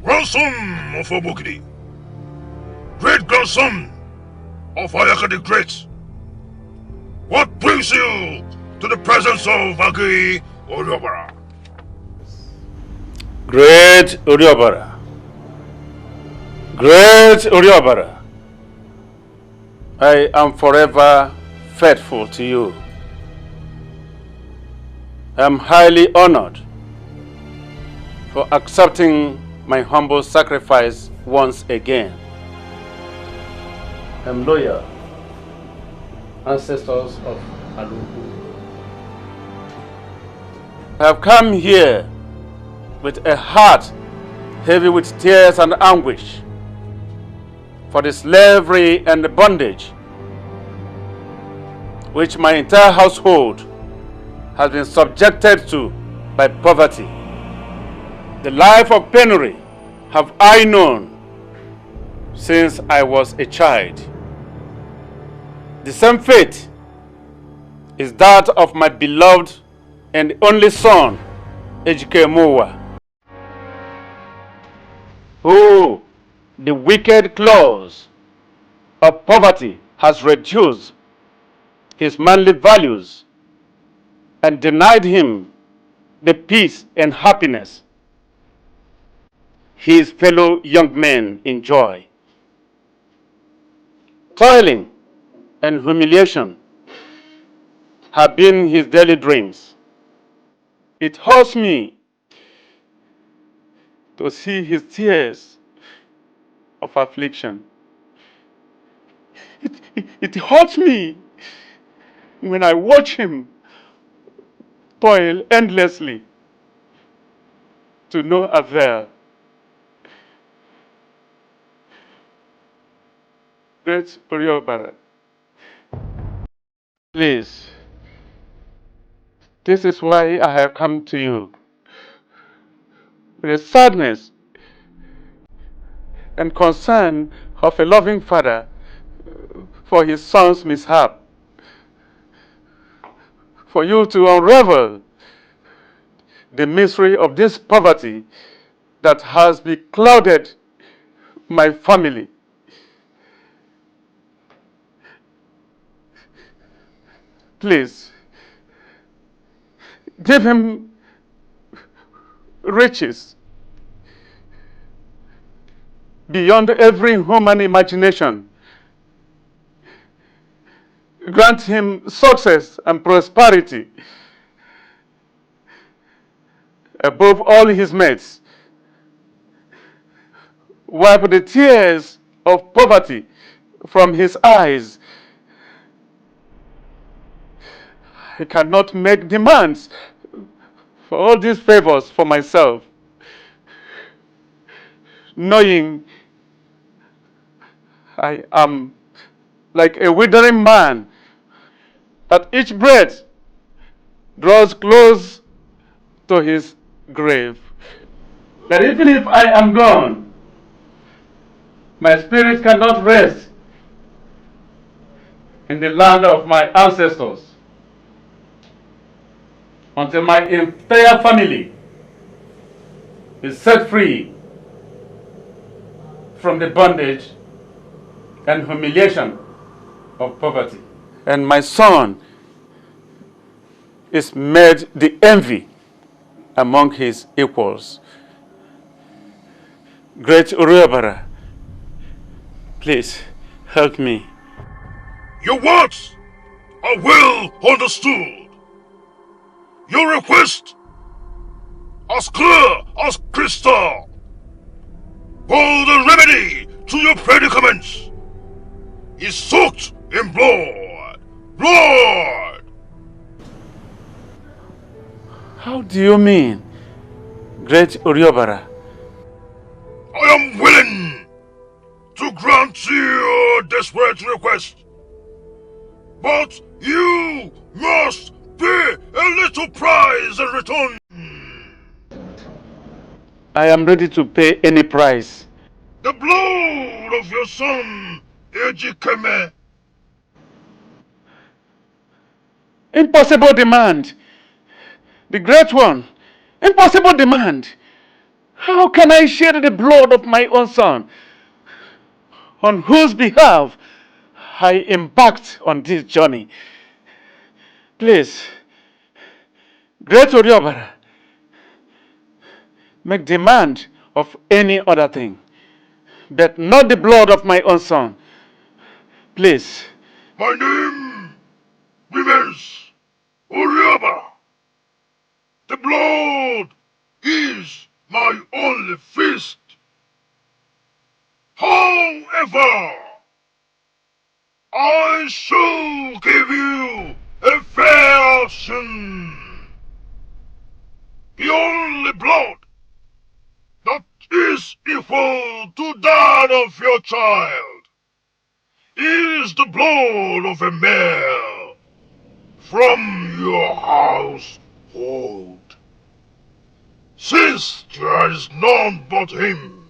grandson of Obokidi, great-grandson of Ayaka the Great. What brings you to the presence of Agi Oriobara? Great Oriobara. Great Oriobara. I am forever faithful to you. I am highly honored for accepting my humble sacrifice once again. I am loyal, ancestors of Aluku. I have come here with a heart heavy with tears and anguish for the slavery and the bondage which my entire household has been subjected to by poverty. The life of penury have I known since I was a child. The same fate is that of my beloved and only son, Ejikemowa, who the wicked claws of poverty has reduced his manly values and denied him the peace and happiness his fellow young men enjoy. Toiling and humiliation have been his daily dreams. It hurts me to see his tears of affliction. It hurts me when I watch him toil endlessly to no avail. Great Oriobara, please, this is why I have come to you, with the sadness and concern of a loving father for his son's mishap, for you to unravel the mystery of this poverty that has beclouded my family. Please, give him riches beyond every human imagination. Grant him success and prosperity above all his mates. Wipe the tears of poverty from his eyes. I cannot make demands for all these favors for myself, knowing I am like a withering man, that each breath draws close to his grave. That even if I am gone, my spirit cannot rest in the land of my ancestors until my entire family is set free from the bondage and humiliation of poverty. And my son is made the envy among his equals. Great Oriobara, please help me. Your words are well understood. Your request as clear as crystal. All the remedy to your predicaments is soaked in blood. Blood! How do you mean, Great Oriobara? I am willing to grant your desperate request, but you must pay a little price in return. I am ready to pay any price. The blood of your son, Ejikeme. Impossible demand. The great one. Impossible demand. How can I shed the blood of my own son, on whose behalf I embarked on this journey? Please, Great Oriobara, make demand of any other thing, but not the blood of my own son. Please. My name remains Oriobara. The blood is my only feast. However, I shall give you a fair option. The only blood that is equal to that of your child is the blood of a male from your household. Since there is none but him,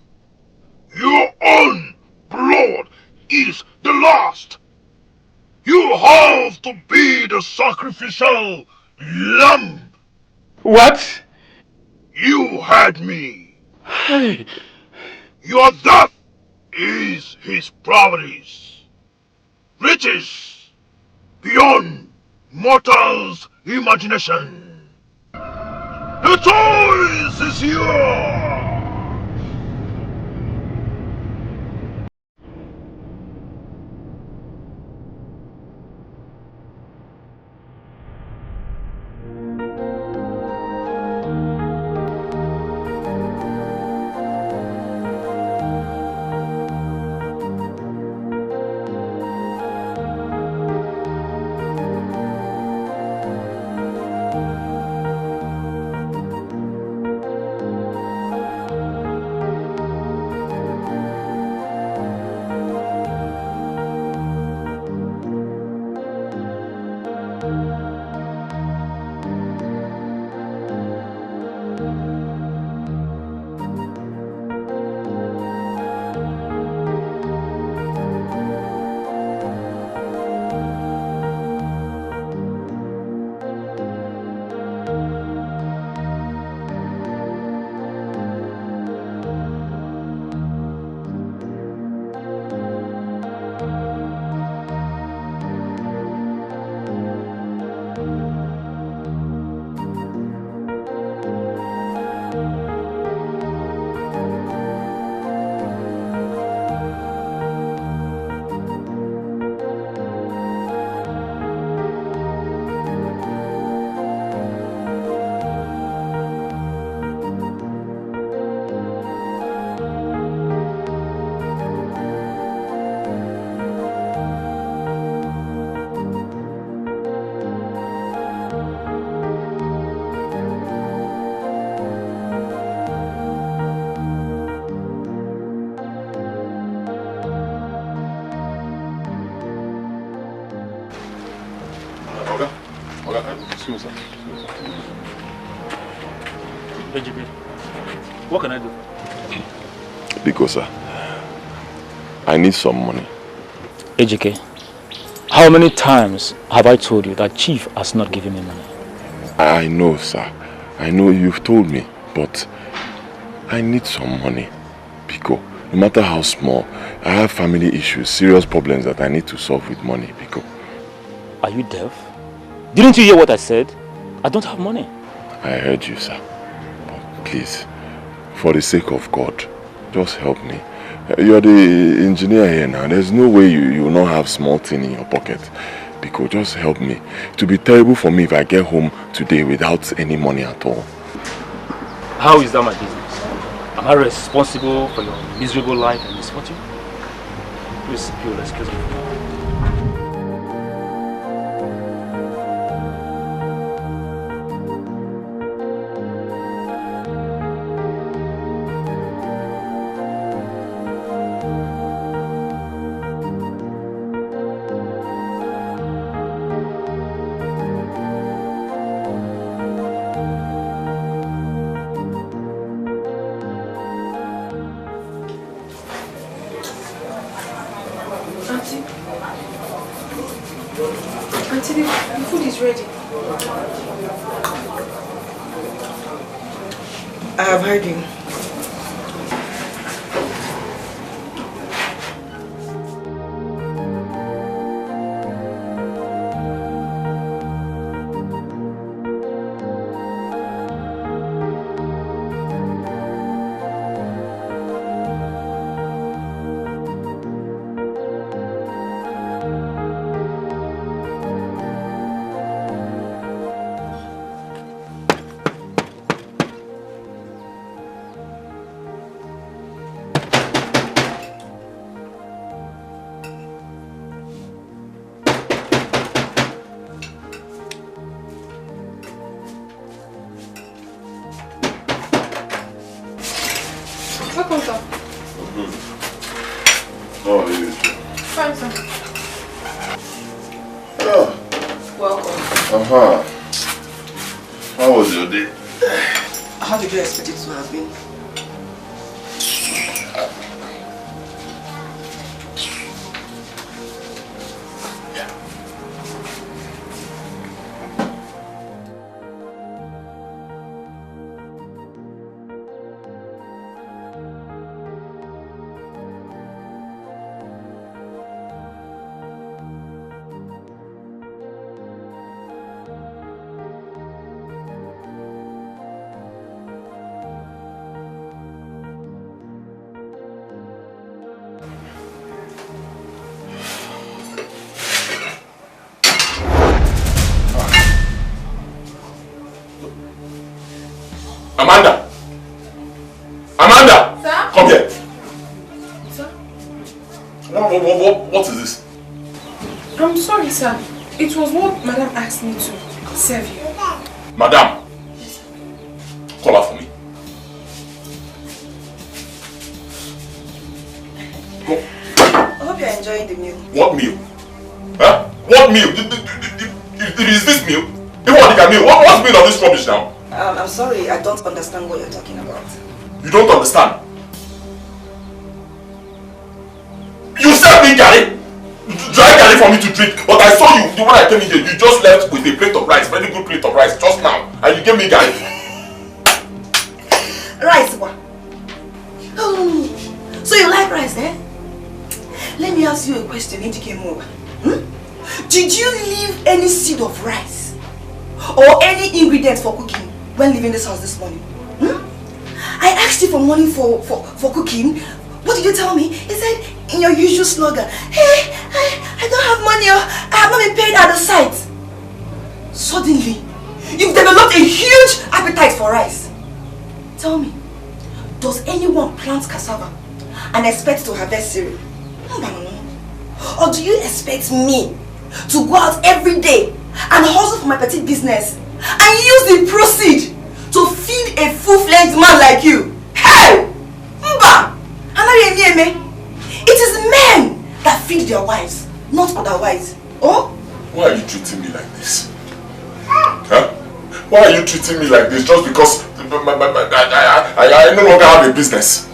your own blood is the last. You have to be the sacrificial lamb. What? You heard me. Hey. Your death is his properties. Riches beyond mortal's imagination. The choice is yours. Excuse me, sir. Benjamin, what can I do? Because, sir, I need some money. Ejike, how many times have I told you that Chief has not given me money? I know, sir. I know you've told me, but I need some money. Because no matter how small, I have family issues, serious problems that I need to solve with money, Because. Are you deaf? Didn't you hear what I said? I don't have money. I heard you, sir. But please, for the sake of God, just help me. You're the engineer here now. There's no way you will not have small thing in your pocket. Because just help me. It will be terrible for me if I get home today without any money at all. How is that my business? Am I responsible for your miserable life and misfortune? Please, Pure, excuse me. I have heard you. Welcome, sir. How are you? Fine, sir. Yeah. Welcome. How was your day? How did you expect it to have been? Amanda! Amanda! Sir? Come here! Sir? What is this? I'm sorry, sir. It was what Madam asked me to serve you. Madam! Call her for me. Go. I hope you're enjoying the meal. What meal? Huh? What meal? Is this meal? Meal? What's meal of this rubbish now? I'm sorry, I don't understand what you're talking about. You don't understand? You served me garri, dry garri for me to drink, but I saw you when I came in here. You just left with a plate of rice, very good plate of rice, just now, and you gave me garri. Rice, what? Oh, so you like rice, eh? Let me ask you a question, Etiko. Did you leave any seed of rice or any ingredients for cooking when leaving this house this morning? I asked you for money for cooking. What did you tell me? You said in your usual slogan, hey, I don't have money, I have not been paid at the site. Suddenly, you've developed a huge appetite for rice. Tell me, does anyone plant cassava and expect to harvest cereal? Or do you expect me to go out every day and hustle for my petty business and use the proceeds to feed a full-fledged man like you? Hey! Mba! It is men that feed their wives, not otherwise. Oh? Why are you treating me like this? Huh? Why are you treating me like this just because I no longer have a business?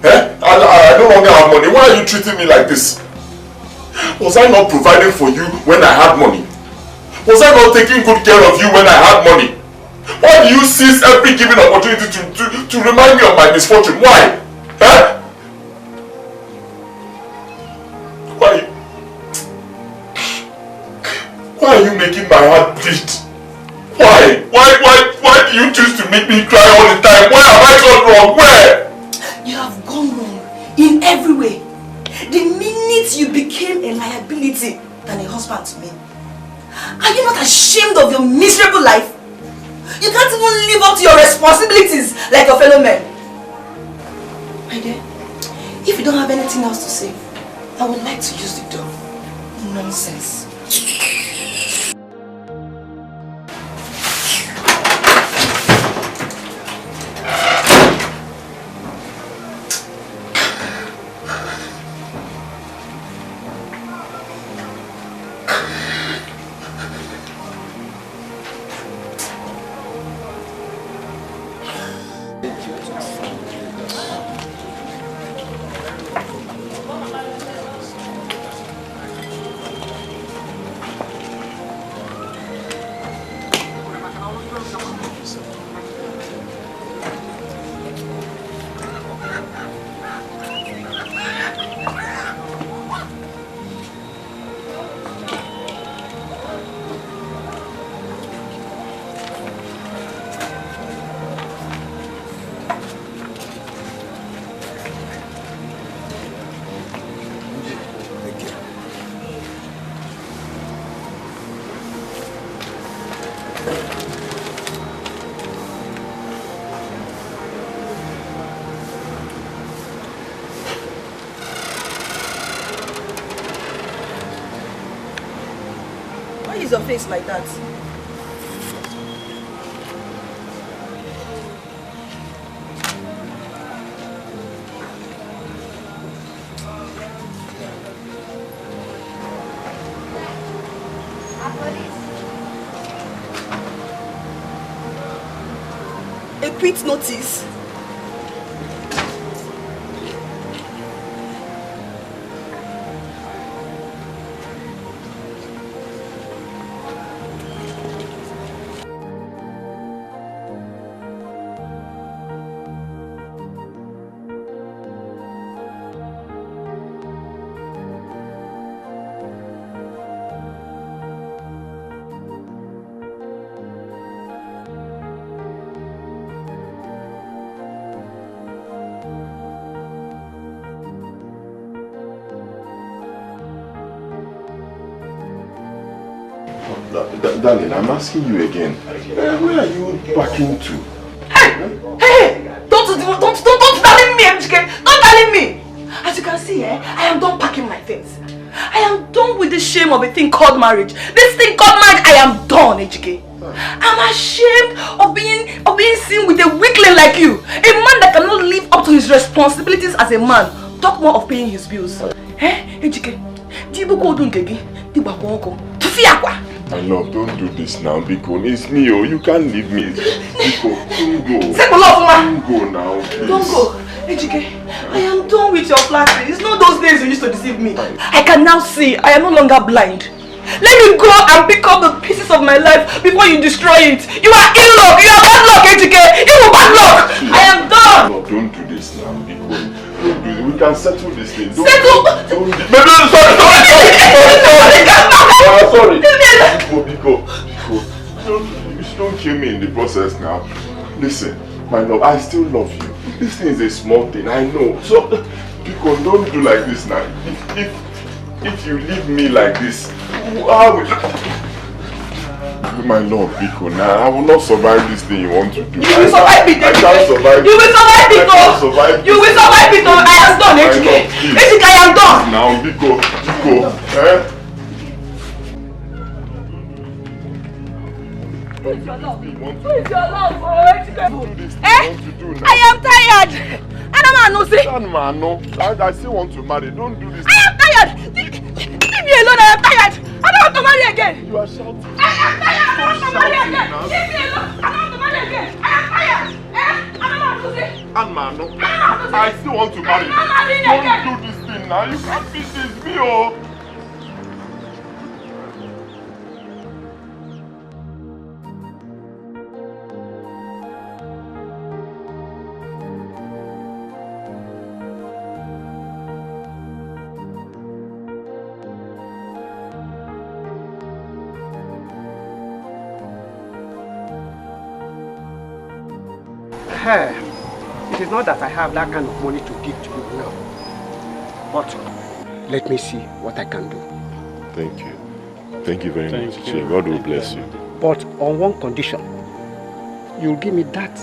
Eh? I no longer have money. Why are you treating me like this? Was I not providing for you when I had money? Was I not taking good care of you when I had money? Why do you seize every given opportunity to remind me of my misfortune? Why? Eh? Why are you making my heart bleed? Why? Why do you choose to make me cry all the time? Where have I gone wrong? Where? You have gone wrong in every way. The minute you became a liability than a husband to me. Are you not ashamed of your miserable life? You can't even live up to your responsibilities like your fellow men. My dear, if you don't have anything else to say, I would like to use the door. Nonsense. Your face like that. quit notice. Darling, I'm asking you again. Where are you packing to? Hey! Don't tell me, Uchenna! Don't tell me! As you can see, I am done packing my things. I am done with the shame of a thing called marriage. This thing called marriage, I am done, Uchenna. I'm ashamed of being seen with a weakling like you. A man that cannot live up to his responsibilities as a man. Talk more of paying his bills. Uchenna, I love, don't do this now, Biko. It's me, oh. You can't leave me. Biko, don't go. Don't go now, please. Don't go. Uchenna, I am done with your flattery. It's not those days you used to deceive me. I can now see. I am no longer blind. Let me go and pick up the pieces of my life before you destroy it. You are ill luck. You are bad luck, Uchenna. You are bad luck. I am done. No, don't do this now, Biko. Don't do it. We can settle this thing. Don't Settle? Don't sorry. Biko. Don't kill me in the process now. Listen, my love, I still love you. This thing is a small thing, I know. So, Biko, don't do like this now. If you leave me like this, how will my love, Biko, now I will not survive this thing you want to do. You will survive it. I can't survive it. You will survive it. You will survive it. I am done, Uchenna. I am done. Now, Biko. Who is your love? Who is your love? I am tired. I still want to marry. Don't do this. I am tired. Leave me alone. I am tired. I don't want to marry again. You are shouting. I am tired. I don't want to marry again. Leave me alone. I don't want to marry again. I am tired. I don't know what to say. I still want to marry. I'm marrying again. Don't do this thing now. You can't fix this, me, oh. It is not that I have that kind of money to give to you now. But let me see what I can do. Thank you. Thank you very much, Uche. God will bless you. But on one condition. You'll give me that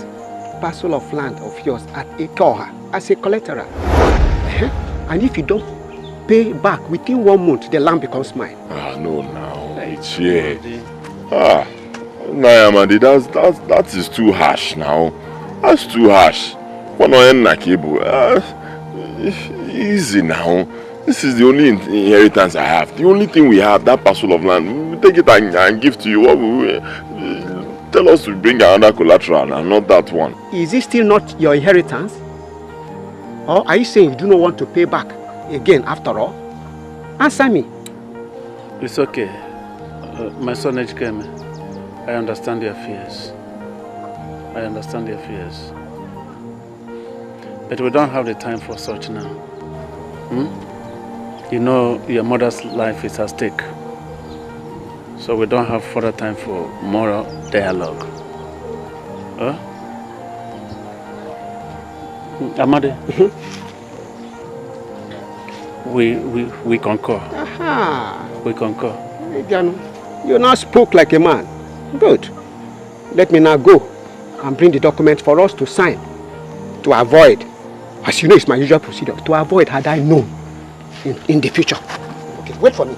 parcel of land of yours at Etiko as a collateral. And if you don't pay back within 1 month, the land becomes mine. No, now. Uche. Amadi, that is too harsh now. That's too harsh. Easy now. This is the only inheritance I have. The only thing we have, that parcel of land. We take it and give to you. What we tell us to bring another collateral and not that one. Is it still not your inheritance? Or are you saying you do not want to pay back again after all? Answer me. It's okay. My son Ejikeme, I understand your fears. I understand your fears. But we don't have the time for such now. You know your mother's life is at stake. So we don't have further time for moral dialogue. Amade, we concur. We concur. You now spoke like a man. Good. Let me now go and bring the document for us to sign. To avoid, as you know it's my usual procedure, to avoid had I known in the future. Okay, wait for me.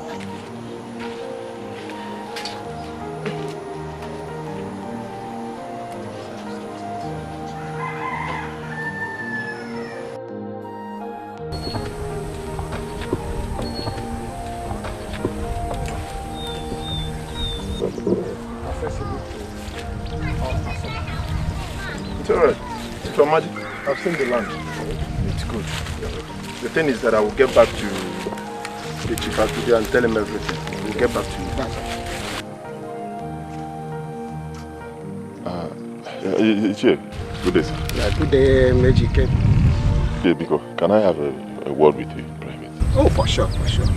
It's alright. I've seen the land. It's good. The thing is that I will get back to the chief today and tell him everything. We'll get back to you. Uche, good day, sir. Yeah, good day, Mejike. Okay, Biko, can I have a word with you in private? Oh, for sure, for sure.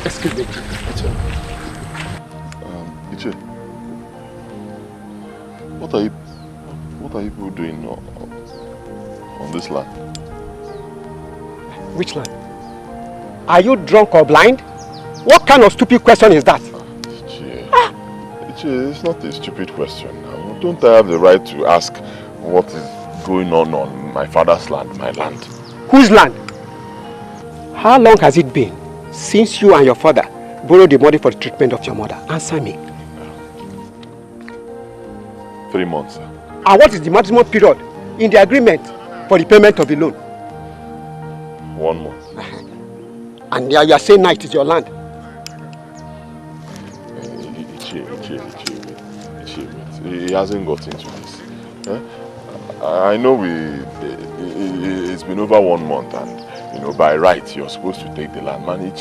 Excuse me. Uche, what are you people doing on this land? Which land? Are you drunk or blind? What kind of stupid question is that? Uche, it's not a stupid question now. Don't I have the right to ask what is going on my father's land, my land? Whose land? How long has it been since you and your father borrowed the money for the treatment of your mother? Answer me. 3 months, sir. And what is the maximum period in the agreement for the payment of the loan? 1 month. And now you are saying now it is your land. He hasn't got into this. I know it's been over 1 month and, by right, you're supposed to take the land. Man,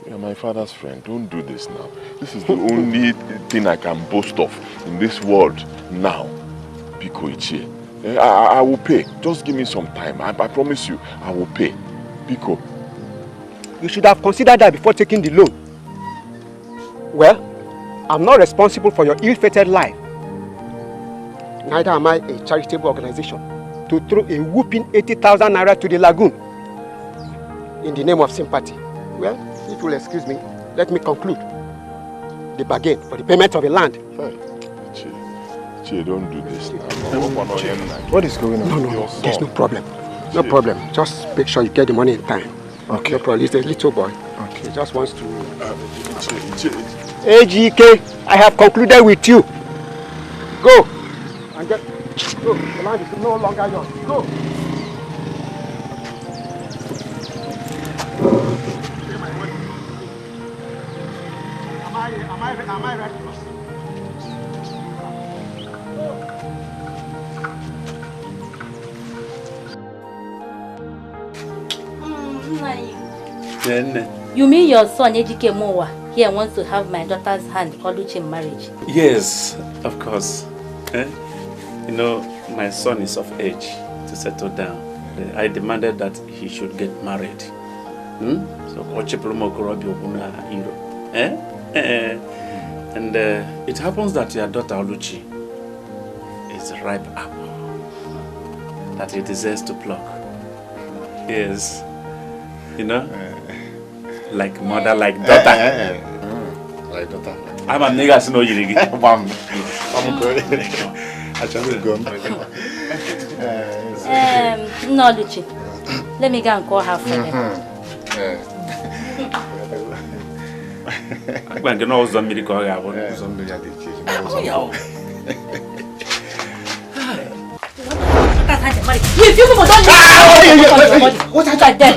you're my father's friend. Don't do this now. This is the only thing I can boast of in this world now. Biko Ichie. I will pay. Just give me some time. I promise you, I will pay. Biko. You should have considered that before taking the loan. Well, I'm not responsible for your ill-fated life. Neither am I a charitable organization to throw a whooping 80,000 naira to the lagoon in the name of sympathy. Well, if you will excuse me, let me conclude the bargain for the payment of the land. Hey, Che, don't do this now. What is going on? No, there's no problem. No problem. Just make sure you get the money in time. Okay. No problem. He's a little boy. Okay. He just wants to... AGK, I have concluded with you. Go and get... Go. The land is no longer yours. Go. Am I right? You mean your son Ejike Mowa here wants to have my daughter's hand for Uche in marriage? Yes, of course. My son is of age to settle down. I demanded that he should get married. So, and it happens that your daughter Uche is a ripe apple that he deserves to pluck. Yes, like mother, like daughter. Like daughter. I'm a nigga, so no you. No, Uche. Let me go and call her for him. I'm going to know somebody call her.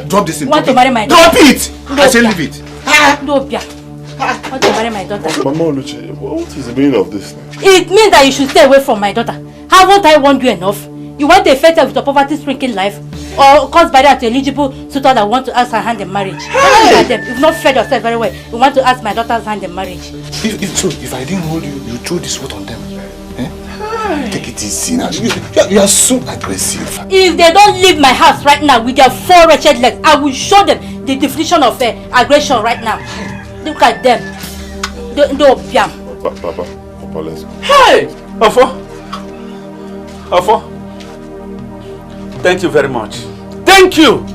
Drop this in. Want to marry my daughter? Drop it! I say leave it. No, Pia. Want to marry my daughter? Mama Uche, what is the meaning of this now? It means that you should stay away from my daughter. Haven't I warned you enough? You want to affect her with your poverty-stricken life? Or cause barrier to eligible suitor that want to ask her hand in marriage? You've not fed yourself very well. You want to ask my daughter's hand in marriage? If I didn't hold you, you threw this foot on them. Take it easy now. You are so aggressive. If they don't leave my house right now with their 4 wretched legs, I will show them the definition of aggression right now. Look at them. Papa, let's go. Hey! Ofo! Thank you very much. Thank you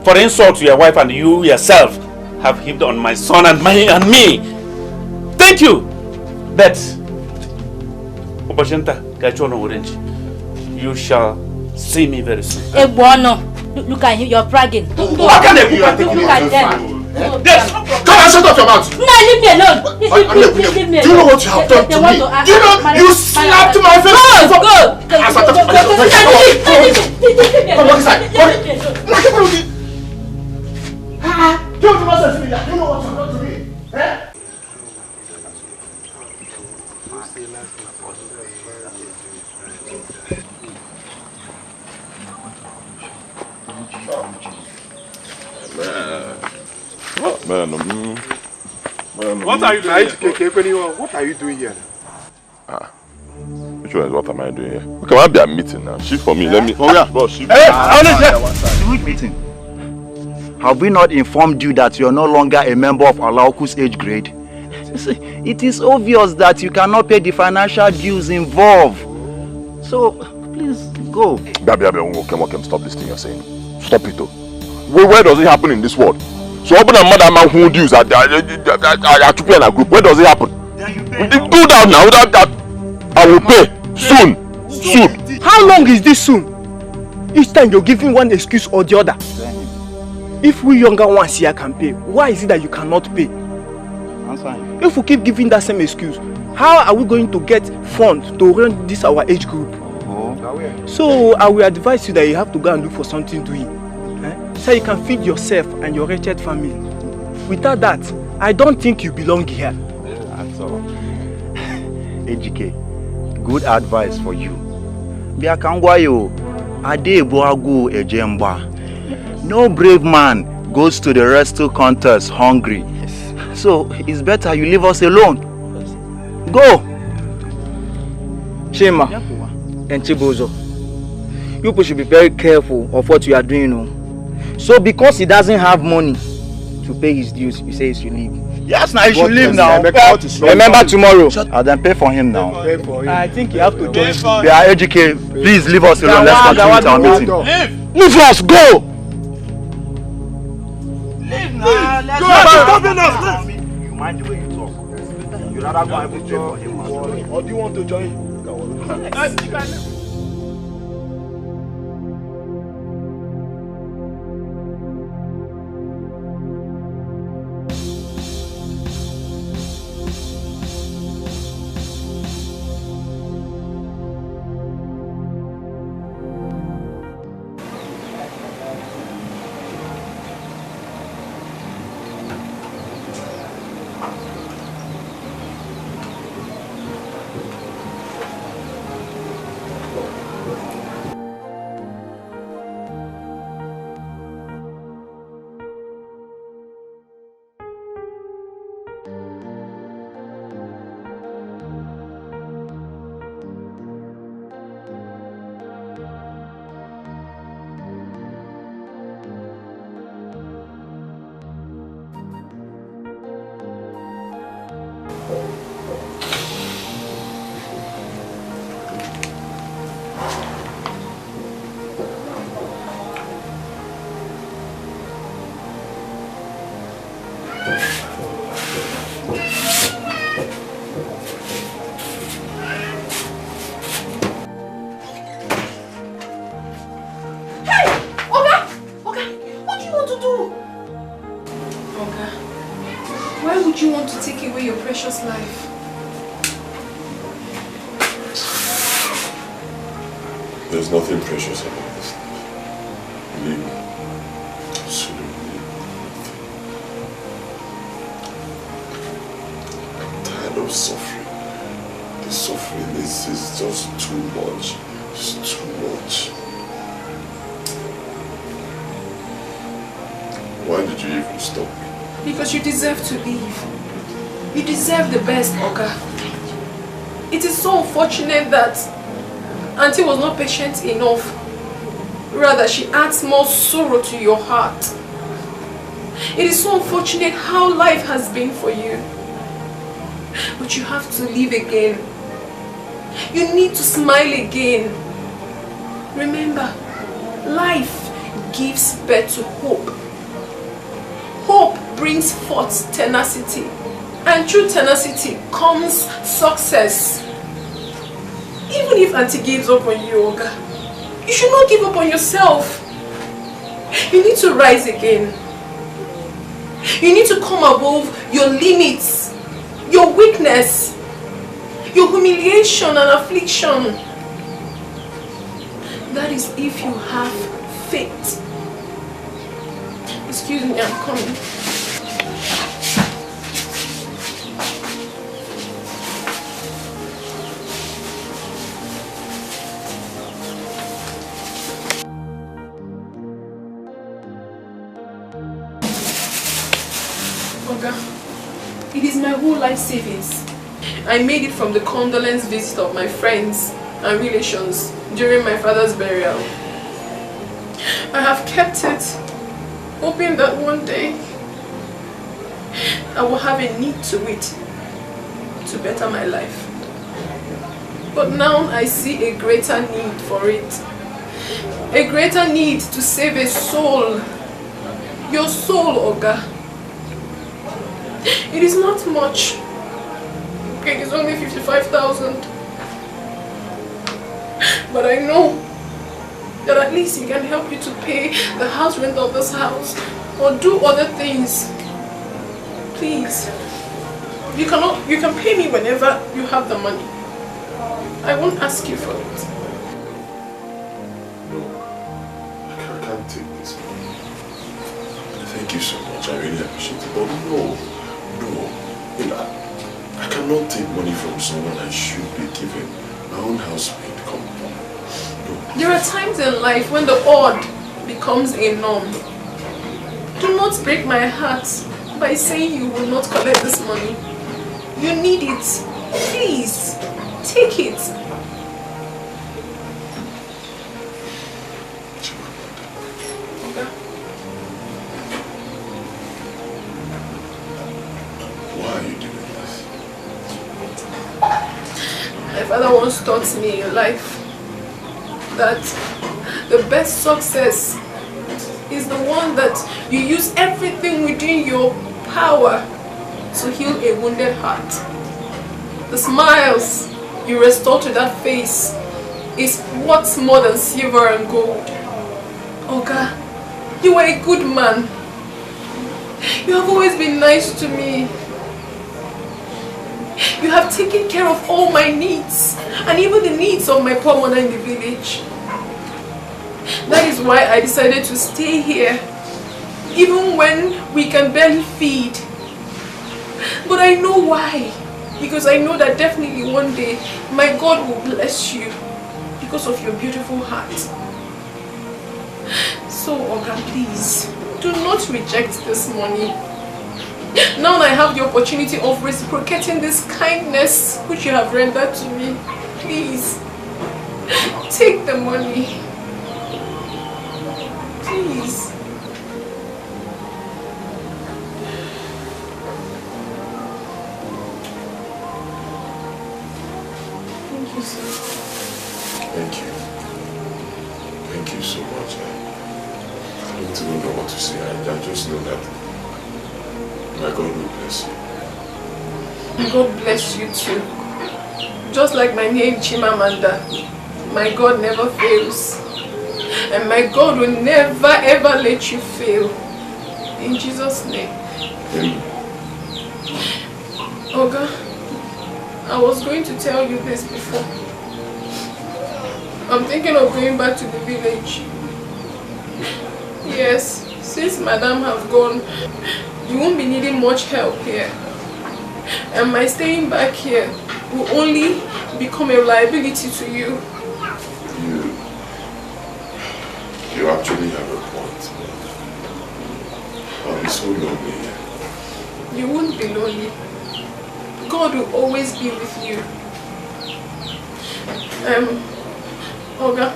for the insult to your wife and you yourself have heaped on my son and me. Thank you. But you shall see me very soon. Egbo, no. Look at you, you're bragging. What can they do? Look at them. Yes. Come and shut up your mouth. No, leave me alone. Leave me alone. Do you know what you have done to me? Do you know you slapped my face? Go. Come on inside. Do you know what you have done to me? Man, what are you doing here? What are you doing here? Which one is what am I doing here? Okay, I'll be a meeting now. Shift for me. Let me. Oh, yeah. Boss, shift. Which meeting? Have we not informed you that you are no longer a member of Alaoku's age grade? It is obvious that you cannot pay the financial dues involved. So, please go. Okay, stop this thing you're saying. Stop it though. Where does it happen in this world? So open a mother who dues at a group. Where does it happen? Do that now. Without that, I will pay soon. How long is this soon? Each time you're giving one excuse or the other. If we younger ones here can pay, why is it that you cannot pay? If we keep giving that same excuse, how are we going to get funds to run this our age group? So I will advise you that you have to go and look for something doing, so you can feed yourself and your wretched family. Without that, I don't think you belong here. That's all. Ejike, good advice for you. No brave man goes to the wrestle contest hungry. So it's better you leave us alone. Go. Shema and Chibozo, you people should be very careful of what you are doing. So because he doesn't have money to pay his dues, you say he should leave. Yes, now he should leave now. Remember tomorrow. I'll then pay for him now. I think you have to join. They are educated. Please leave us alone. Let's continue with our meeting. Leave us, go! Leave now. Let's go. You mind the way you talk. You'd rather go and pay for him. Or do you want to join? Life. There's nothing precious about this life. Believe me. Absolutely nothing. I'm tired of suffering. The suffering is just too much. It's too much. Why did you even stop me? Because you deserve to leave. You deserve the best, Oga. It is so unfortunate that Auntie was not patient enough. Rather, she adds more sorrow to your heart. It is so unfortunate how life has been for you. But you have to live again. You need to smile again. Remember, life gives birth to hope. Hope brings forth tenacity. And through tenacity comes success. Even if Auntie gives up on you, Oga, you should not give up on yourself. You need to rise again. You need to come above your limits, your weakness, your humiliation and affliction. That is if you have faith. Excuse me, I'm coming. Oga, it is my whole life savings. I made it from the condolence visit of my friends and relations during my father's burial. I have kept it, hoping that one day I will have a need to it to better my life. But now I see a greater need for it. A greater need to save a soul. Your soul, Oga. It is not much. Okay, it's only 55,000. But I know that at least it can help you to pay the house rent of this house or do other things. Please. You can pay me whenever you have the money. I won't ask you for it. No, I can't take this. Thank you so much. I really appreciate it. But no. You know, I cannot take money from someone I should be giving my own housemaid. Come on. No. There are times in life when the odd becomes a norm. Do not break my heart by saying you will not collect this money. You need it. Please, take it. Why are you doing this? My father once taught me in life that the best success is the one that you use everything within your power to heal a wounded heart. The smiles you restore to that face is what's more than silver and gold. Oga, you are a good man. You have always been nice to me. You have taken care of all my needs and even the needs of my poor mother in the village. That is why I decided to stay here, even when we can barely feed. But I know why. Because I know that definitely one day my God will bless you because of your beautiful heart. So, Oga, please, do not reject this money. Now I have the opportunity of reciprocating this kindness which you have rendered to me. Please, take the money. Please. Thank you, sir. Thank you. Thank you so much. I don't even know what to say. I just know that my God will bless you. God bless you too. Just like my name Chimamanda, my God never fails. And my God will never ever let you fail. In Jesus' name. Amen. Oga, I was going to tell you this before. I'm thinking of going back to the village. Yes, since Madam have gone, you won't be needing much help here. And my staying back here will only become a liability to you. You actually have a point. I'll be so lonely here. You won't be lonely. God will always be with you. Oga,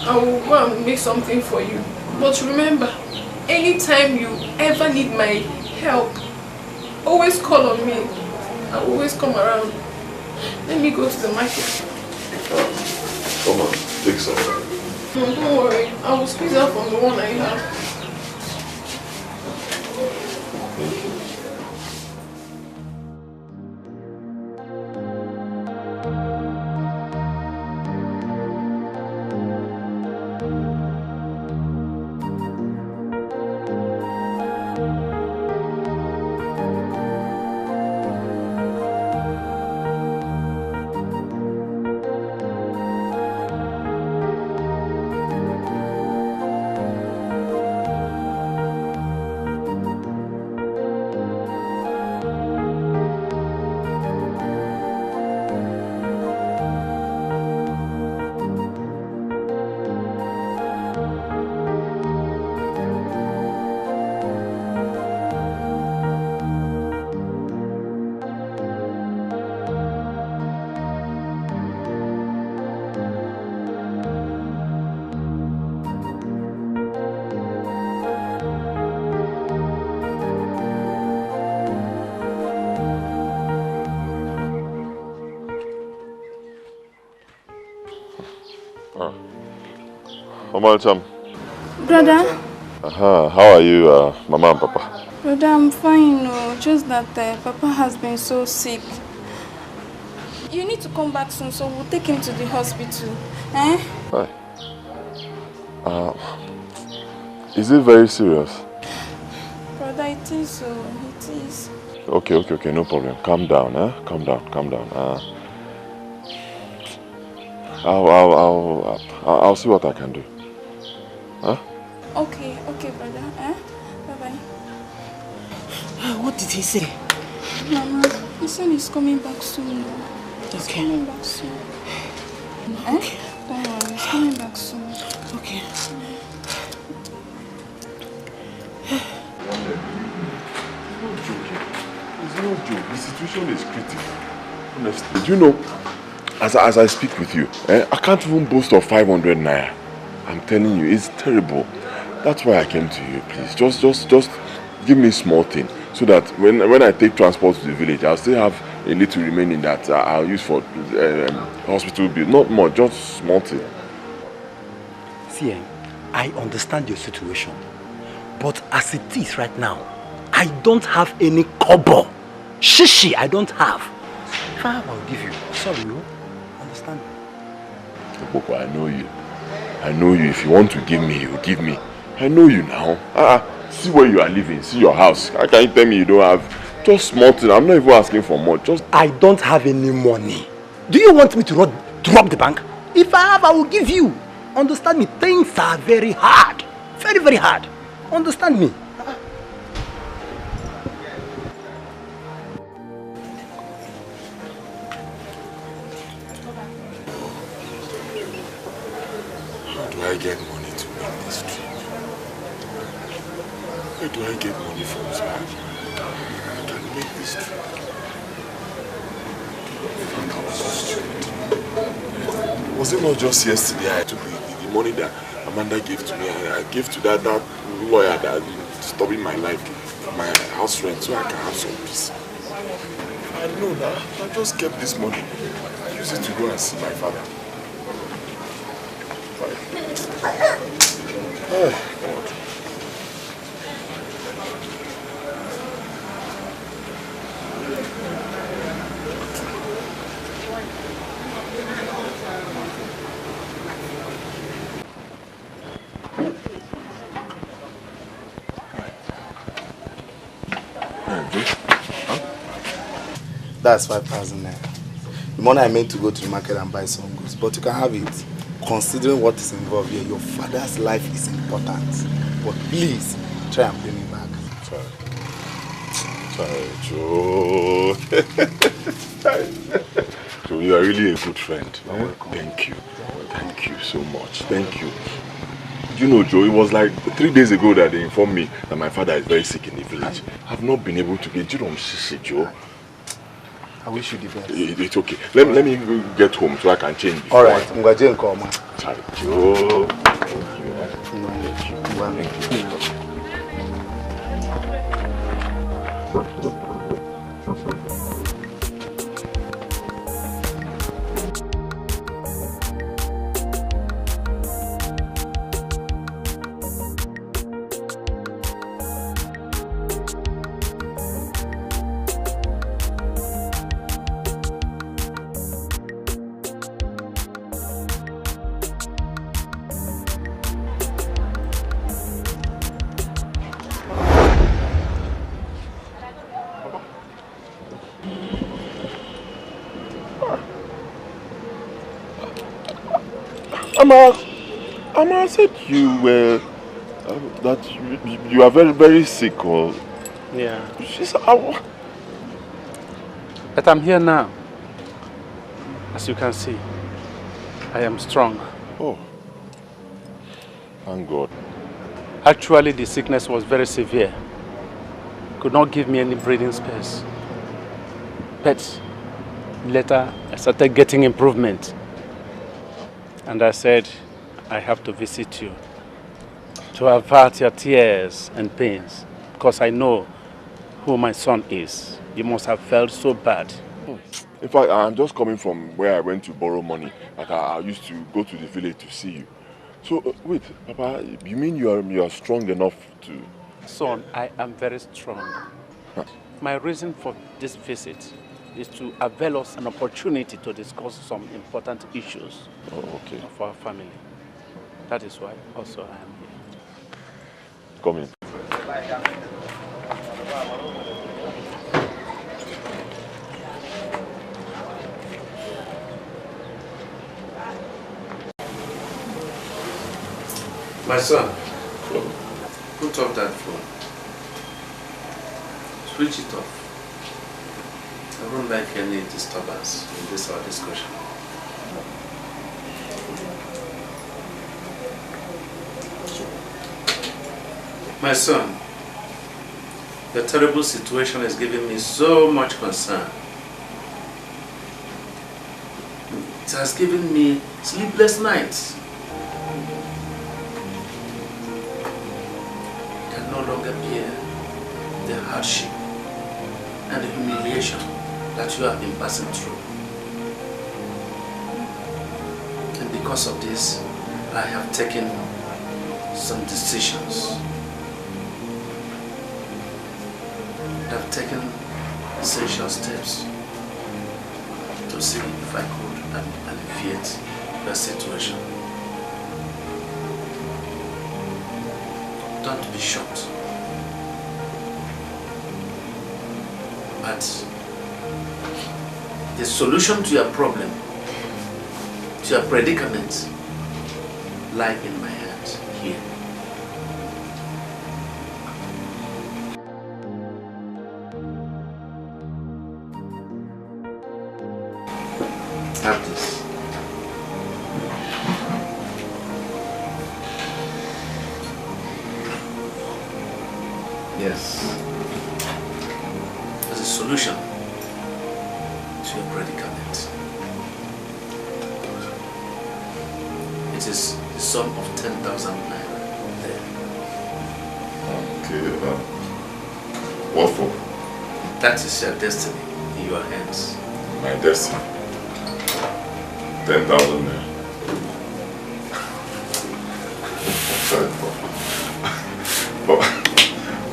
I will go and make something for you. But remember, anytime you ever need my help, always call on me. I will always come around. Let me go to the market. Come on, take some. No, don't worry. I will squeeze out from the one I have. Mama Cham. Brother? How are you, Mama and Papa? Brother, I'm fine, no. Just that Papa has been so sick. You need to come back soon, so we'll take him to the hospital. Eh? Hi. Is it very serious? Brother, it is so. It is. Okay, no problem. Calm down, eh? Calm down. I'll see what I can do. Huh? Okay, brother. Eh? Bye-bye. What did he say? Mama, he said he's coming back soon. He's coming back soon. Okay. Don't worry, he's coming back soon. Okay. It's no joke. The situation is critical. Honestly, do you know, as I speak with you, I can't even boast of 500 naira. I'm telling you, it's terrible. That's why I came to you, please. Just give me a small thing, so that when I take transport to the village, I'll still have a little remaining that I'll use for hospital bill. Not much, just small thing. See, I understand your situation, but as it is right now, I don't have any kobo. Shishi, I don't have. If I have, I'll give you. Sorry, you understand me? Boko, I know you. I know you. If you want to give me, you give me. I know you now. See where you are living. See your house. How can you tell me you don't have just small thing? I'm not even asking for more. Just I don't have any money. Do you want me to rob the bank? If I have, I will give you. Understand me? Things are very hard. Very, very hard. Understand me? How do I get money to make this trip? Where do I get money from, sir? I can make this trip. Was it not just yesterday I took the money that Amanda gave to me? I gave to that lawyer that is stopping my life, my house rent, so I can have some peace. I know that. I just kept this money. I use it to go and see my father. Oh, God. That's 5,000 naira. The money I meant to go to the market and buy some goods, but you can have it. Considering what is involved here, your father's life is important. But please, try and pay me back. Sorry, Joe. Joe, you are really a good friend. Thank you. Thank you so much. Thank you. You know, Joe, it was like 3 days ago that they informed me that my father is very sick in the village. I've not been able to get you on Shishi, Joe. I wish you the best. It's okay. Let me get home so I can change. Alright, Mwajen Koma. Sorry, Joe. Ama said you were that you are very, very sick, or yeah. She said, but I'm here now. As you can see, I am strong. Oh, thank God. Actually, the sickness was very severe. Could not give me any breathing space. But later, I started getting improvement. And I said, I have to visit you to avert your tears and pains, because I know who my son is. You must have felt so bad. In fact, I'm just coming from where I went to borrow money. Like I used to go to the village to see you. So, wait, Papa, you mean you are strong enough to... Son, I am very strong. Huh. My reason for this visit is to avail us an opportunity to discuss some important issues of our family. That is why also I am here. Come in. My son, put off that phone. Switch it off. I don't like any disturbance in this our discussion. My son, the terrible situation is giving me so much concern. It has given me sleepless nights. I can no longer bear the hardship and the humiliation that you have been passing through. And because of this, I have taken some decisions. I've taken essential steps to see if I could alleviate the situation. Don't be shocked. But the solution to your problem, to your predicament, lie in my hands here. Have this. Yes. As a solution to your predicament. It is the sum of 10,000 naira there. Okay, what for? That is your destiny in your hands. My destiny? 10,000 naira.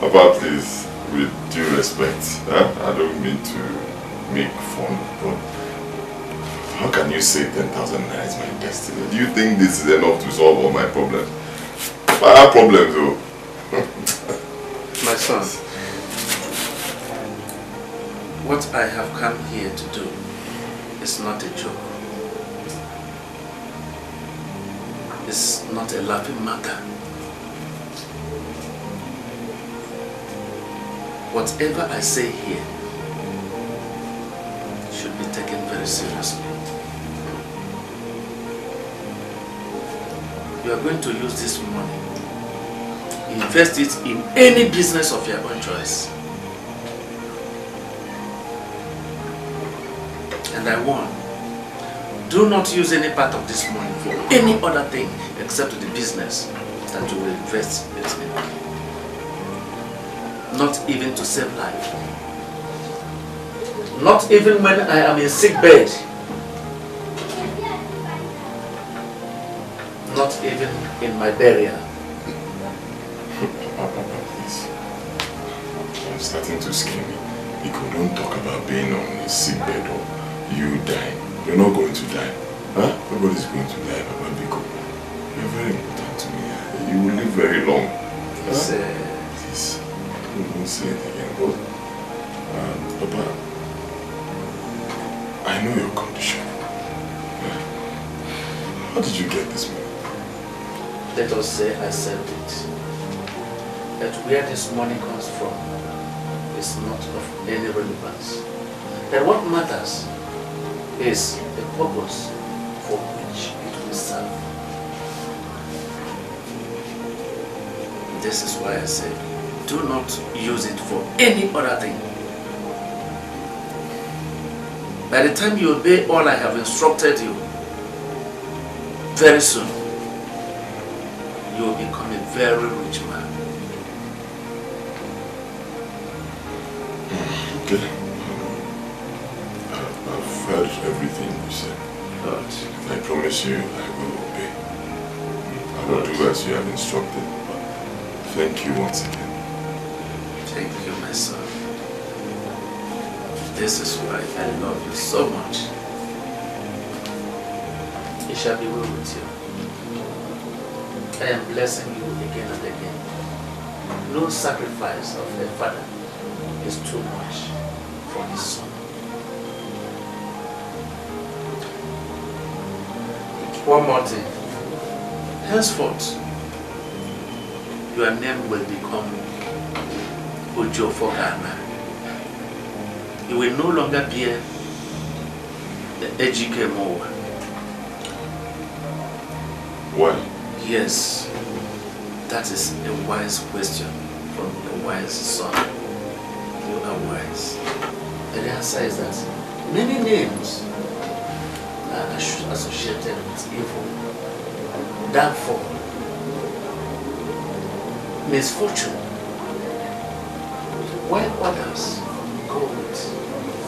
Papa, please, with due respect, I don't mean to make fun, but how can you say 10,000 naira is my destiny? Do you think this is enough to solve all my problems? I have problems though. My son, what I have come here to do is not a joke. It's not a laughing matter. Whatever I say here should be taken very seriously. You are going to use this money, invest it in any business of your own choice. And I warn, do not use any part of this money for any other thing except the business that you will invest it in. Not even to save life. Not even when I am in sick bed. Not even in my burial. Papa, please. I'm starting to scare me. Because don't talk about being on a sick bed or you dying. You're not going to die. Huh? Nobody's going to die, Papa, because you're very important to me. You will live very long. Yes, please. Don't say it again, but Papa, I know your condition. How did you get this money? Let us say I saved it. That where this money comes from is not of any relevance. That what matters is the purpose for which it will serve. This is why I say, do not use it for any other thing. By the time you obey all I have instructed you, very soon, you will become a very rich man. Okay. I've heard everything you said. But I promise you I will obey. I I'll do as you have instructed. Thank you once again. Thank you, my son. This is why I love you so much. It shall be well with you. I am blessing you again and again. No sacrifice of a father is too much for his son. One more thing. Henceforth, your name will become Uche for Ghana. You will no longer bear the Ejike. Why? Yes, that is a wise question from a wise son. You are wise. And the answer is that many names are associated with evil, downfall, misfortune, while others go with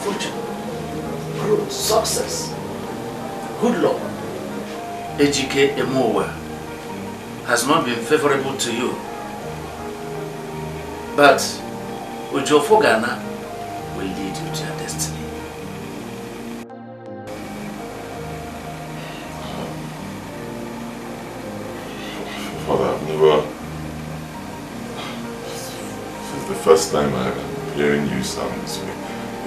fortune, growth, success, good luck. Ejike Emowa has not been favorable to you, but Ujofo Ghana will lead you to your destiny. Father, I've never... This is the first time I'm hearing you sound this way.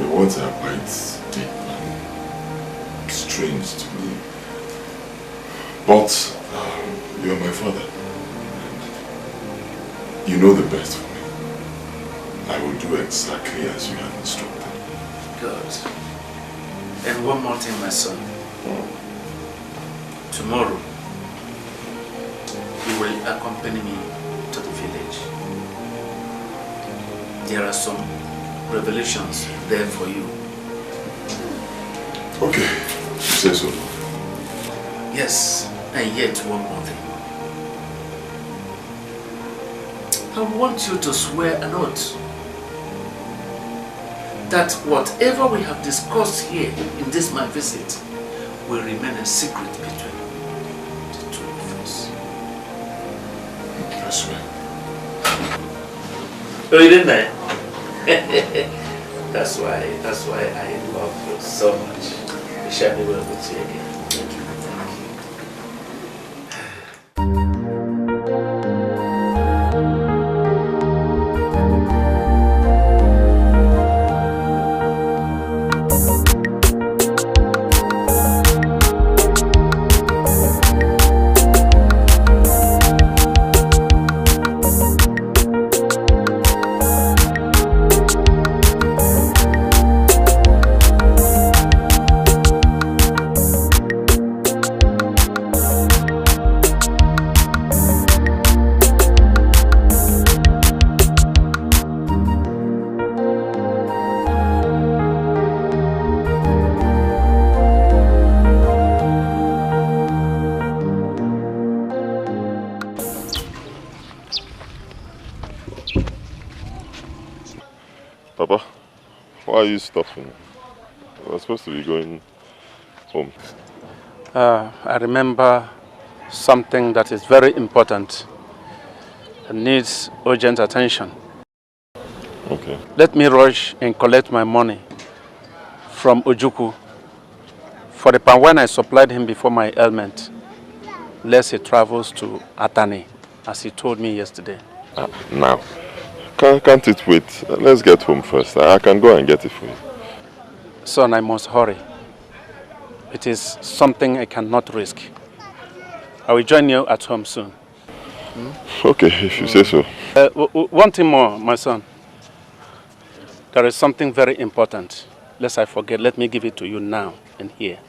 Your words are quite deep and strange to me. But you are my father. You know the best for me. I will do exactly as you have instructed. Good. And one more thing, my son. Tomorrow, you will accompany me to the village. There are some revelations there for you. Okay, you say so. Yes, and yet one more thing. I want you to swear an oath that whatever we have discussed here in this my visit will remain a secret between the two of us. I swear. Oh, you didn't I? That's why I love you so much. We shall be well with you again. Thank you. Papa, why are you stopping? We're supposed to be going home. I remember something that is very important and needs urgent attention. Okay. Let me rush and collect my money from Ojukwu for the pan when I supplied him before my ailment, lest he travels to Atani, as he told me yesterday. Now, can't it wait? Let's get home first. I can go and get it for you. Son, I must hurry. It is something I cannot risk. I will join you at home soon. Okay, if you say so. One thing more, my son. There is something very important. Lest I forget, let me give it to you now and here.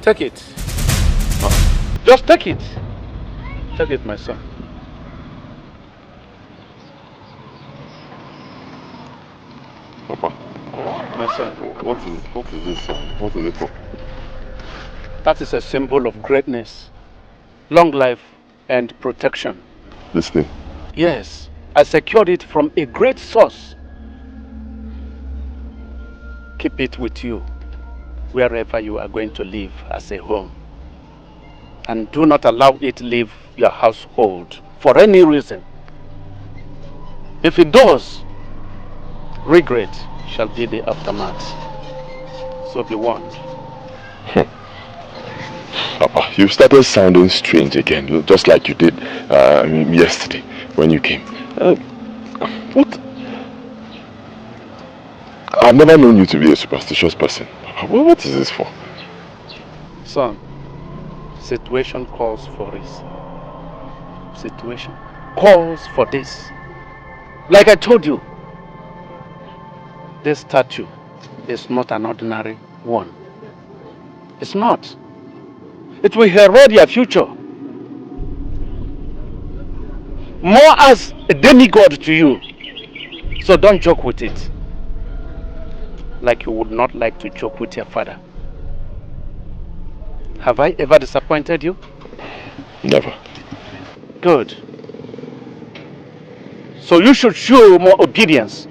Take it. Just take it. Take it, my son. Papa. My son. What is this? What is it for? That is a symbol of greatness, long life, and protection. This thing? Yes. I secured it from a great source. Keep it with you wherever you are going to live as a home. And do not allow it leave your household for any reason. If it does, regret shall be the aftermath. So be warned. Papa, you started sounding strange again, just like you did yesterday when you came. What? I've never known you to be a superstitious person. What is this for? Son, situation calls for this. Situation calls for this. Like I told you, this statue is not an ordinary one. It's not. It will herald your future. More as a demigod to you. So don't joke with it. Like you would not like to joke with your father. Have I ever disappointed you? Never. Good. So you should show more obedience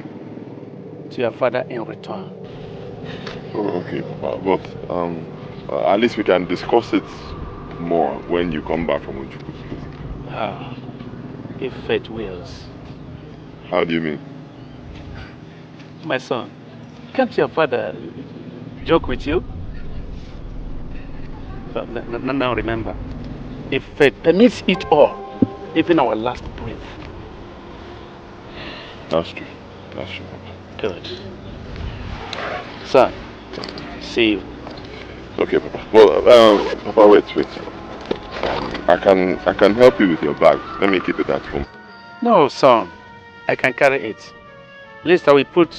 to your father in return. Oh, okay, Papa. But at least we can discuss it more when you come back from Uchenna. If fate wills. How do you mean? My son, can't your father joke with you? But now remember, if fate permits it all, even our last breath. That's true. That's true, Papa. Good. Son, see you. Okay, Papa. Well, Papa, wait. I can help you with your bag. Let me keep it at home. No, son. I can carry it. At least I will put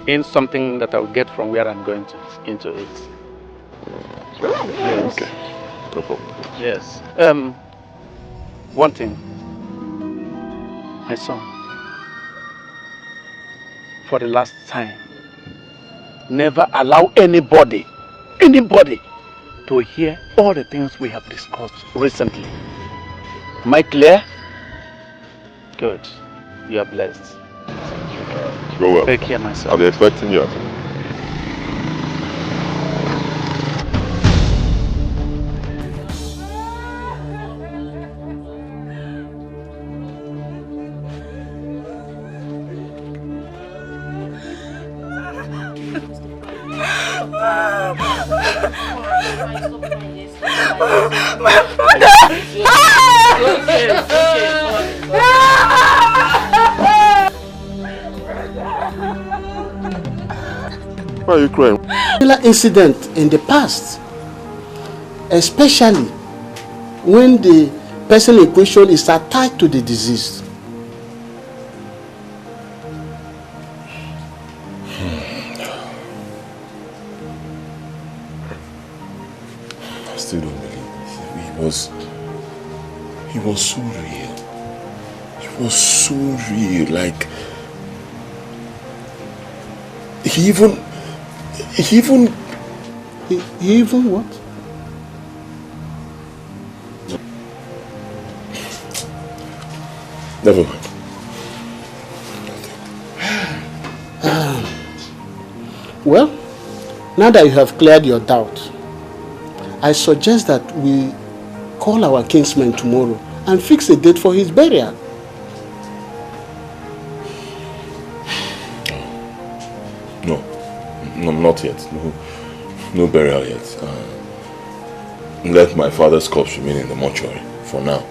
in something that I will get from where I'm going into it. Yes. Okay. No problem. Yes. One thing. My son. For the last time. Never allow anybody to hear all the things we have discussed recently. Am I clear? Good. You are blessed. Go well. Take care, my son. I'll be expecting you. My father! Why are you crying? Similar incident in the past, especially when the person in question is attached to the disease. I still don't believe this. He was so real. He was so real. Like he even what? Never mind. Well, now that you have cleared your doubt, I suggest that we call our kinsman tomorrow and fix a date for his burial. No, not yet. No burial yet. Let my father's corpse remain in the mortuary for now.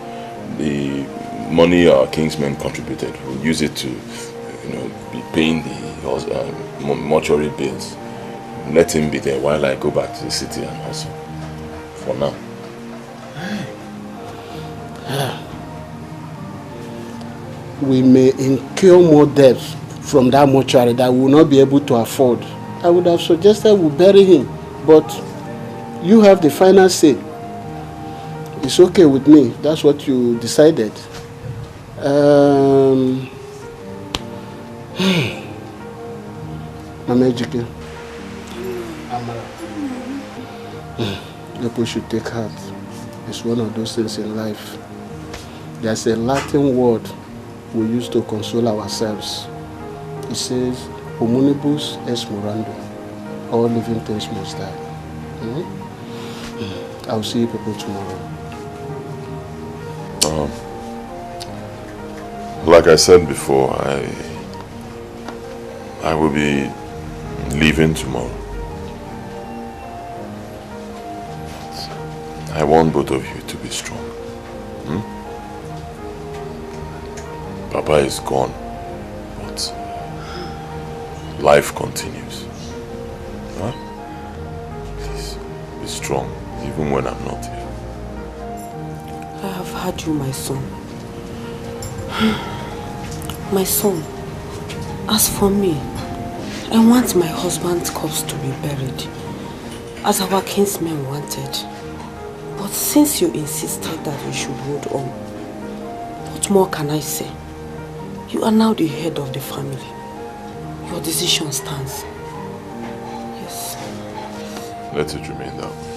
The money our kingsmen contributed, we'll use it to, be paying the mortuary bills. Let him be there while I go back to the city and hustle. For now. We may incur more debts from that mortuary that we will not be able to afford. I would have suggested we bury him, but you have the final say. It's okay with me. That's what you decided. Mama Ejike. People should take heart. It's one of those things in life. There's a Latin word we used to console ourselves. It says, homunibus est morandum. All living things must die. I'll see you people tomorrow. Like I said before, I will be leaving tomorrow. I want both of you to be strong. Papa is gone, but life continues. Huh? Please, be strong, even when I'm not here. I have heard you, my son. My son, as for me, I want my husband's corpse to be buried, as our kinsmen wanted. But since you insisted that we should hold on, what more can I say? You are now the head of the family. Your decision stands. Yes. Let it remain that way.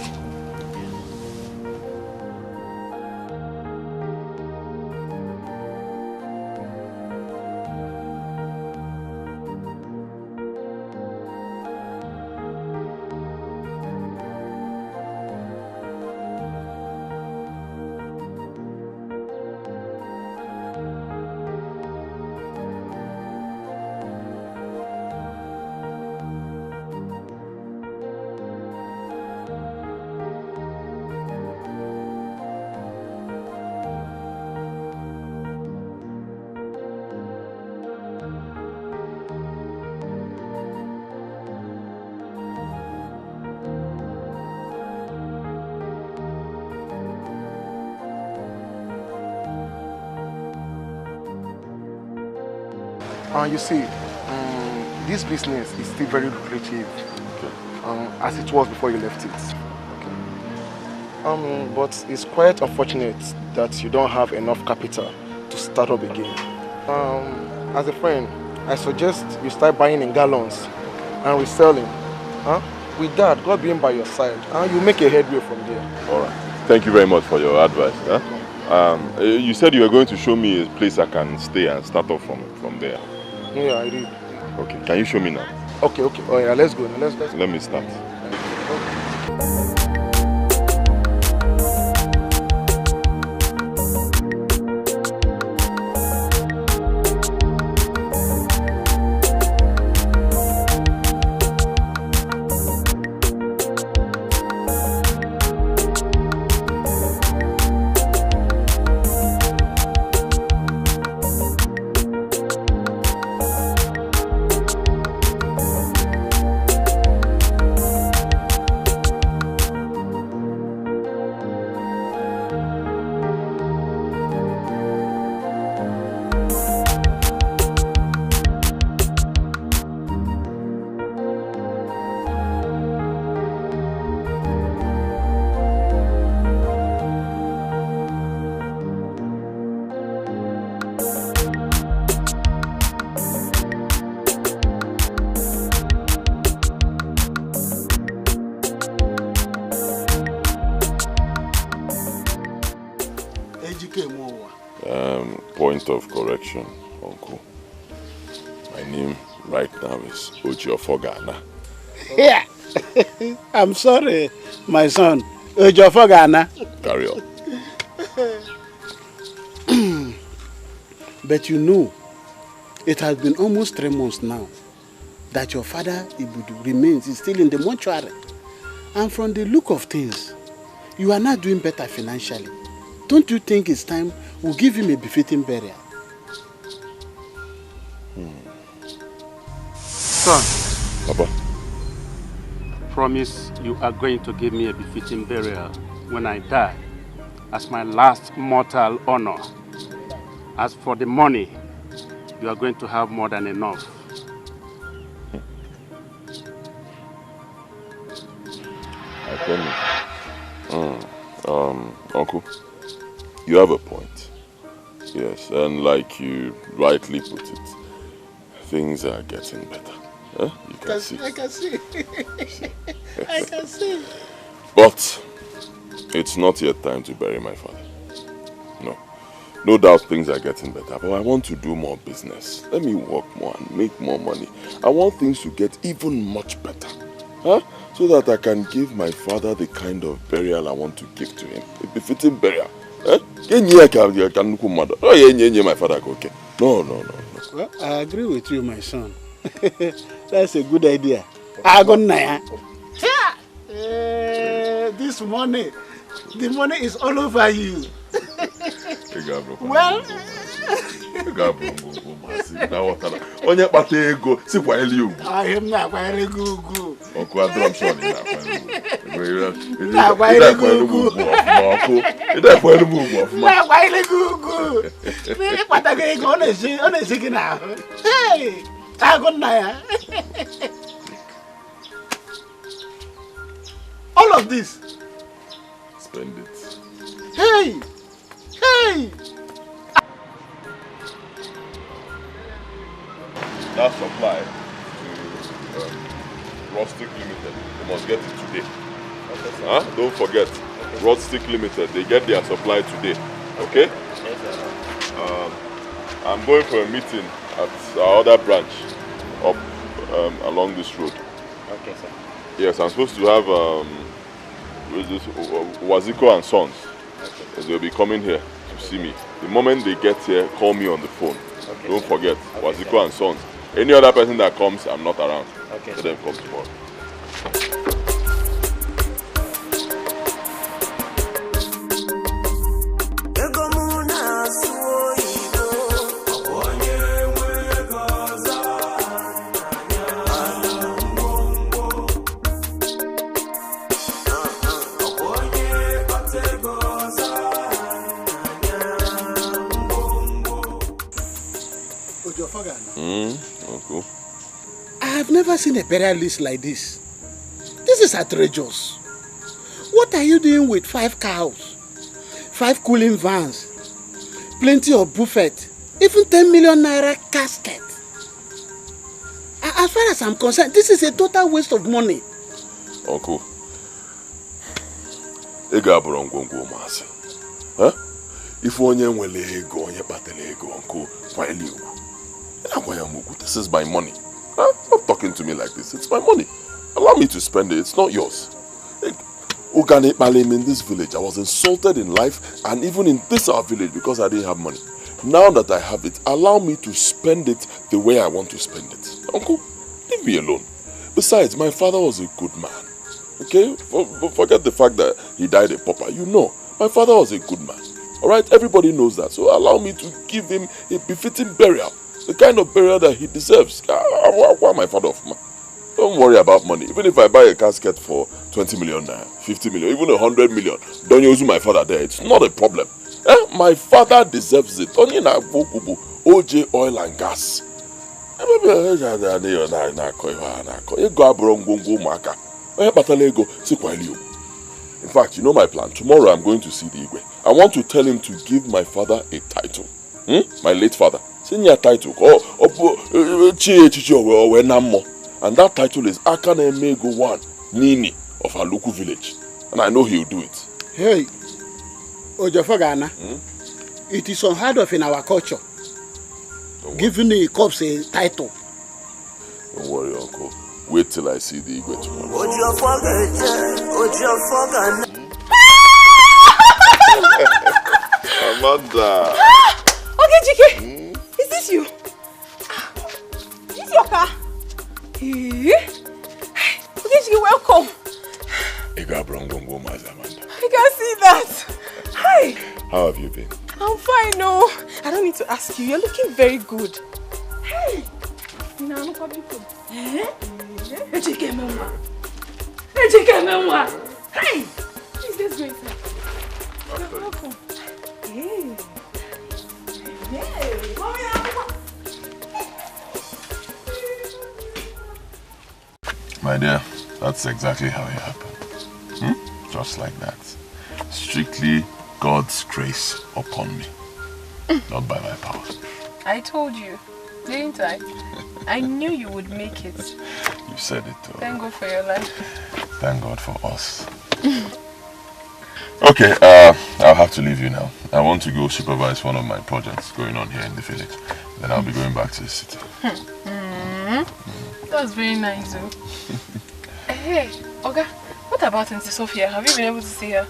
You see, this business is still very lucrative, as it was before you left it. But it's quite unfortunate that you don't have enough capital to start up again. As a friend, I suggest you start buying in gallons and reselling. With that, God being by your side, you make a headway from there. All right. Thank you very much for your advice. You said you were going to show me a place I can stay and start off from there. Yeah, I did. Okay, can you show me now? Okay. Oh yeah, let's go. Let's Let me start. Point of correction, Uncle. My name right now is Ojo Fogana. Yeah. I'm sorry, my son. Ojo Fogana. Carry on. But you know, it has been almost 3 months now that your father Ibudu remains still in the mortuary. And from the look of things, you are not doing better financially. Don't you think it's time we give him a befitting burial? Son. Papa. Promise you are going to give me a befitting burial when I die, as my last mortal honor. As for the money, you are going to have more than enough. I promise. Uncle, you have a point. Yes, and like you rightly put it, things are getting better. Huh? You can see. I can see. I can see. But it's not yet time to bury my father. No. No doubt things are getting better, but I want to do more business. Let me work more and make more money. I want things to get even much better. Huh? So that I can give my father the kind of burial I want to give to him. A befitting burial. Eh? My father, okay? No. Well, I agree with you, my son. That's a good idea. This money, the money is all over you. Well, onye kpata ego sikwa eli ugwu. I'm not quite good. Oku adrom shoni na kwa ugwu. Na kwa ile gugu. Ida kwa ile ugwu of ma. Na kwa ile gugu. Me kpata ego ona si kina. Hey, agonna ya. All of this. Spend it. Hey. That supply to Rostick Limited, they must get it today. Okay, huh? Don't forget, okay. Rostick Limited, they get their supply today. Okay? Yes, sir. I'm going for a meeting at our other branch up along this road. Okay, sir. Yes, I'm supposed to have Waziko and Sons. Okay. They'll be coming here to see me. The moment they get here, call me on the phone. Okay, don't forget, okay, Waziko and Sons. Any other person that comes, I'm not around. Okay. Let them come tomorrow. Cool. I have never seen a burial list like this. This is outrageous. What are you doing with 5 cows, 5 cooling vans, plenty of buffet, even 10 million naira casket? As far as I'm concerned, this is a total waste of money. Uncle, huh? If onye nwele ego, onye batele ego, uncle, this is my money. Huh? Stop talking to me like this. It's my money. Allow me to spend it. It's not yours. In this village, I was insulted in life and even in this our village because I didn't have money. Now that I have it, allow me to spend it the way I want to spend it. Uncle, leave me alone. Besides, my father was a good man. Okay? Forget the fact that he died a pauper. You know, my father was a good man. Alright? Everybody knows that. So allow me to give him a befitting burial. The kind of burial that he deserves. Why my father of man? Don't worry about money. Even if I buy a casket for 20 million, 50 million, even 100 million, don't use my father there. It's not a problem. My father deserves it. Only na OJ oil and gas. In fact, you know my plan. Tomorrow I'm going to see the Igwe. I want to tell him to give my father a title. My late father. Senior title. And that title is Akane Mego 1 Nini of our local village. And I know he'll do it. Hey, Ojofagana, it is unheard of in our culture. Giving the corpse a title. Don't worry, uncle. Wait till I see the Igwe tomorrow. Amanda. Okay, Dikeh. Is this you? Is this your car? Okay, Dikeh, welcome. I can see that. Hi. How have you been? I'm fine, no. I don't need to ask you. You're looking very good. Hey. No, no public food. Ejike Menwa. Hey. Please, let's go inside. You're welcome. Hey. My dear, that's exactly how it happened. Just like that. Strictly God's grace upon me. Not by my power. I told you, didn't I? I knew you would make it. You said it too. Thank God for your life. Thank God for us. Okay, I'll have to leave you now. I want to go supervise one of my projects going on here in the village. Then I'll be going back to the city. That's very nice, though. Hey, Oga, what about Auntie Sophia? Have you been able to see her?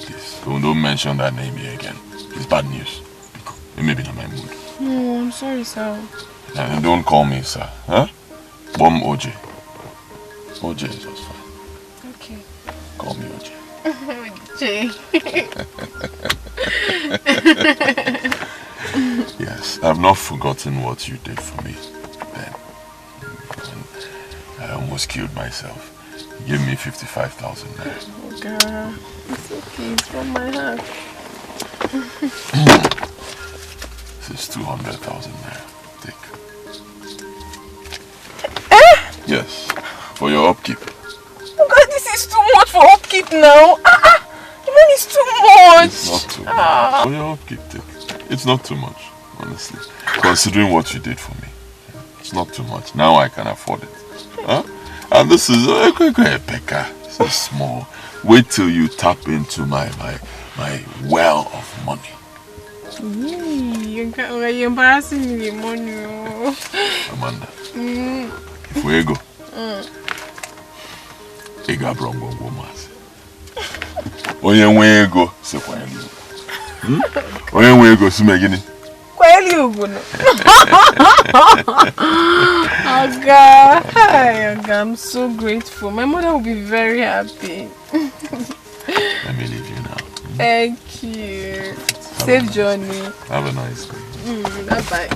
Please, don't mention that name here again. It's bad news. It may be not my mood. No, I'm sorry, sir. And don't call me sir, huh? Bom Oje. Oje is just fine. Okay. Call me Oje. Oje. Yes, I've not forgotten what you did for me then. When I almost killed myself. You gave me 55,000 naira. Oh God, it's okay, it's from my heart. This is 200,000 naira. Take. Yes, for your upkeep. Oh God, this is too much for upkeep now. The money is too much. It's not too much. For your upkeep, take. It's not too much, honestly. Considering what you did for me. It's not too much. Now I can afford it. Huh? And this is Pekka. This is small. Wait till you tap into my well of money. You're embarrassing me, money. Amanda. If we go, Ega Brongo Mas. Onye nwe ego se kwanyeli. Onye nwe ego si megini. Kwanyeli ubuno. Oga, hi, Oga, I'm so grateful. My mother will be very happy. Let me leave you now. Thank you. Safe journey. Have a nice day. Bye-bye.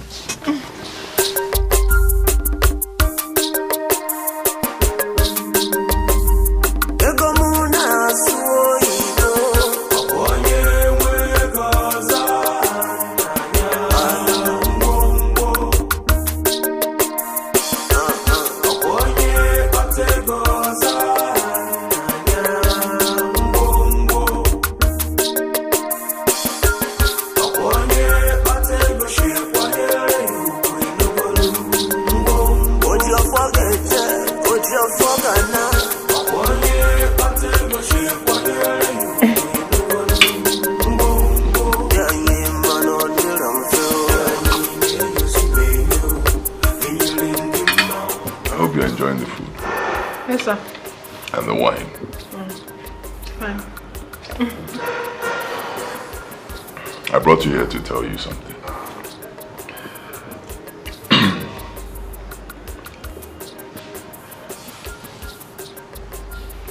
And the wine. Fine. I brought you here to tell you something.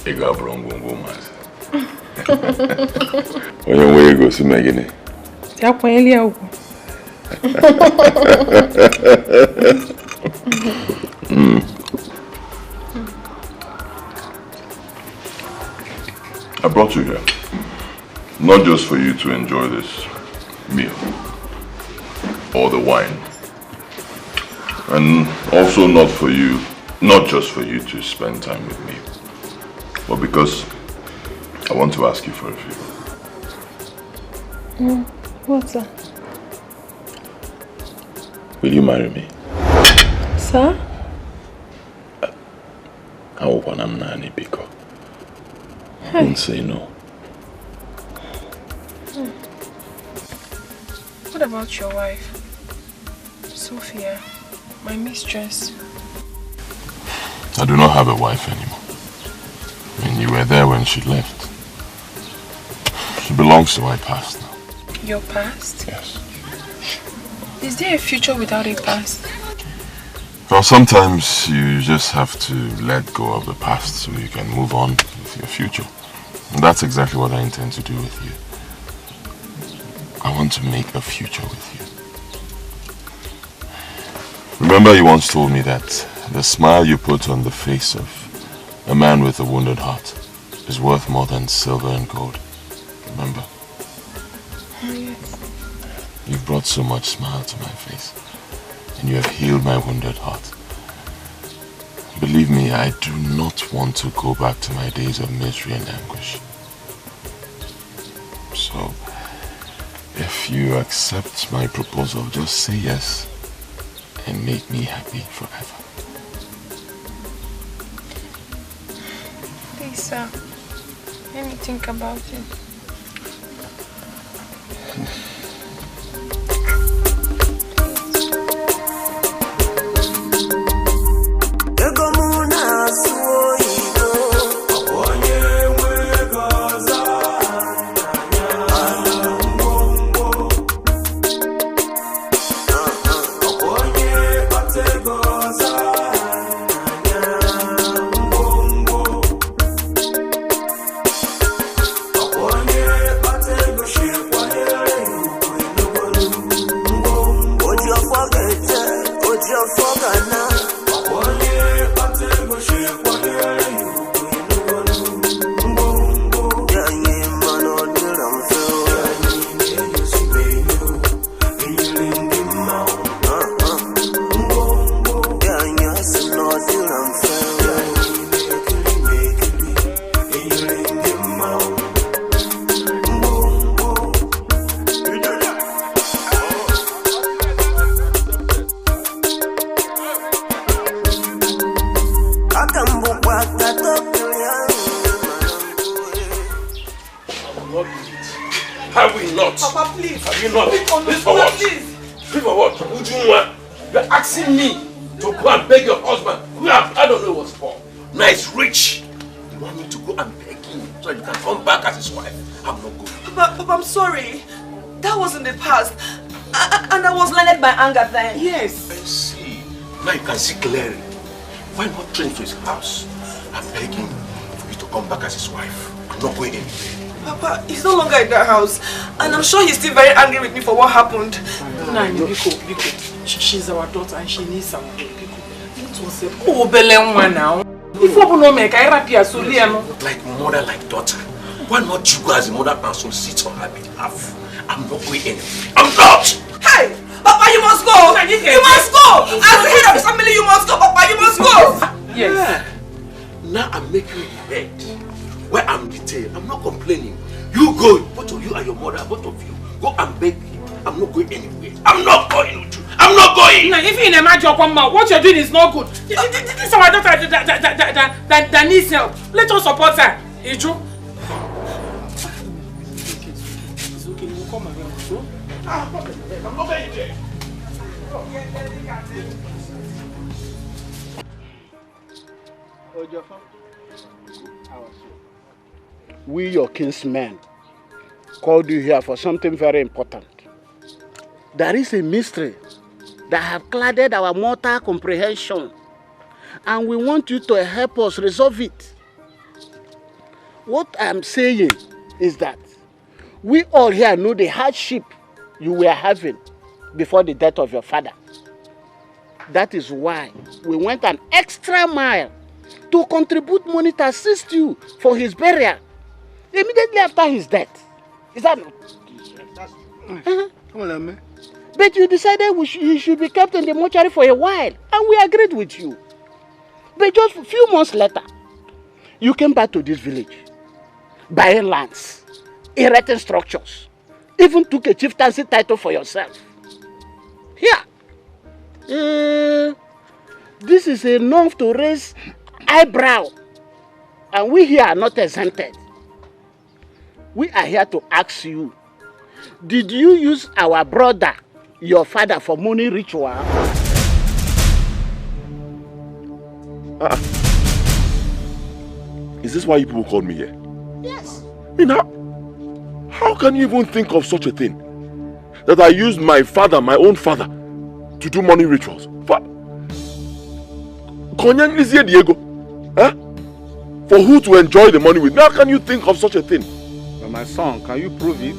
Ega Brongo Mas. Onye nwe ego si megini. Ya kwanyeli ya ugo. I brought you here, not just for you to enjoy this meal or the wine, and also not just for you to spend time with me, but because I want to ask you for a favor. What's that? Will you marry me? Sir? I want Nani Biko. Don't say no. What about your wife? Sophia, my mistress. I do not have a wife anymore. I mean, you were there when she left. She belongs to my past now. Your past? Yes. Is there a future without a past? Well, sometimes you just have to let go of the past so you can move on with your future. And that's exactly what I intend to do with you. I want to make a future with you. Remember you once told me that the smile you put on the face of a man with a wounded heart is worth more than silver and gold. Remember? Oh, yes. You've brought so much smile to my face, and you have healed my wounded heart. Believe me, I do not want to go back to my days of misery and anguish. So, if you accept my proposal, just say yes and make me happy forever. Please, sir. I Let me think about it. Yes. I see. Now you can see clearly. Why not train to his house? I'm begging for you to come back as his wife. I'm not going anywhere. Papa, he's no longer in that house. And I'm sure he's still very angry with me for what happened. No, Biko. She's our daughter and she needs some help. It was a Ebele one now. If you don't make I rapia so like mother, like daughter. Why not you go as a mother and so sit on her behalf? I'm not going anywhere. I'm not! Hey! Papa, you must go! You must go! As the head of the family, you must go, Papa, you must go! Yes. Yeah. Now I'm making you the bed where I'm detained. I'm not complaining. You go, both of you and your mother, both of you. Go and beg him. I'm not going anywhere. I'm not going, Uche. I'm not going! Now, if you imagine what you're doing is not good. This is our daughter that needs help. Let us support her. Ijo? It's okay, we'll come around. So? I'm not going there. We, your kinsmen, called you here for something very important. There is a mystery that have clouded our mortal comprehension, and we want you to help us resolve it. What I'm saying is that we all here know the hardship you were having before the death of your father. That is why we went an extra mile to contribute money to assist you for his burial immediately after his death. Is that not? Come on, man. But you decided he should be kept in the mortuary for a while, and we agreed with you. But just a few months later, you came back to this village, buying lands, erecting structures, even took a chieftaincy title for yourself. Here, this is enough to raise eyebrow, and we here are not exempted. We are here to ask you, did you use our brother, your father, for money ritual? Is this why you people called me here? Yes. How can you even think of such a thing? That I used my father, my own father, to do money rituals? Diego? Huh? For who to enjoy the money with? How can you think of such a thing? But my son, can you prove it?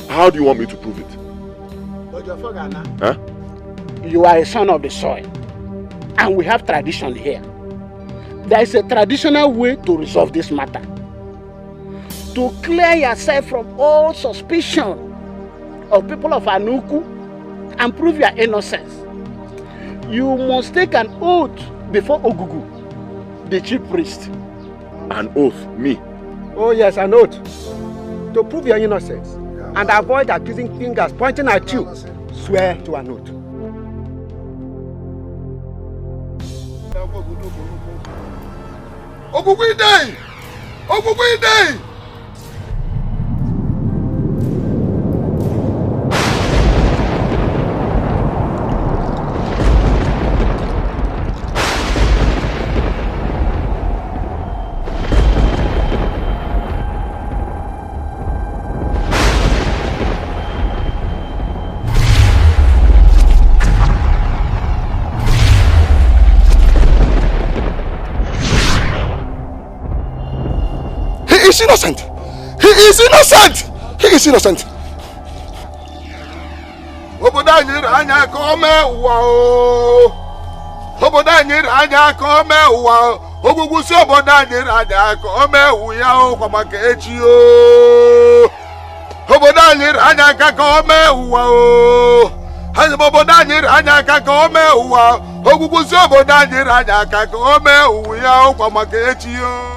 How do you want me to prove it? Huh? You are a son of the soil, and we have tradition here. There is a traditional way to resolve this matter. To clear yourself from all suspicion of people of Anuku and prove your innocence, you must take an oath before Ogugu, the chief priest. An oath? Me? Oh yes, an oath. To prove your innocence and avoid accusing fingers pointing at you, swear to an oath. Ogugu day! Ogugu day! is innocent. He is innocent. He is innocent. Obodanyir anya kome uwa. Obodanyir anya kome uwa. Ogugusi obodanyir anya kome uya kwa makechi o. Obodanyir anya kome uwa o. Obodanyir anya kome uwa. Ogugusi obodanyir anya kome uya kwa makechi o.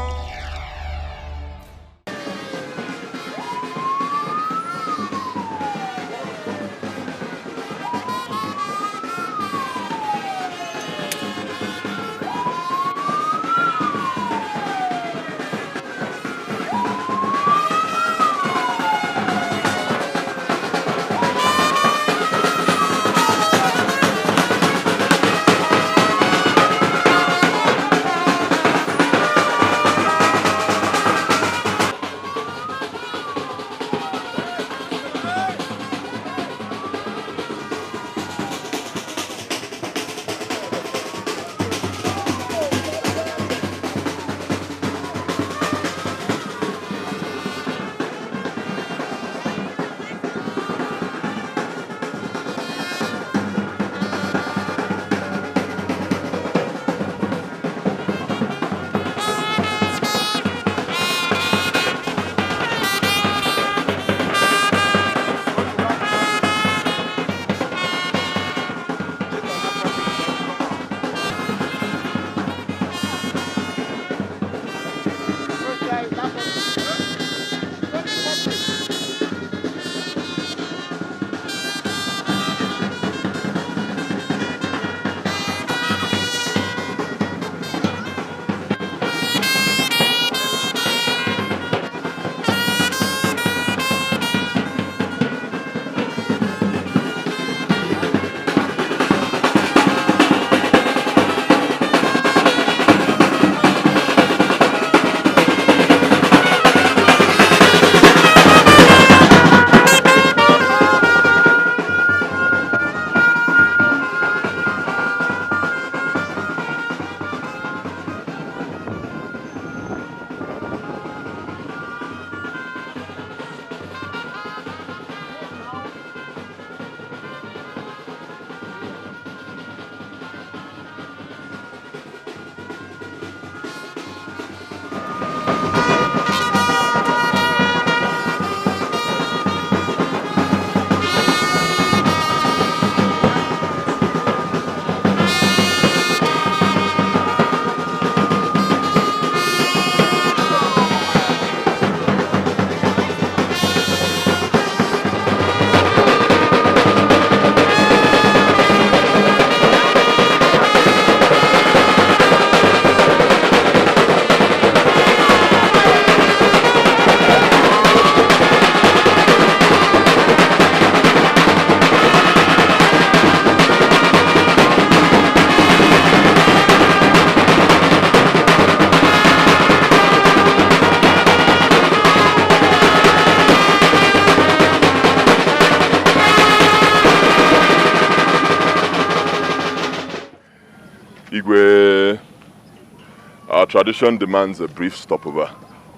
Our tradition demands a brief stopover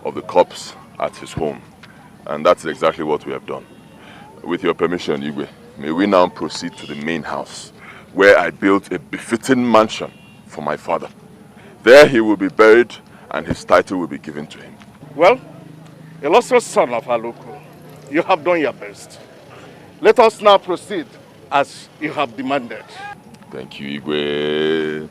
of the corpse at his home, and that's exactly what we have done. With your permission, Igwe, may we now proceed to the main house, where I built a befitting mansion for my father. There he will be buried, and his title will be given to him. Well, illustrious son of Aluku, you have done your best. Let us now proceed as you have demanded. Thank you, Igwe.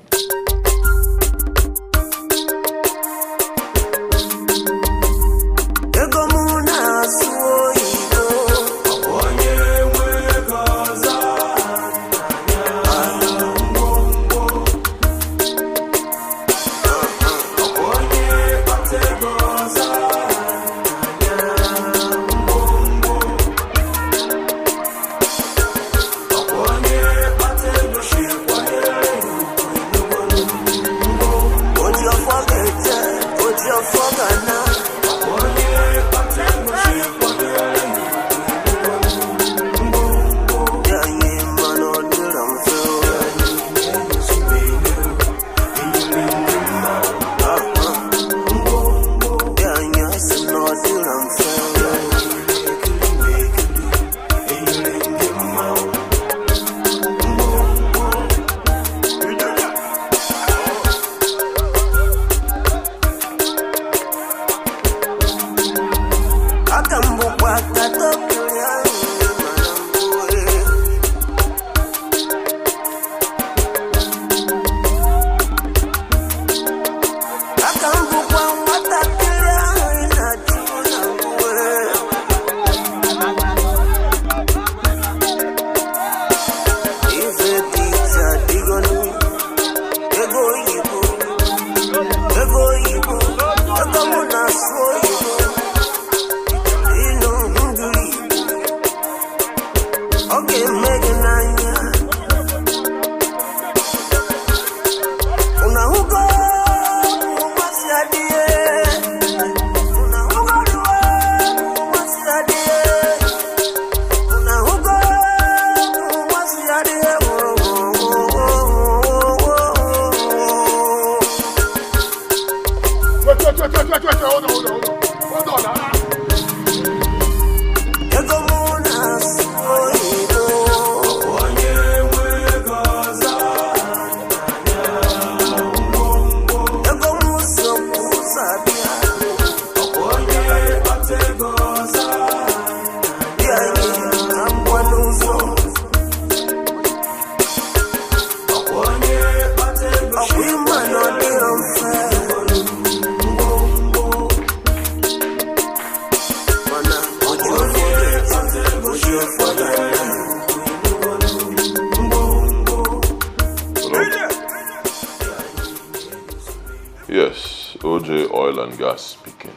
OJ Oil and Gas speaking.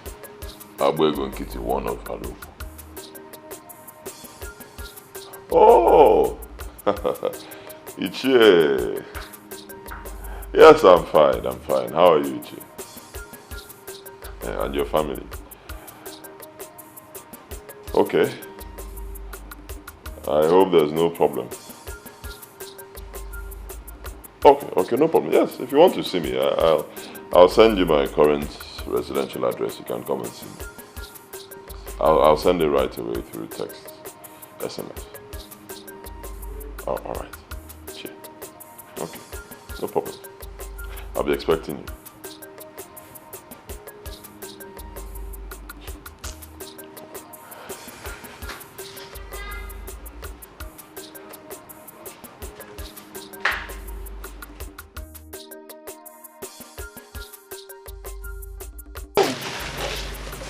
Abwego Nkiti, one of Halu. Oh! Uche. Yes, I'm fine. How are you, Uche? And your family? Okay. I hope there's no problem. Okay, no problem. Yes, if you want to see me, I'll send you my current residential address. You can come and see me. I'll send it right away through text, SMS. Oh, all right. Sure. Okay, no problem. I'll be expecting you.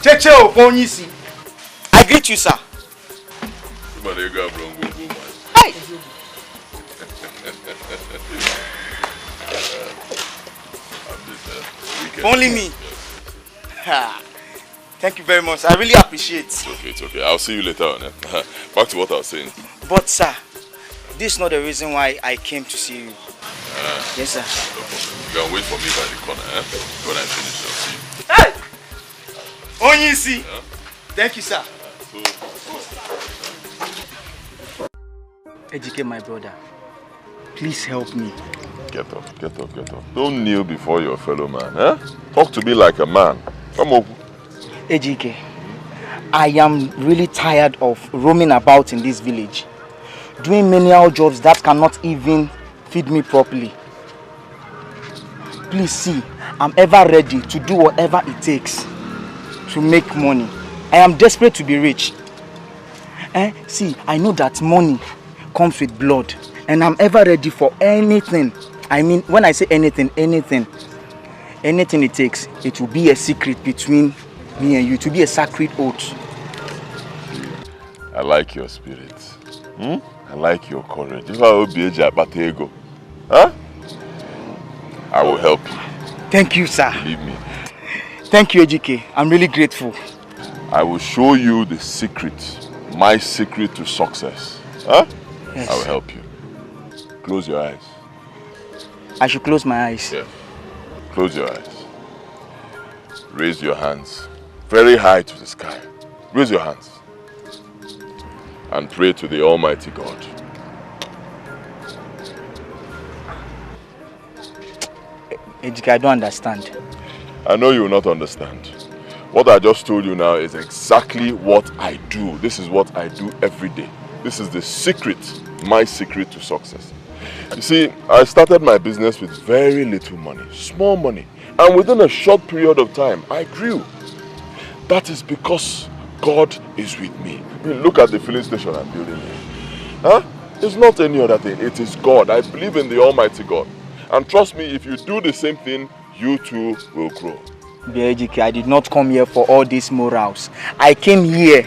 Cheche Oponyisi. I greet you, sir. Hi. Only me. Thank you very much. I really appreciate it. It's okay. I'll see you later on. Back to what I was saying. But, sir, this is not the reason why I came to see you. Yes, sir. No problem. You can wait for me by the corner, when I finish, I'll see you. Hey! Onyisi! Yeah? Thank you, sir. Educate my brother. Please help me. Get up. Don't kneel before your fellow man, Talk to me like a man. Come on. Ejike, I am really tired of roaming about in this village, doing menial jobs that cannot even feed me properly. Please see, I'm ever ready to do whatever it takes to make money. I am desperate to be rich. See, I know that money comes with blood, and I'm ever ready for anything. I mean, when I say anything it takes, it will be a secret between me and you. To be a sacred oath. I like your spirit. I like your courage. If I will be a Ego, I will help you. Thank you, sir. Believe me. Thank you, Ejike. I'm really grateful. I will show you the secret. My secret to success. Yes. I will help you. Close your eyes. I should close my eyes. Yeah. Close your eyes. Raise your hands very high to the sky. Raise your hands. And pray to the Almighty God. Ejike, I don't understand. I know you will not understand. What I just told you now is exactly what I do. This is what I do every day. This is the secret, my secret to success. You see, I started my business with very little money, small money. And within a short period of time, I grew. That is because God is with me. I mean, look at the filling station I'm building here. It's not any other thing. It is God. I believe in the Almighty God. And trust me, if you do the same thing, you too will grow. Ejike, I did not come here for all these morals. I came here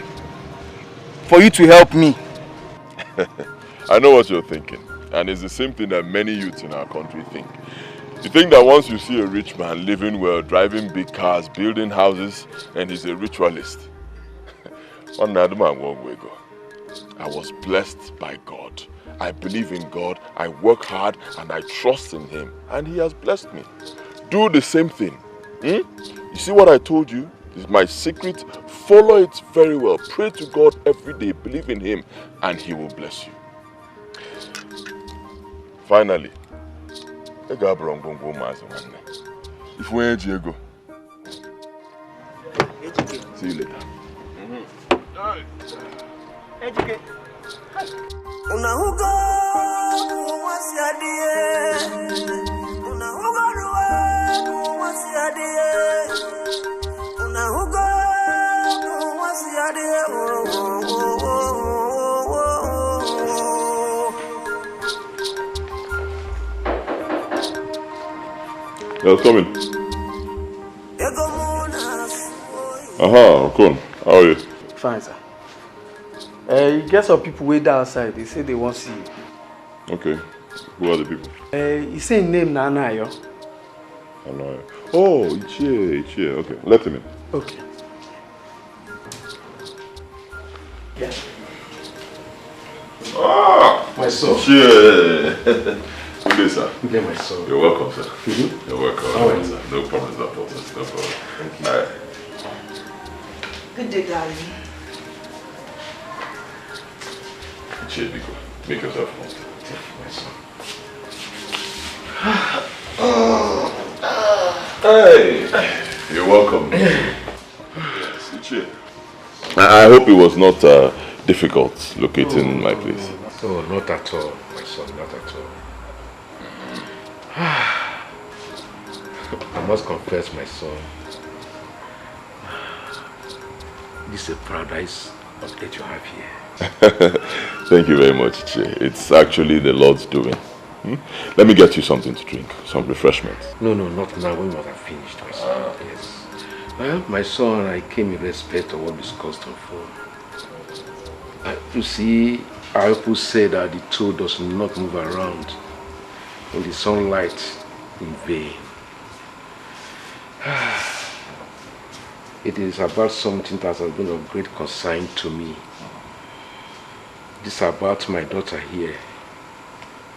for you to help me. I know what you're thinking. And it's the same thing that many youths in our country think. You think that once you see a rich man living well, driving big cars, building houses, and he's a ritualist. I was blessed by God. I believe in God, I work hard, and I trust in Him. And He has blessed me. Do the same thing. You see what I told you? This is my secret. Follow it very well. Pray to God every day. Believe in Him, and He will bless you. Finally, if we go, see you later. Yeah, it's coming. Cool. How are you? Fine, sir. You get some people wait outside. They say they want to see you. Okay. Who are the people? You say name Nana, yo. Oh, Uche. Okay, let him in. Okay. Yeah. Ah, my son. Uche. Good day, sir. Yeah, my son. You're welcome, sir. Mm-hmm. You're welcome. All right, sir. No problem at all, sir. No problem. Thank you. All right. Good day, darling. Uche, Biko, make yourself comfortable. Hey, you're welcome. Yes, Uche. I hope it was not difficult locating my place. Oh, not at all, my son, not at all. I must confess, my son, this is a paradise that you have here. Thank you very much, Uche. It's actually the Lord's doing. Let me get you something to drink, some refreshments. No, not now, when we must have finished, my son. Yes. Well, my son, I came in respect of what is custom for. You see, our people say that the toe does not move around in the sunlight in vain. It is about something that has been of great concern to me. It is about my daughter here,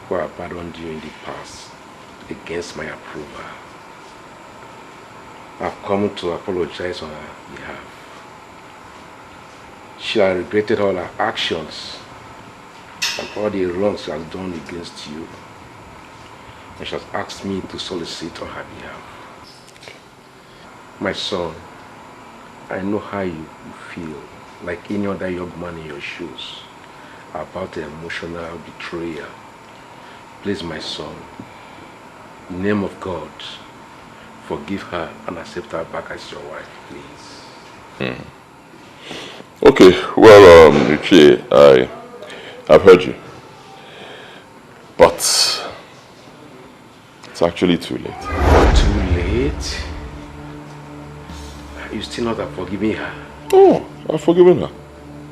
who abandoned you in the past against my approval. I've come to apologize on her behalf. She has regretted all her actions and all the wrongs she has done against you. And she has asked me to solicit on her behalf. My son, I know how you feel, like any other young man in your shoes, about the emotional betrayal. Please, my son, in the name of God, forgive her and accept her back as your wife, please. Okay, well, Uche, I've heard you. But it's actually too late. Too late? You still not have forgiven her? Oh, I've forgiven her.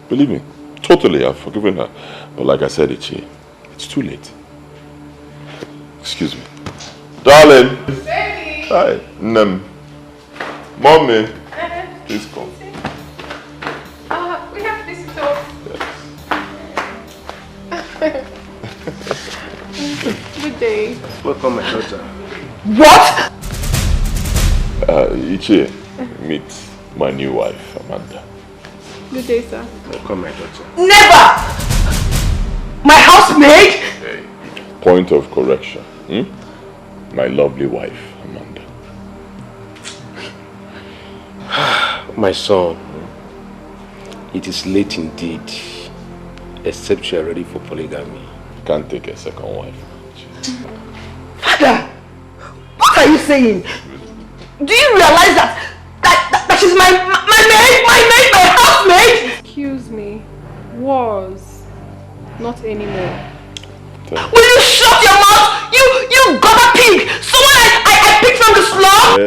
Believe me, totally, I've forgiven her. But like I said, Uche, it's too late. Excuse me. Darling! Baby! Hi. Mommy! Please come. We have visitors. Good day. Welcome, my daughter. What? Uche, meet my new wife, Amanda. Good day, sir. Welcome, my daughter. Never! My housemaid? Hey. Point of correction. My lovely wife, Amanda. My son, it is late indeed, except you are ready for polygamy. Can't take a second wife. Father, what are you saying? Do you realize that she's my housemate? Excuse me. Was. Not anymore. Will you shut your mouth? You gutter pig! Someone I picked from the slum?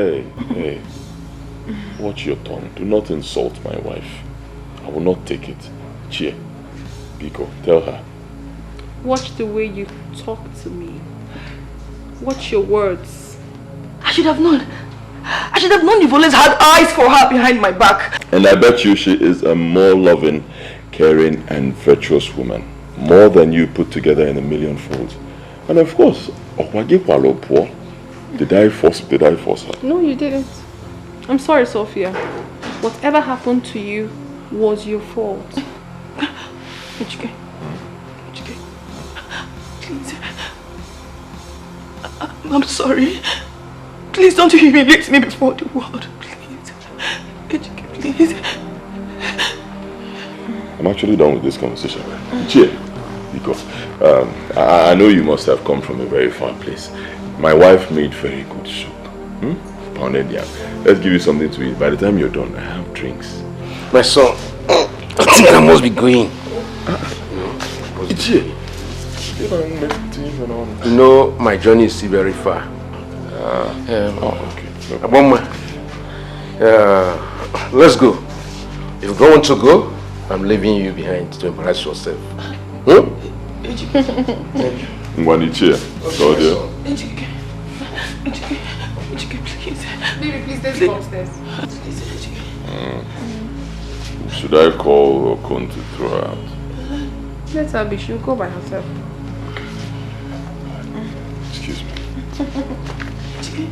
Hey. Watch your tongue. Do not insult my wife. I will not take it. Cheer. Biko, tell her. Watch the way you talk to me. Watch your words. I should have known. You've always had eyes for her behind my back. And I bet you she is a more loving, caring and virtuous woman. More than you put together in a million folds. And of course, did I force her? No, you didn't. I'm sorry, Sophia. Whatever happened to you was your fault. Uchenna, please. I'm sorry. Please don't humiliate me before the world. Please. Uchenna, please. I'm actually done with this conversation. Cheer. Because I know you must have come from a very far place. My wife made very good soup. Pounded yam. Let's give you something to eat. By the time you're done, I have drinks. My son, I think I must be going. No, my journey is still very far. Okay. Let's go. If you want to go, I'm leaving you behind to embarrass yourself. Please. Baby, please, let's go upstairs. Should I call Okon to throw her out? Let her be. She'll go by herself. Excuse me. Please.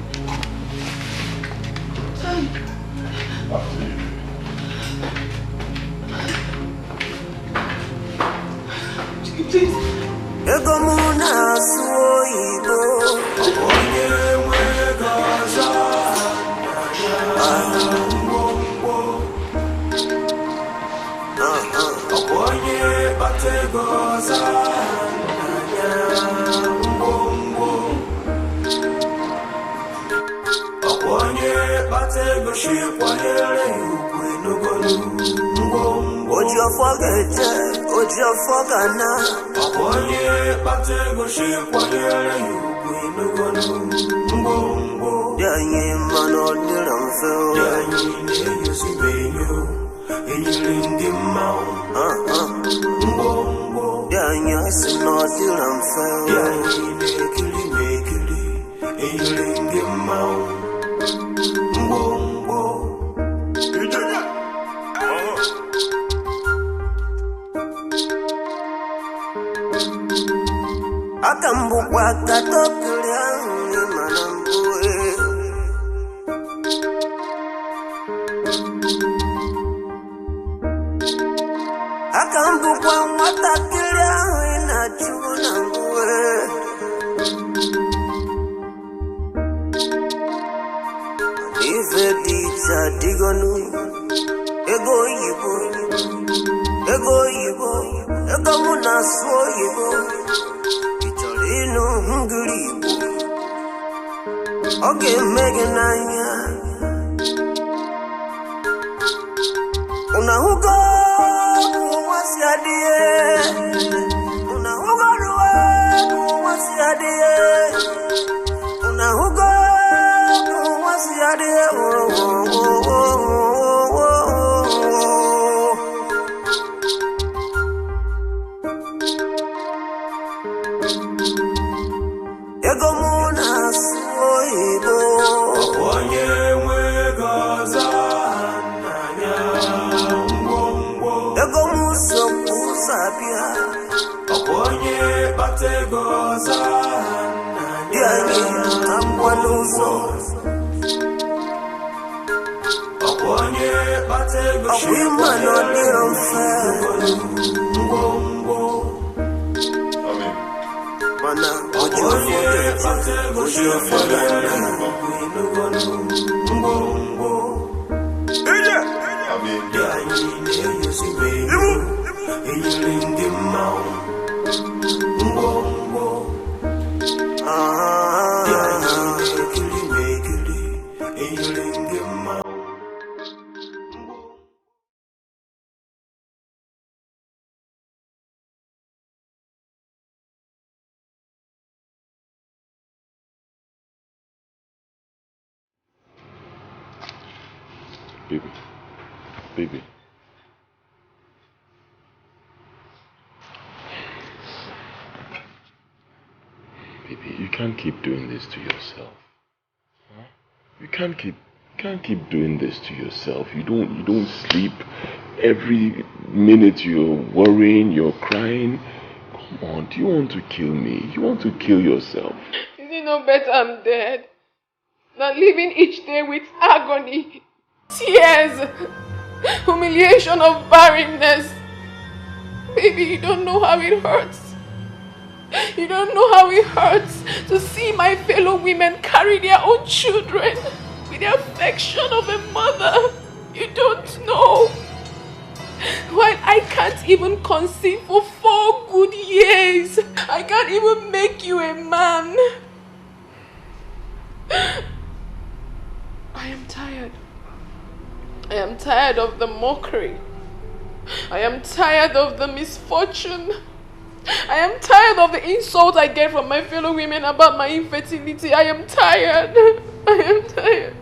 Baby. Baby, you can't keep doing this to yourself. Huh? You can't keep doing this to yourself. You don't sleep. Every minute you're worrying, you're crying. Come on, do you want to kill me? You want to kill yourself? Is it no better I'm dead than living each day with agony, tears, humiliation of barrenness? Baby, you don't know how it hurts. You don't know how it hurts to see my fellow women carry their own children with the affection of a mother. You don't know. While I can't even conceive for 4 good years, I can't even make you a man. I am tired. I am tired of the mockery. I am tired of the misfortune. I am tired of the insult I get from my fellow women about my infertility. I am tired. I am tired.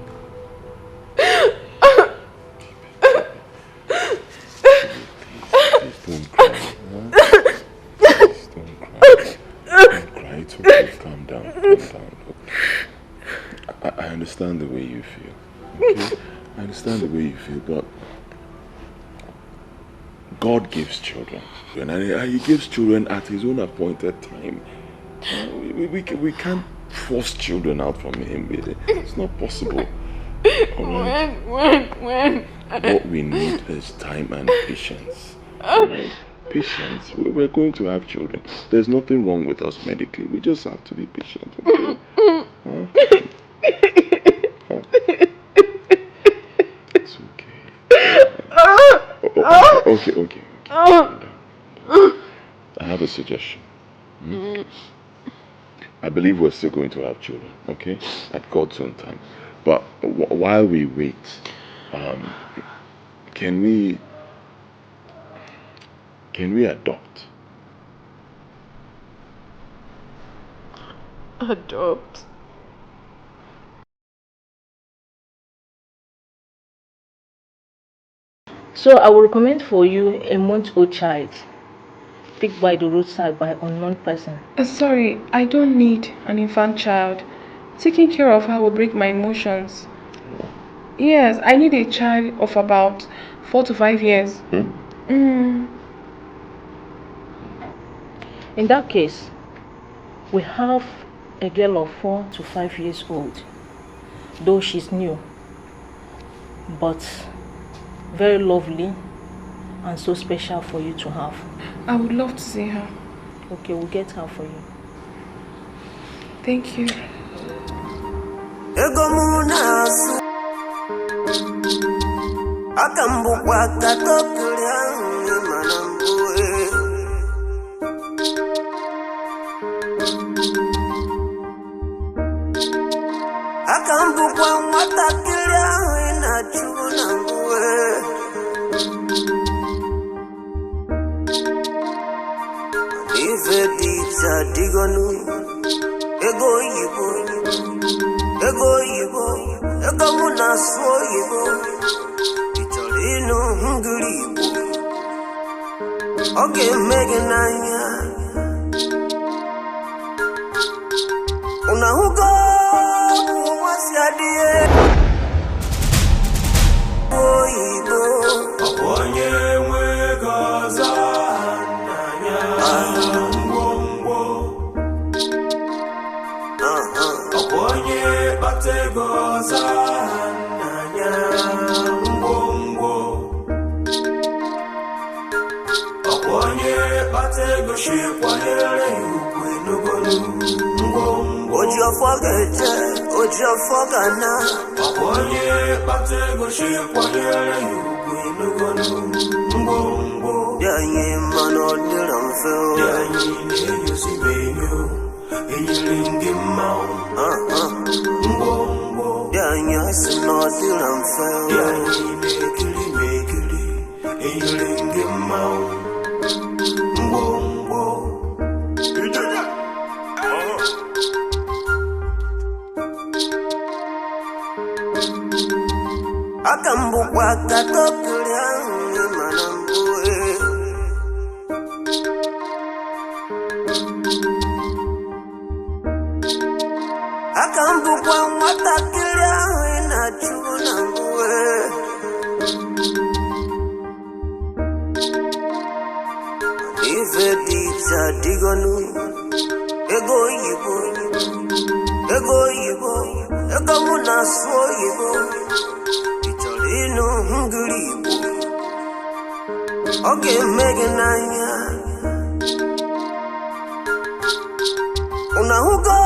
Please don't cry. Huh? Please don't cry. Don't cry. It's okay. Calm down. Calm down. Look. I understand the way you feel. Okay? I understand the way you feel, but God gives children. And He gives children at His own appointed time. We can't force children out from Him. It's not possible. Right? When? What we need is time and patience. Right? Patience. We're going to have children. There's nothing wrong with us medically. We just have to be patient. Okay? Huh? It's okay. Okay. I have a suggestion. I believe we're still going to have children, okay? At God's own time. But while we wait, can we adopt? Adopt? So I will recommend for you a month-old child picked by the roadside by an unknown person. Sorry, I don't need an infant child. Taking care of her will break my emotions. Yes, I need a child of about 4 to 5 years. In that case, we have a girl of 4 to 5 years old, though she's new, but very lovely and so special for you to have. I would love to see her. Okay, we'll get her for you. Thank you. Okay, Megan, Unahugo, what's your dear? Oh, Igbo. Aponye mwegoza, Aponye bategoza, Ojo forgete, ojo forgana. Aponye batego shikwanyere yukwinugonu mbombo. Yanyi mano diramfeo. Yanyi nenyusimenyo, enyilingi mau. Mbombo. Yanyi asino diramfeo. Yanyi mekili, enyilingi mau. Mbombo. Akambukwa katokulya manambue. Akambukwa matakilya inachunambue. Ife dipsa digonu. Ego yibo. Ego munaso yibo. Ino hungribo. Okay, Megan Anya. Unahugo,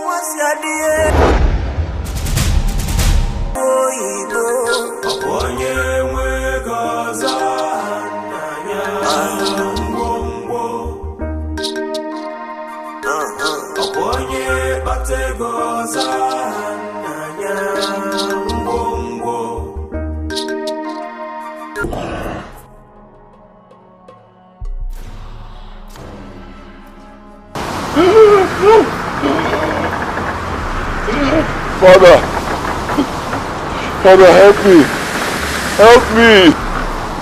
what's your dear? Oh, Igbo. Aponye mwegoza, Aponye bategoza, Father, help me. Help me.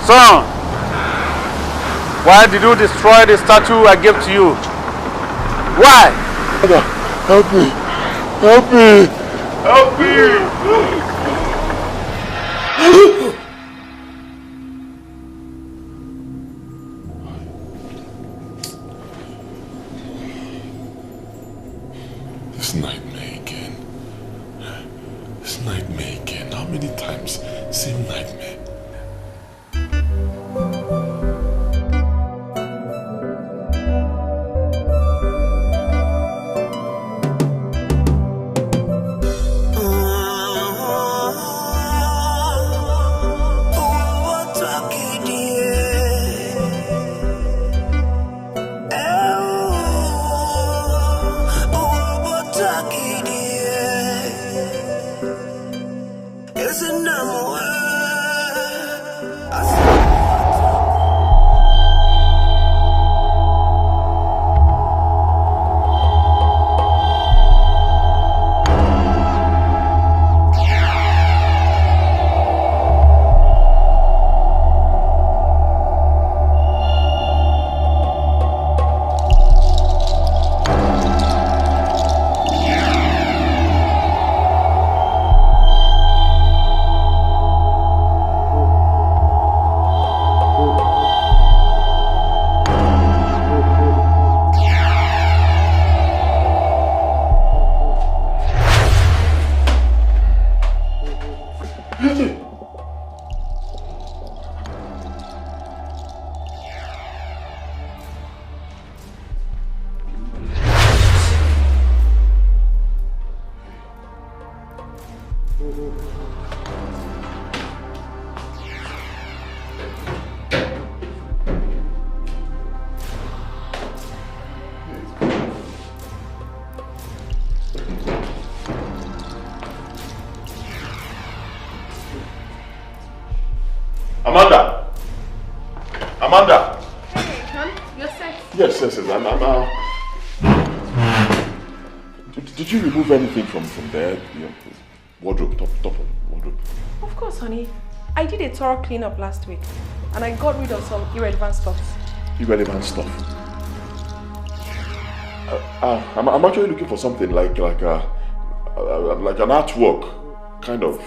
Son, why did you destroy the statue I gave to you? Why? Father, help me. Help me. Help me! This nightmare again. This nightmare again. How many times? Same nightmare. Amanda! Hey, hon, you're set. Yes. Did you remove anything from there? Your wardrobe, top of wardrobe? Of course, honey. I did a thorough cleanup last week, and I got rid of some irrelevant stuff. Irrelevant stuff? I'm actually looking for something like an artwork, kind of.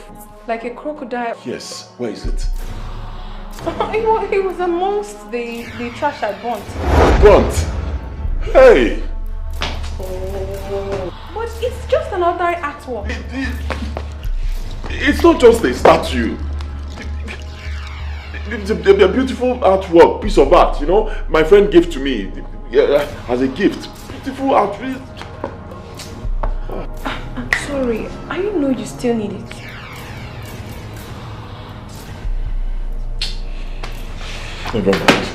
Like a crocodile. Yes. Where is it? It was amongst the trash I burnt. Burnt? Hey! But it's just an ordinary artwork. It's not just a statue. It's a beautiful artwork, piece of art, you know. My friend gave to me as a gift. Beautiful art. I'm sorry. I didn't know you still need it. Never mind.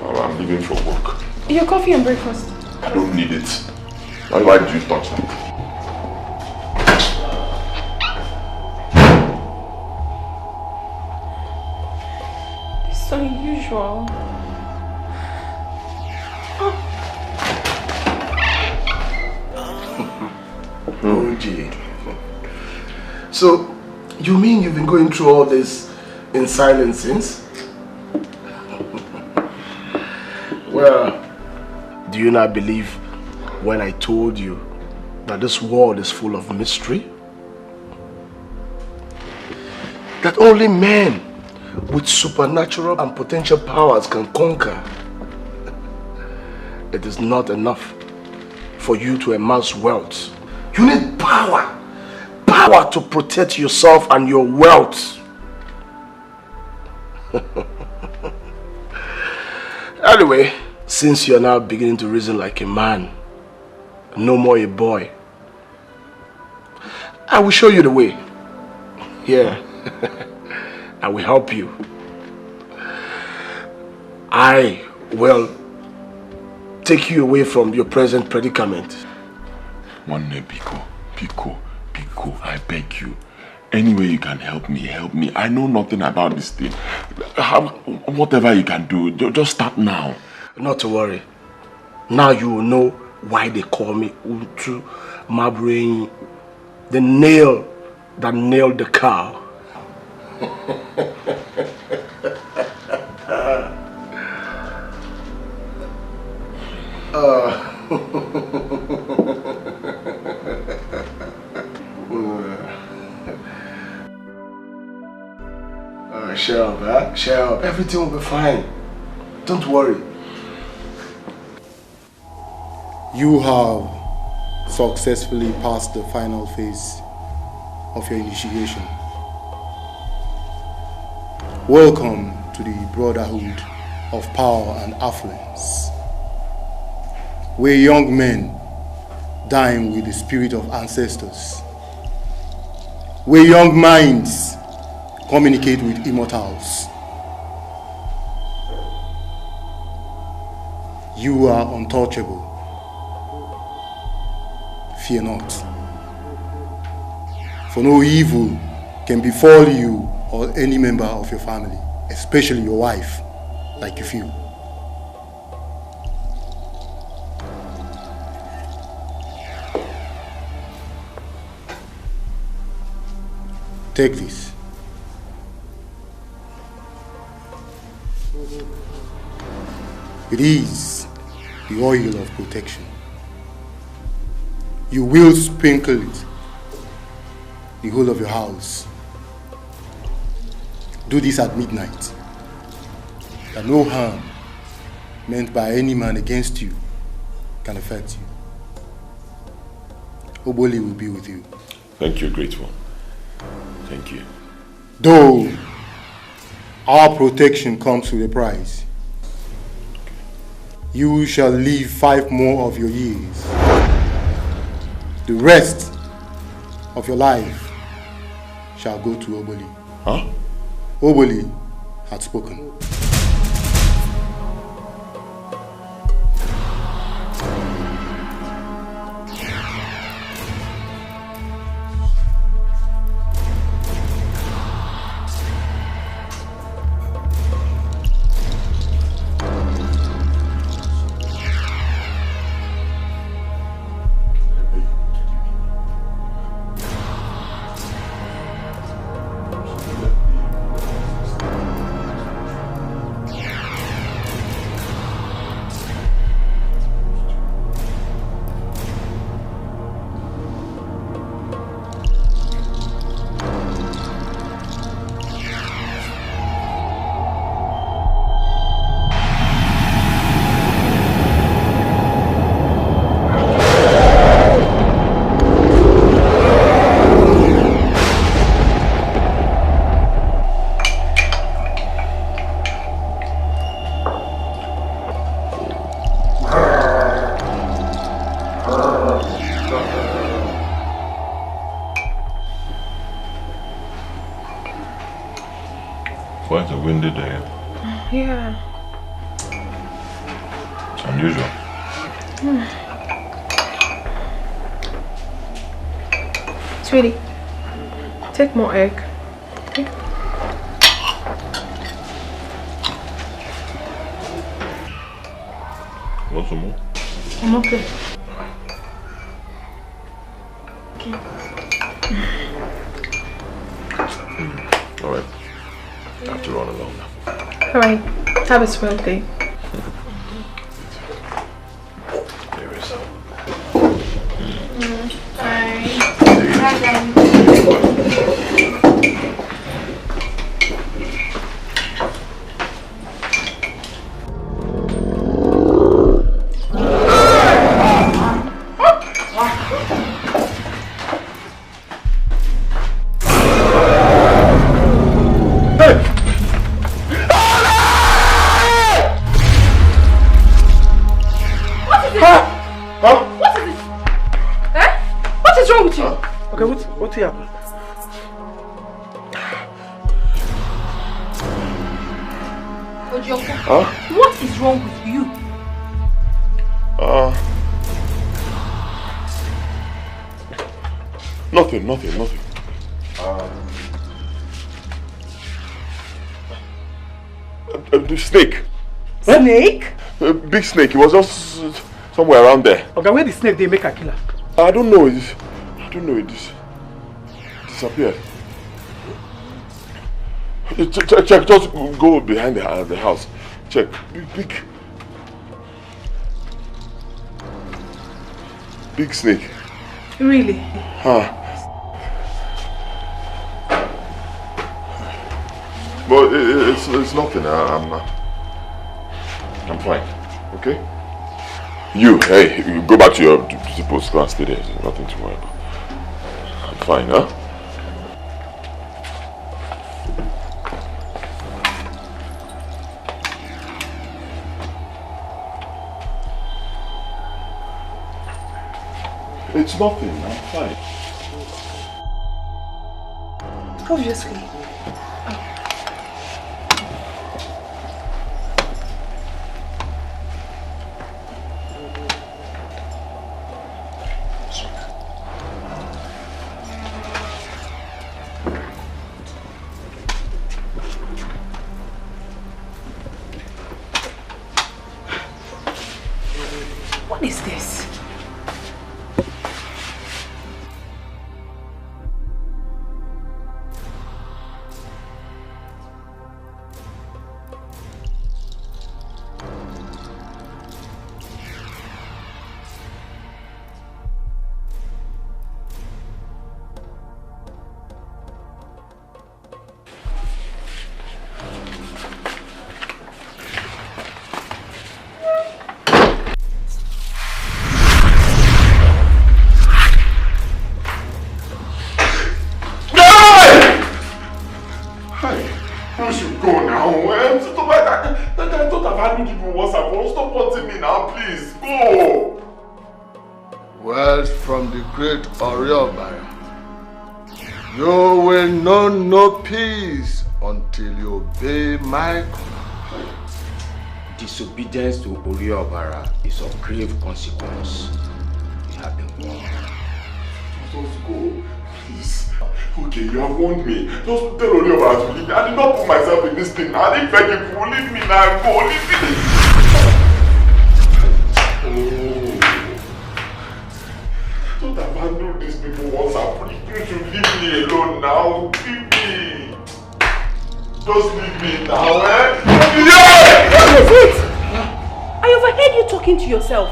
I'm leaving for work. Your coffee and breakfast. I don't need it. Why did you touch that? It's unusual. OG. So, you mean you've been going through all this in silence since? Well, do you not believe when I told you that this world is full of mystery? That only men with supernatural and potential powers can conquer. It is not enough for you to amass wealth. You need power. Power to protect yourself and your wealth. Anyway, since you're now beginning to reason like a man, no more a boy, I will show you the way. Yeah, I will help you. I will take you away from your present predicament. One day, Pico, I beg you. Any way you can help me, help me. I know nothing about this thing. Whatever you can do, just start now. Not to worry. Now you will know why they call me Utu Mabrain, the nail that nailed the cow. Cheer up, huh? Cheer up. Everything will be fine. Don't worry. You have successfully passed the final phase of your initiation. Welcome to the brotherhood of power and affluence, where young men dine with the spirit of ancestors, where young minds communicate with immortals. You are untouchable. Fear not, for no evil can befall you or any member of your family, especially your wife, like you feel. Take this. It is the oil of protection. You will sprinkle it the whole of your house. Do this at midnight, that no harm meant by any man against you can affect you. Oboli will be with you. Thank you, great one. Thank you. Though our protection comes with a price, you shall live 5 more of your years. The rest of your life shall go to Oboli. Huh? Oboli had spoken. Quite a windy day. Yeah. It's unusual. Sweetie, take more egg. Okay? Want some more? I'm okay. Okay. All right. I have to run along now. Alright. Have a swell day. There is. Bye. What happened? Huh? What is wrong with you? Nothing. The snake. Snake? A big snake. It was just somewhere around there. Okay, where the snake they make a killer? I don't know. It disappeared. Check. Just go behind the house. Check. Big snake. Really? Huh. But it's nothing. I'm fine. Okay? Hey, you go back to your post and stay there. There's nothing to worry about. I'm fine, huh? It's nothing. I'm fine. Obviously. What is this? You will know no peace until you obey my command. Disobedience to Oriobara is of grave consequence. You have been warned. Just go, please. Okay, you have warned me. Just tell Oriobara to leave me. I did not put myself in this thing. I didn't beg him to leave me now. Go, leave me. Don't abandon these people once I'm free. You should leave me alone now. Leave me. Just leave me now, eh? Yeah! What is it? I overheard you talking to yourself.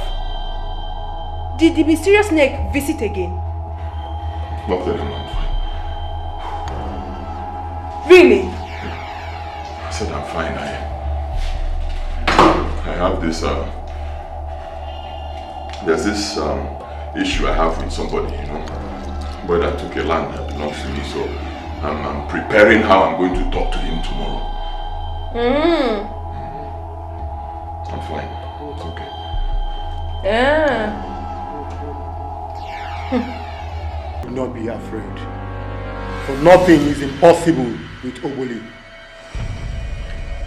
Did the mysterious snake visit again? Nothing, I'm fine. Really? I said I'm fine. I have this, there's this, issue I have with somebody, you know. But I took a land that belongs to me, so I'm preparing how I'm going to talk to him tomorrow. I'm fine. It's okay. Do not be afraid. For nothing is impossible with Oboli.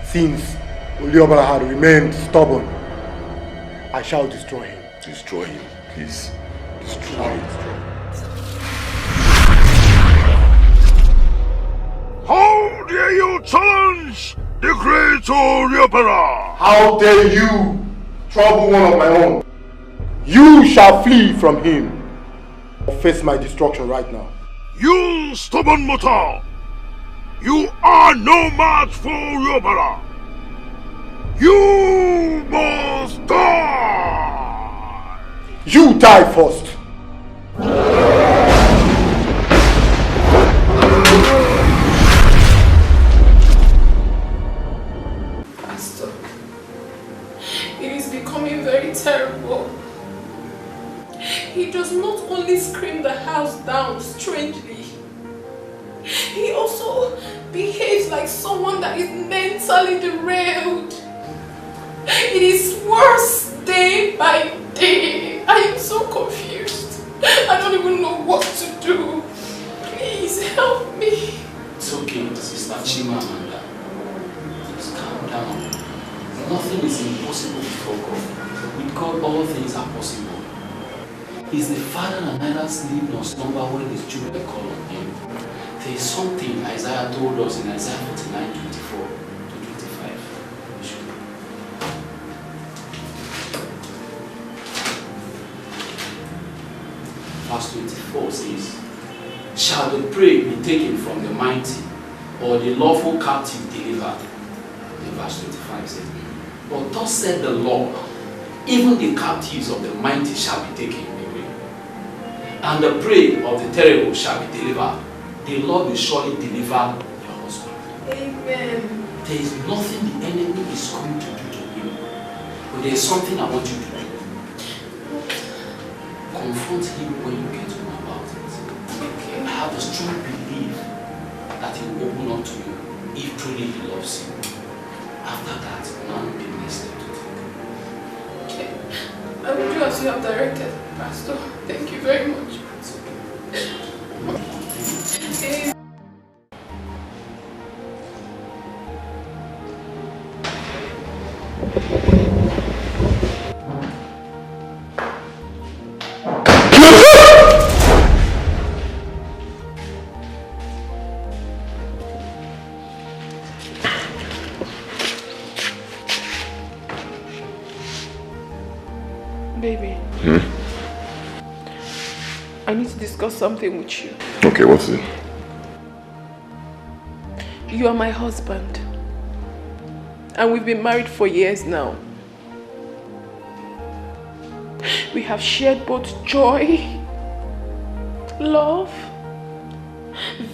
Since Oliobala had remained stubborn, I shall destroy him. Destroy him, please. Destroy him. How dare you challenge the great Oriobala? How dare you trouble one of my own? You shall flee from him or face my destruction right now. You stubborn mortal! You are no match for Oriobala! You must die! You die first! Pastor, it is becoming very terrible. He does not only scream the house down strangely, he also behaves like someone that is mentally derailed. It is worse day by day. I am so confused. I don't even know what to do. Please help me. It's okay, Sister Chimamanda. Just calm down. Nothing is impossible before God. With God, all things are possible. He's the Father that neither sleep nor slumber when his children call on him. There is something Isaiah told us in Isaiah 49:24 to 25. Verse 24 says, shall the prey be taken from the mighty, or the lawful captive delivered? In verse 25 says, but thus said the Lord, even the captives of the mighty shall be taken away, and the prey of the terrible shall be delivered. The Lord will surely deliver your husband. Amen. There is nothing the enemy is going to do to you. But there is something I want you to do. Confront him when you get home about it. Okay. I have a strong belief that he will open up to you if truly he loves you. After that, none will be next step to take. Okay. I will do as you have directed, Pastor. Thank you very much. Amen. Baby. I need to discuss something with you. Okay, what's it? You are my husband. And we've been married for years now. We have shared both joy, love,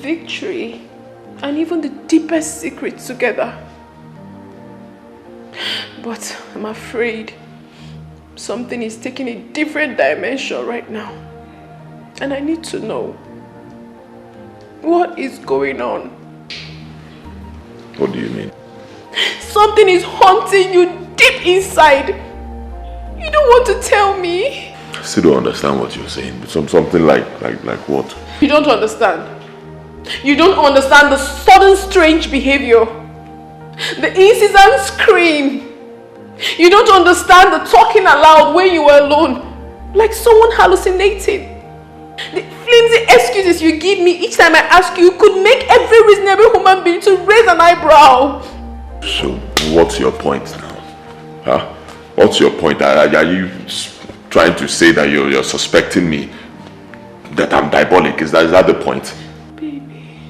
victory, and even the deepest secrets together. But I'm afraid something is taking a different dimension right now. And I need to know what is going on. What do you mean? Something is haunting you deep inside. You don't want to tell me. I still don't understand what you're saying. Something like what? You don't understand. You don't understand the sudden strange behavior. The incessant scream. You don't understand the talking aloud when you were alone. Like someone hallucinating. The flimsy excuses you give me each time I ask you could make every reasonable human being to raise an eyebrow. So, what's your point now? Huh? What's your point? Are you trying to say that you're suspecting me that I'm diabolic? Is that the point? Baby,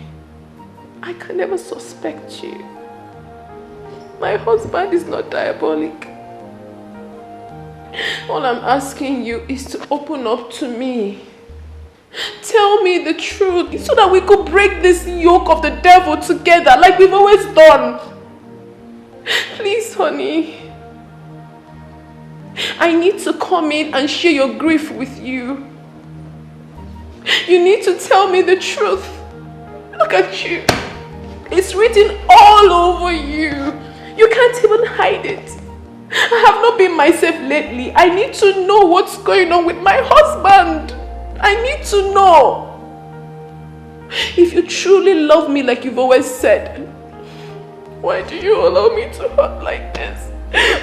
I can never suspect you. My husband is not diabolic. All I'm asking you is to open up to me. Tell me the truth so that we could break this yoke of the devil together like we've always done. Please, honey. I need to come in and share your grief with you. You need to tell me the truth. Look at you. It's written all over you. You can't even hide it. I have not been myself lately. I need to know what's going on with my husband. I need to know. If you truly love me like you've always said, why do you allow me to hurt like this?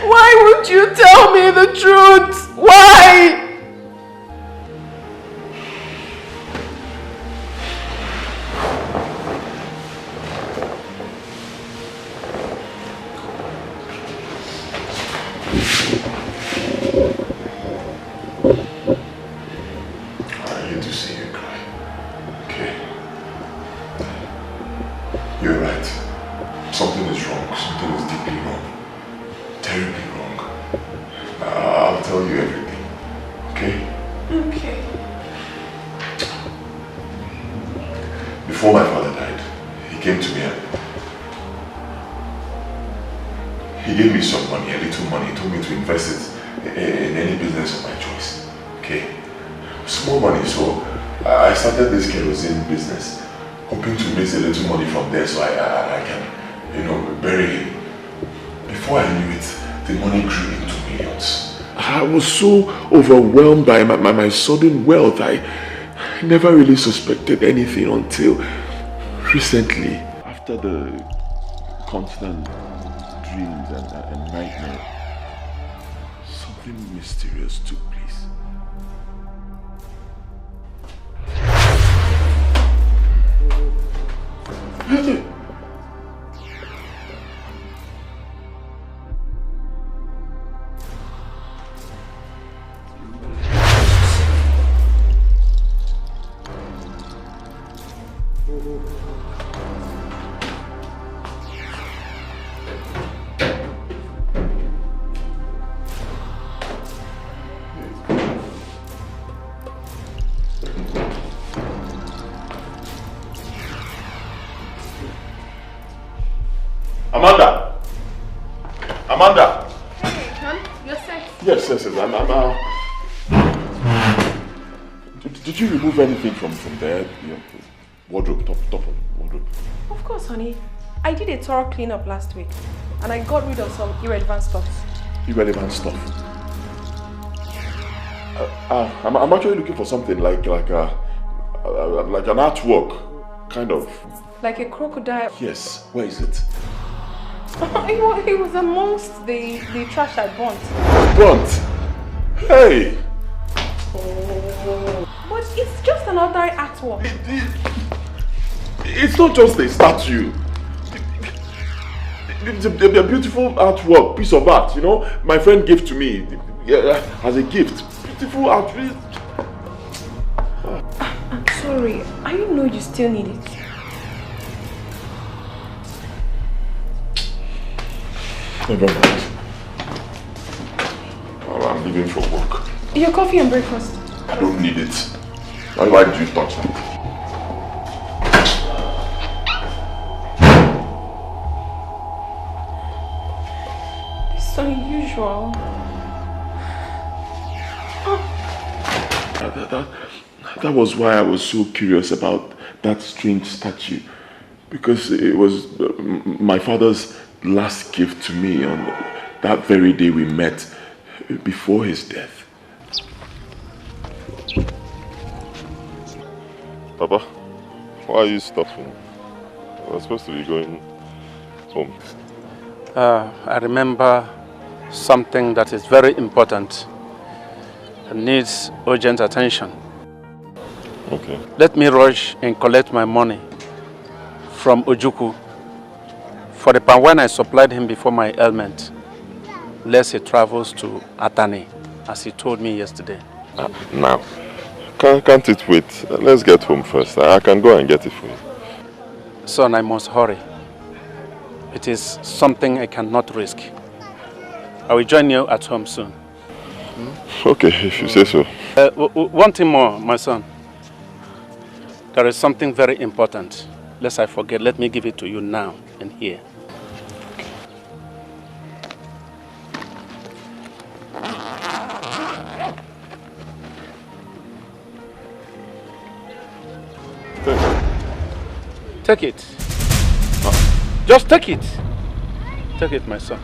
Why would you tell me the truth? Why? Before my father died, he came to me and he gave me some money, a little money. He told me to invest it in any business of my choice. Okay? Small money, so I started this kerosene business, hoping to raise a little money from there so I can, bury him. Before I knew it, the money grew into millions. I was so overwhelmed by my sudden wealth. I never really suspected anything until recently. After the constant dreams and nightmares, something mysterious took place. Amanda! Hon, you're set. Yes. Did you remove anything from there? Your wardrobe, top of wardrobe? Of course, honey. I did a thorough cleanup last week, and I got rid of some irrelevant stuff. Irrelevant stuff? I'm actually looking for something like an artwork, kind of. Like a crocodile. Yes. Where is it? It was amongst the trash I burnt. Burnt? Hey! But it's just an ordinary artwork. It's not just a statue. It's a beautiful artwork, piece of art, you know. My friend gave to me as a gift. Beautiful art. I'm sorry. I didn't know you still need it. Never mind. I'm leaving for work. Your coffee and breakfast. I don't need it. Why did you touch that? It's unusual. That was why I was so curious about that strange statue. Because it was my father's last gift to me on that very day we met before his death. Papa, why are you stopping? We're supposed to be going home. I remember something that is very important and needs urgent attention. Okay. Let me rush and collect my money from Ojukwu for the pan when I supplied him before my ailment, lest he travels to Atani, as he told me yesterday. Now, can't it wait? Let's get home first. I can go and get it for you. Son, I must hurry. It is something I cannot risk. I will join you at home soon. Okay, if you say so. One thing more, my son. There is something very important. Lest I forget, let me give it to you now and here. Take it. Just take it. Take it, my son.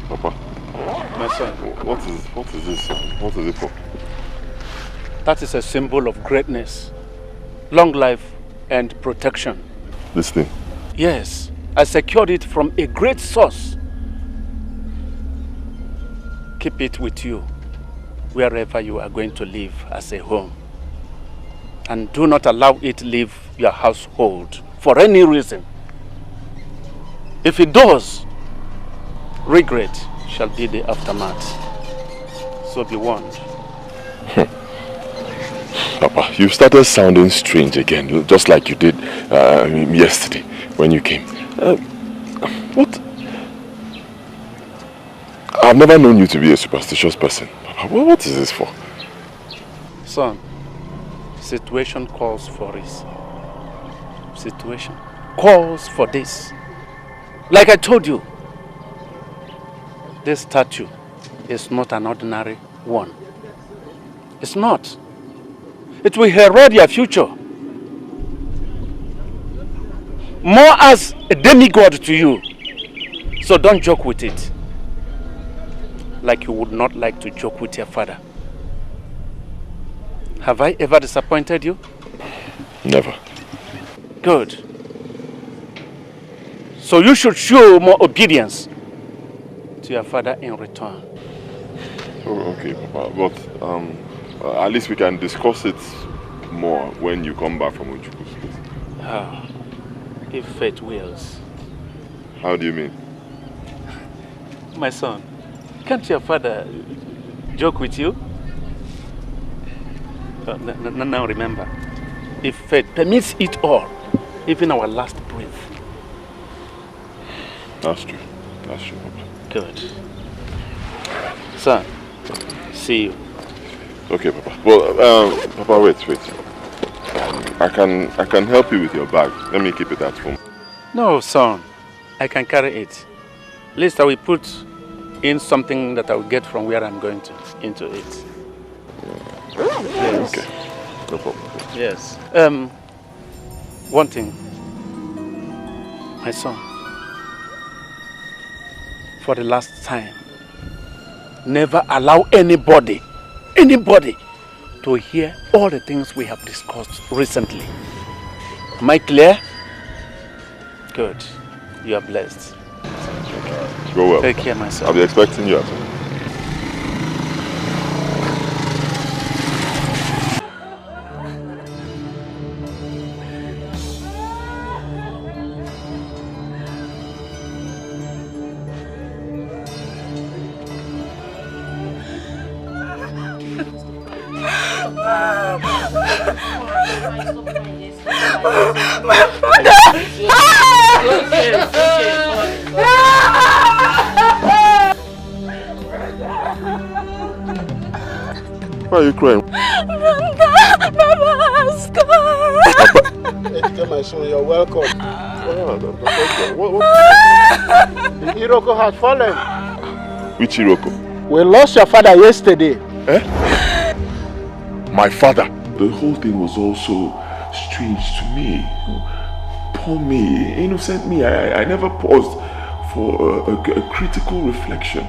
Papa. My son. What is this? What is it for? That is a symbol of greatness, long life and protection. This thing? Yes, I secured it from a great source. Keep it with you wherever you are going to live as a home. And do not allow it leave your household for any reason. If it does, regret shall be the aftermath. So be warned. Papa, you started sounding strange again, just like you did yesterday when you came. What? I've never known you to be a superstitious person. Papa, what is this for? Son, situation calls for this. Situation calls for this. Like I told you, this statue is not an ordinary one. It's not. It will herald your future. More as a demigod to you. So don't joke with it. Like you would not like to joke with your father. Have I ever disappointed you? Never. Good. So you should show more obedience to your father in return. Oh, okay, Papa. But at least we can discuss it more when you come back from Uchukwu's place. If fate wills. How do you mean? My son, can't your father joke with you? Now remember, if fate permits it all, even our last breath. That's true. That's true, Papa. Good. Son, see you. Okay, Papa. Well, Papa, wait. I can help you with your bag. Let me keep it at home. No, son. I can carry it. At least I will put in something that I will get from where I'm going to into it. Yes. Okay. No problem. Yes. One thing. My son. For the last time, never allow anybody to hear all the things we have discussed recently. Am I clear? Good. You are blessed. Go well. Take care, my son. I'll be expecting you at home. My father! Why are you crying? Baba has gone! Etiko, my son, you're welcome. What? Iroko has fallen. Which Iroko? We lost your father yesterday. Eh? My father? The whole thing was also strange to me. Poor me, innocent me. I never paused for a critical reflection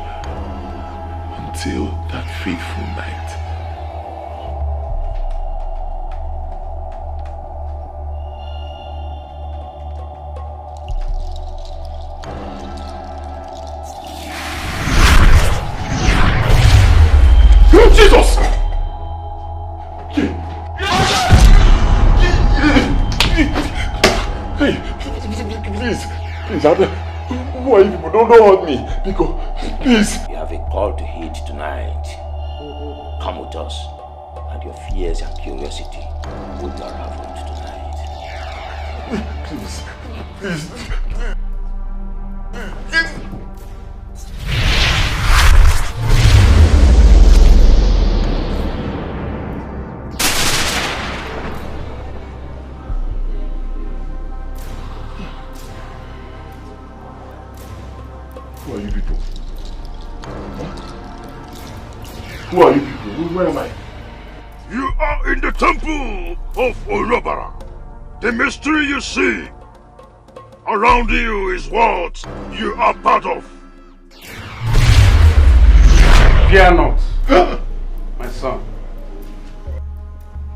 until that fateful night. Jesus! Hey, please, who are you people? Don't hurt me, because, please. You have a call to heed tonight. Come with us, and your fears and curiosity will be unraveled tonight. Please. Who are you people? Who are you people? Where am I? You are in the temple of Olobara. The mystery you see around you is what you are part of. Fear not, my son.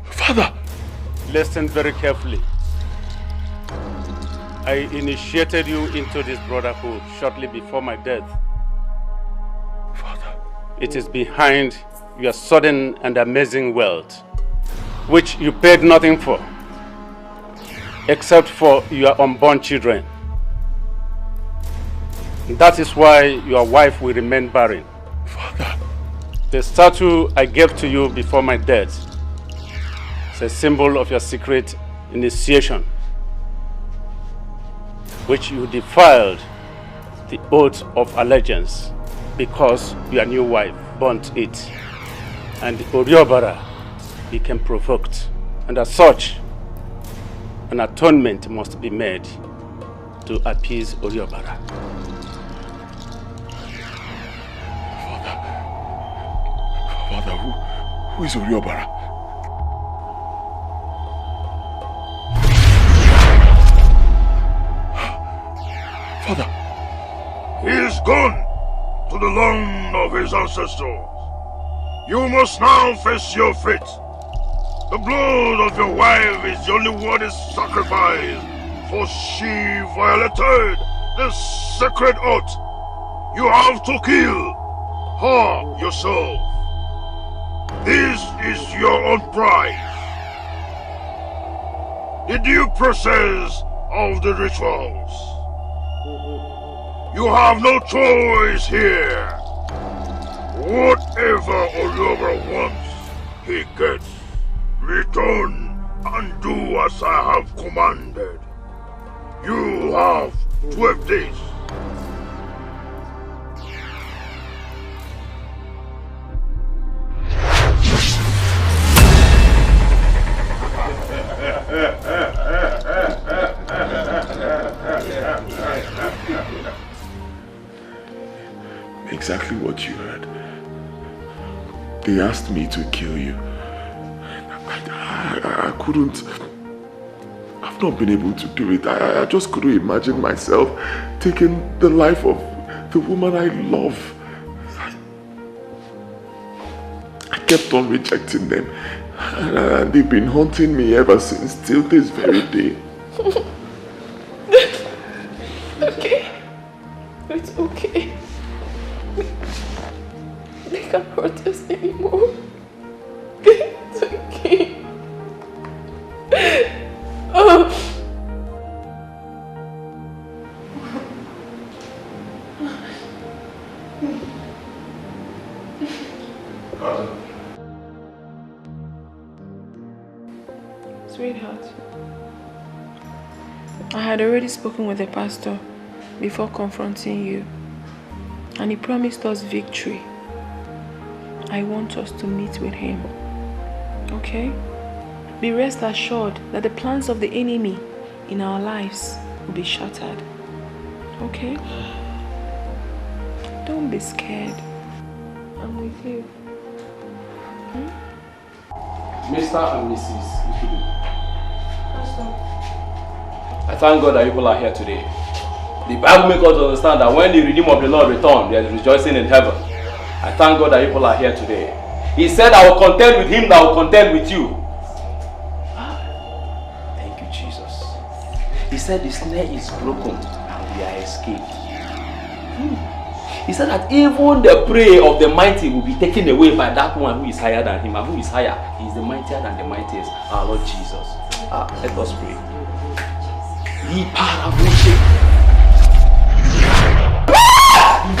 Father! Listen very carefully. I initiated you into this brotherhood shortly before my death. Father. It is behind your sudden and amazing wealth, which you paid nothing for, except for your unborn children. That is why your wife will remain barren. Father. The statue I gave to you before my death is a symbol of your secret initiation, which you defiled the oath of allegiance because your new wife burnt it, and Oriobara became provoked, and as such, an atonement must be made to appease Oriobara. Father, who is Oriobara? Father. He is gone to the land of his ancestors. You must now face your fate. The blood of your wife is the only worthy sacrifice, for she violated the sacred oath. You have to kill her yourself. This is your own price. The due process of the rituals. You have no choice here. Whatever Oliver wants, he gets. Return and do as I have commanded. You have 12 days. they asked me to kill you. I couldn't. I've not been able to do it. I just couldn't imagine myself taking the life of the woman I love. I kept on rejecting them. And they've been haunting me ever since, till this very day. Okay. It's okay. They can't hurt us anymore. It's okay. Oh. Sweetheart, I had already spoken with the pastor before confronting you, and he promised us victory. I want us to meet with him, okay? Be rest assured that the plans of the enemy in our lives will be shattered, okay? Don't be scared. I'm with you. Mr. and Mrs. Ifudu, I thank God that people are here today. The Bible makes us understand that when the Redeemer of the Lord returns, there is rejoicing in heaven. I thank God that people are here today. He said, I will contend with him that will contend with you. Thank you, Jesus. He said the snare is broken and we are escaped. He said that even the prey of the mighty will be taken away by that one who is higher than him. And who is higher? He is the mightier than the mightiest, our Lord Jesus. Let us pray.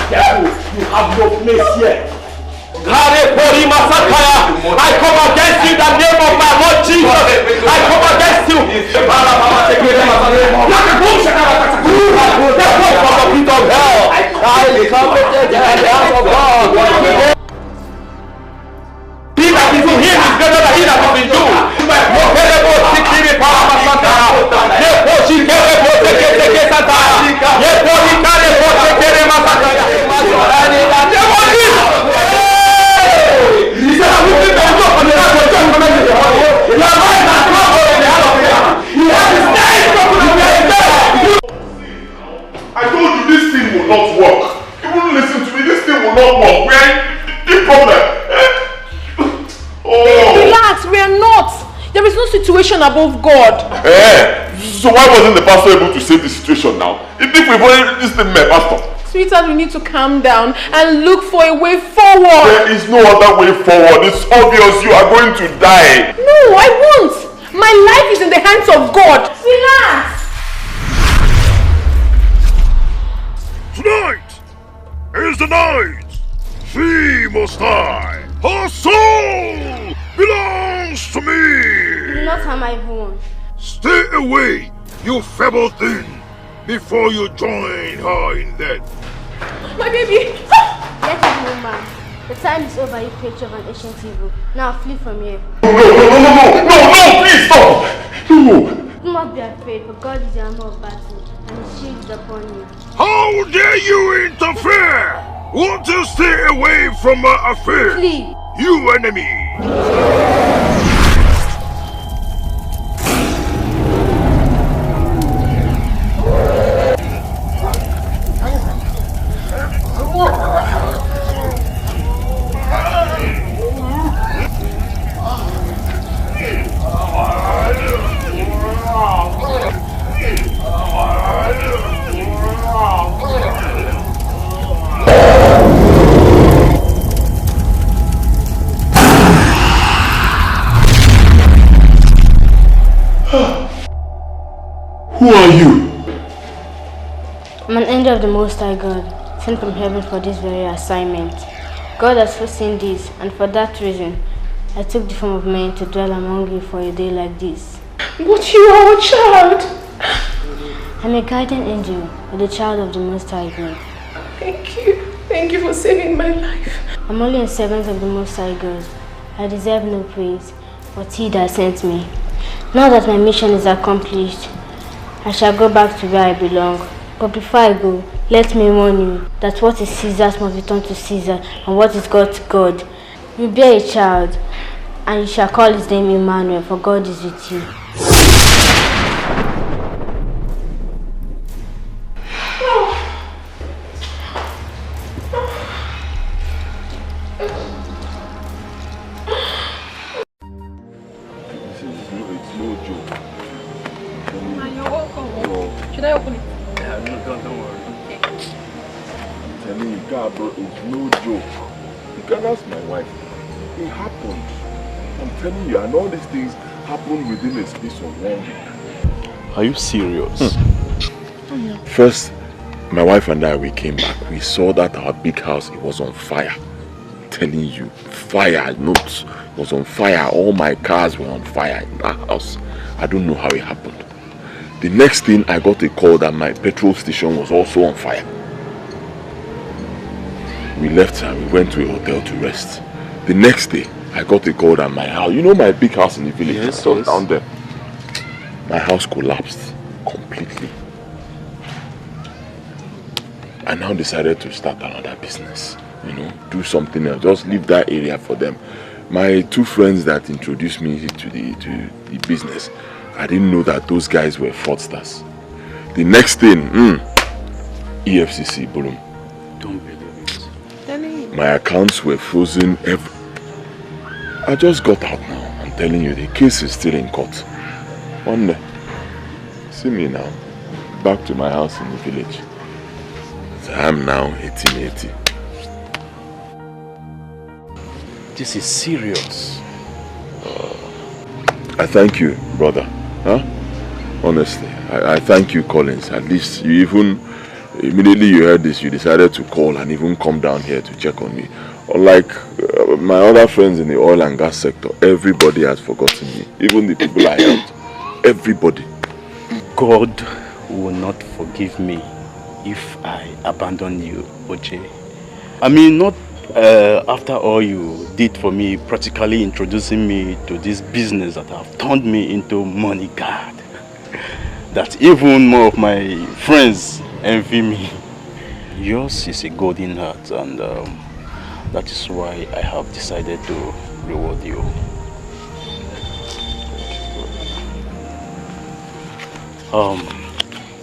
Devil, you have no place here. I come against you in the name of my Lord Jesus. I come against you. From the pit of hell. I come against the hands of God. He that is in him is greater than he that is in you. I told you this thing will not work. You wouldn't listen to me. This thing will not work. We are in the problem. Relax, we are not. There is no situation above God. So why wasn't the pastor able to save the situation now? If we've only this thing, my pastor. Sweetheart, we need to calm down and look for a way forward. There is no other way forward. It's obvious you are going to die. No, I won't. My life is in the hands of God. Relax. Tonight is the night. She must die. Her soul belongs to me. You do not harm my wound. Stay away, you feeble thing, before you join her in death. My baby! Let it go, man. The time is over, you creature of an ancient evil. Now flee from here. No, please stop! No! Do not be afraid, for God is the armor of battle, and his shield is upon you. How dare you interfere? Want to stay away from my affair? Flee! You enemy! Who are you? I'm an angel of the Most High God, sent from heaven for this very assignment. God has foreseen this, and for that reason, I took the form of man to dwell among you for a day like this. But you are a child! I'm a guardian angel, or the child of the Most High God. Thank you. Thank you for saving my life. I'm only a servant of the Most High God. I deserve no praise, but he that sent me. Now that my mission is accomplished, I shall go back to where I belong. But before I go, let me warn you that what is Caesar's must return to Caesar, and what is God's God. You bear a child, and you shall call his name Emmanuel, for God is with you. Should I open it? Yeah, no, don't worry. I'm telling you, God, bro, it's no joke. You can ask my wife. It happened. I'm telling you, and all these things happened within a space of 1 week. Are you serious? First, my wife and I, we came back. We saw that our big house, it was on fire. I'm telling you, fire, notes, it was on fire. All my cars were on fire in that house. I don't know how it happened. The next thing, I got a call that my petrol station was also on fire. We left and we went to a hotel to rest. The next day, I got a call that my house, you know my big house in the village, yes. down there. My house collapsed completely. I now decided to start another business, you know, do something else, just leave that area for them. My 2 friends that introduced me to the business, I didn't know that those guys were fraudsters. The next thing, EFCC, boom. Don't believe it. My accounts were frozen. I just got out now. I'm telling you, the case is still in court. One day, see me now, back to my house in the village. So I'm now 1880. This is serious. I thank you, brother. Huh? Honestly, I thank you, Collins. At least you even, immediately you heard this, you decided to call and even come down here to check on me. Unlike my other friends in the oil and gas sector, everybody has forgotten me. Even the people I helped. Everybody. God will not forgive me if I abandon you, Uche. I mean, not after all you did for me, practically introducing me to this business that have turned me into money god. That even more of my friends envy me. Yours is a golden heart, and that is why I have decided to reward you.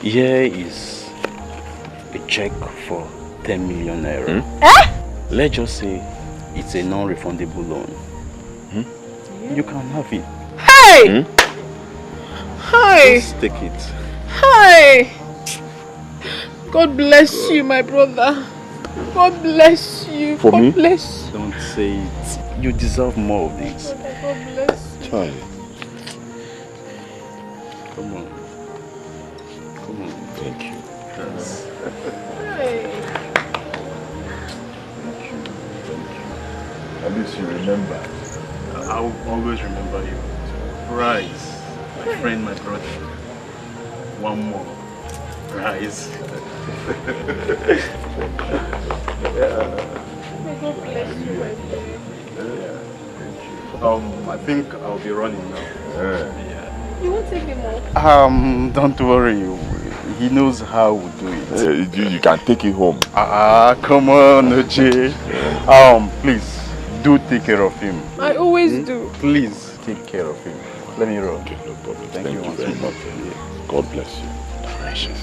Here is a check for 10 million naira. Let's just say it's a non-refundable loan. You can have it. Hey! Hi! Just take it. Hi! God bless you, my brother. God bless you. For God me? bless you. Don't say it. You deserve more of this. God bless you. Child. Come on. Come on. Thank you. Yes. Hey. At least you remember. I will always remember you. Rise, my friend, my brother. One more. Rise. May God bless you, my friend. I think I'll be running now. Yeah. You won't take him off? Don't worry. He knows how we do it. You can take it home. Come on, Uche. Please, do take care of him. I always do. Please, take care of him. Let me run. Okay, no problem. Thank you very much. God bless you. Precious.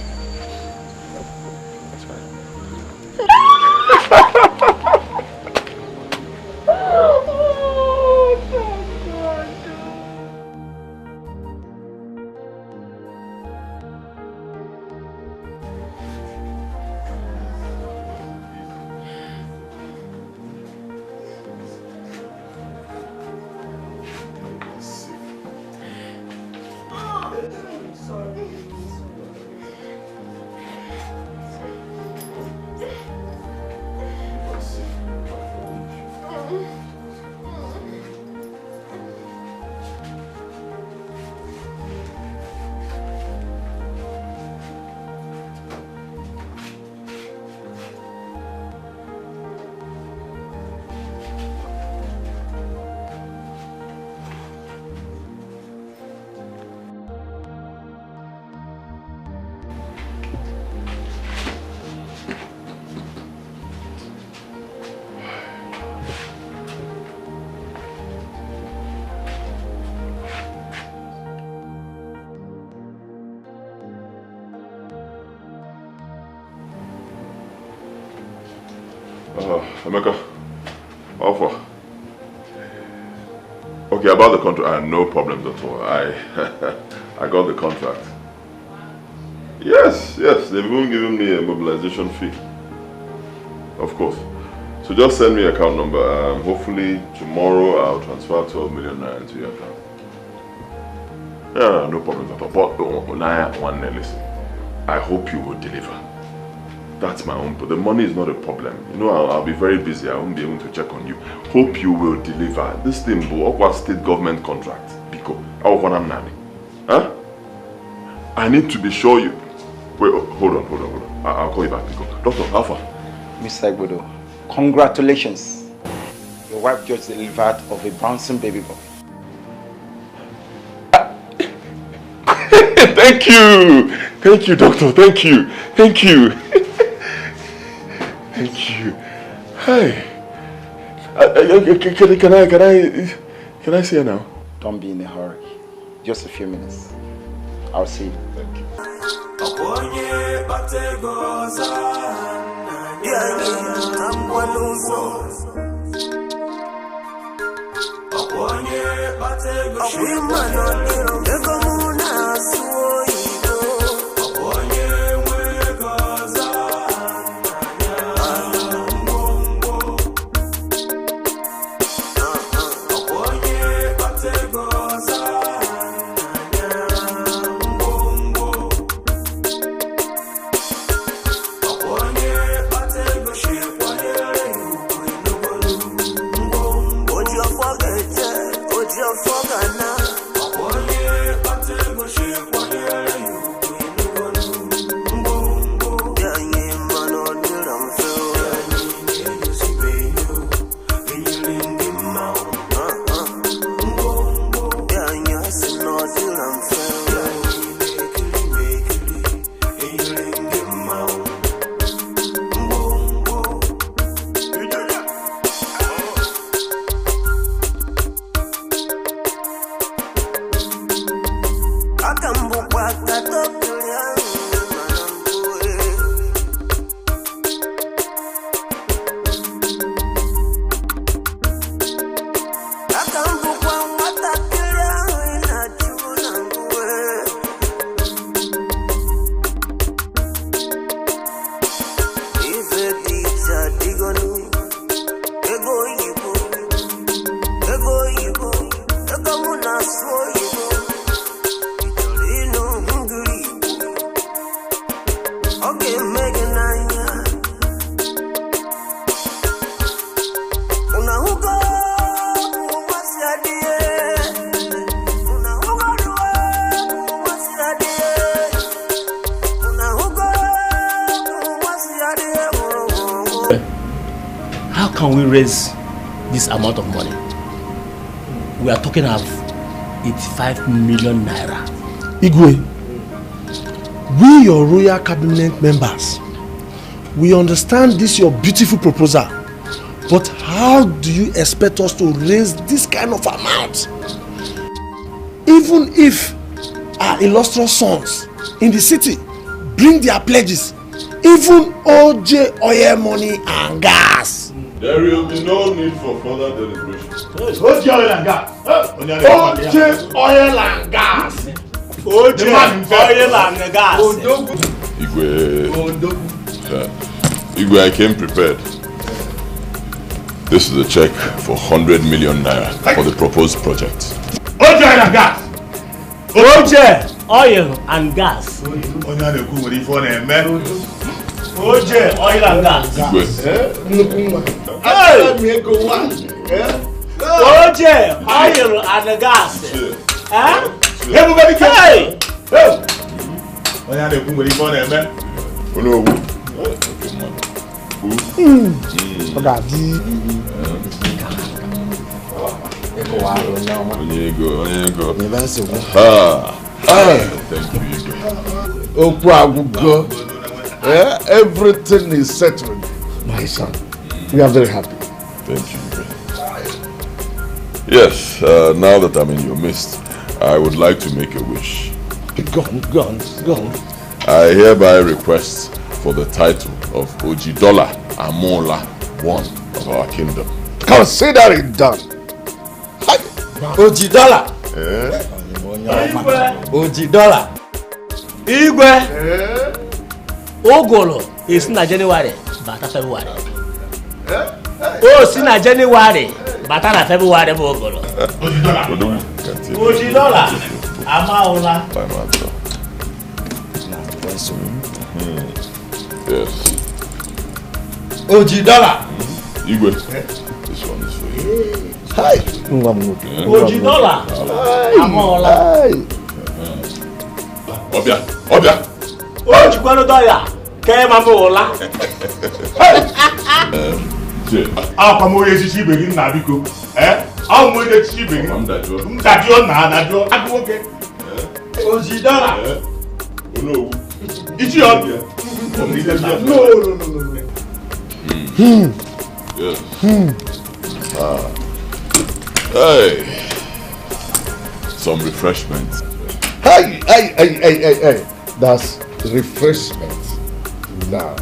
Emeka, offer. Okay, about the contract, no problems at all. I got the contract. Yes, they've even given me a mobilization fee. Of course. So just send me account number. Hopefully tomorrow I'll transfer 12 million naira into your account. Yeah, no problems at all. But listen, I hope you will deliver. That's my own. But the money is not a problem. You know, I'll be very busy. I won't be able to check on you. Hope you will deliver. This thing will Okwa state government contract. Because huh? I need to be sure you. Wait, hold on. I'll call you back, Pico. Doctor, how far? Mr. Egbo, congratulations. Your wife just delivered of a bouncing baby boy. Thank you, doctor. Thank you. Thank you. Hey. Can I see her now? Don't be in a hurry. Just a few minutes. I'll see you. Thank you. Can we raise this amount of money? We are talking of 85 million naira. Igwe, we your royal cabinet members, we understand this your beautiful proposal, but how do you expect us to raise this kind of amount? Even if our illustrious sons in the city bring their pledges, even OJ oil money and gas, there will be no need for further deliberation. OJ oil and gas. OJ oil and gas. OJ oil and gas. Igwe, I came prepared. This is a check for 100 million naira for the proposed project. OJ oil and gas. OJ oil and gas. OJ oil and gas. Hey! OJ oil and gas. Everybody hey! Everything is settled. My son, we are very happy. Thank you. Yes, now that I'm in your midst, I would like to make a wish. Go on. I hereby request for the title of Ojidola Amola one of our kingdom. Consider it done. Oji dollar. Oji dollar. Igwe. Ogolo is na January, bata February. Oh, si na January, bata na February bo ogolo. Oji dollar. Amaola. By Marcel. Yes. Oji dollar. Igwe. This one is for you. Hi. Oji dollar. Amaola. Obia. Oji kwano dollar. Ke mamola. Apa mo ye sisi be ni na biko. Aw mo ye sisi be ni. Ndadio na agwoke. Oji dollar. No. Ichi on. No. Yes. Hey. Some refreshments. Hey. That's refreshment. Now.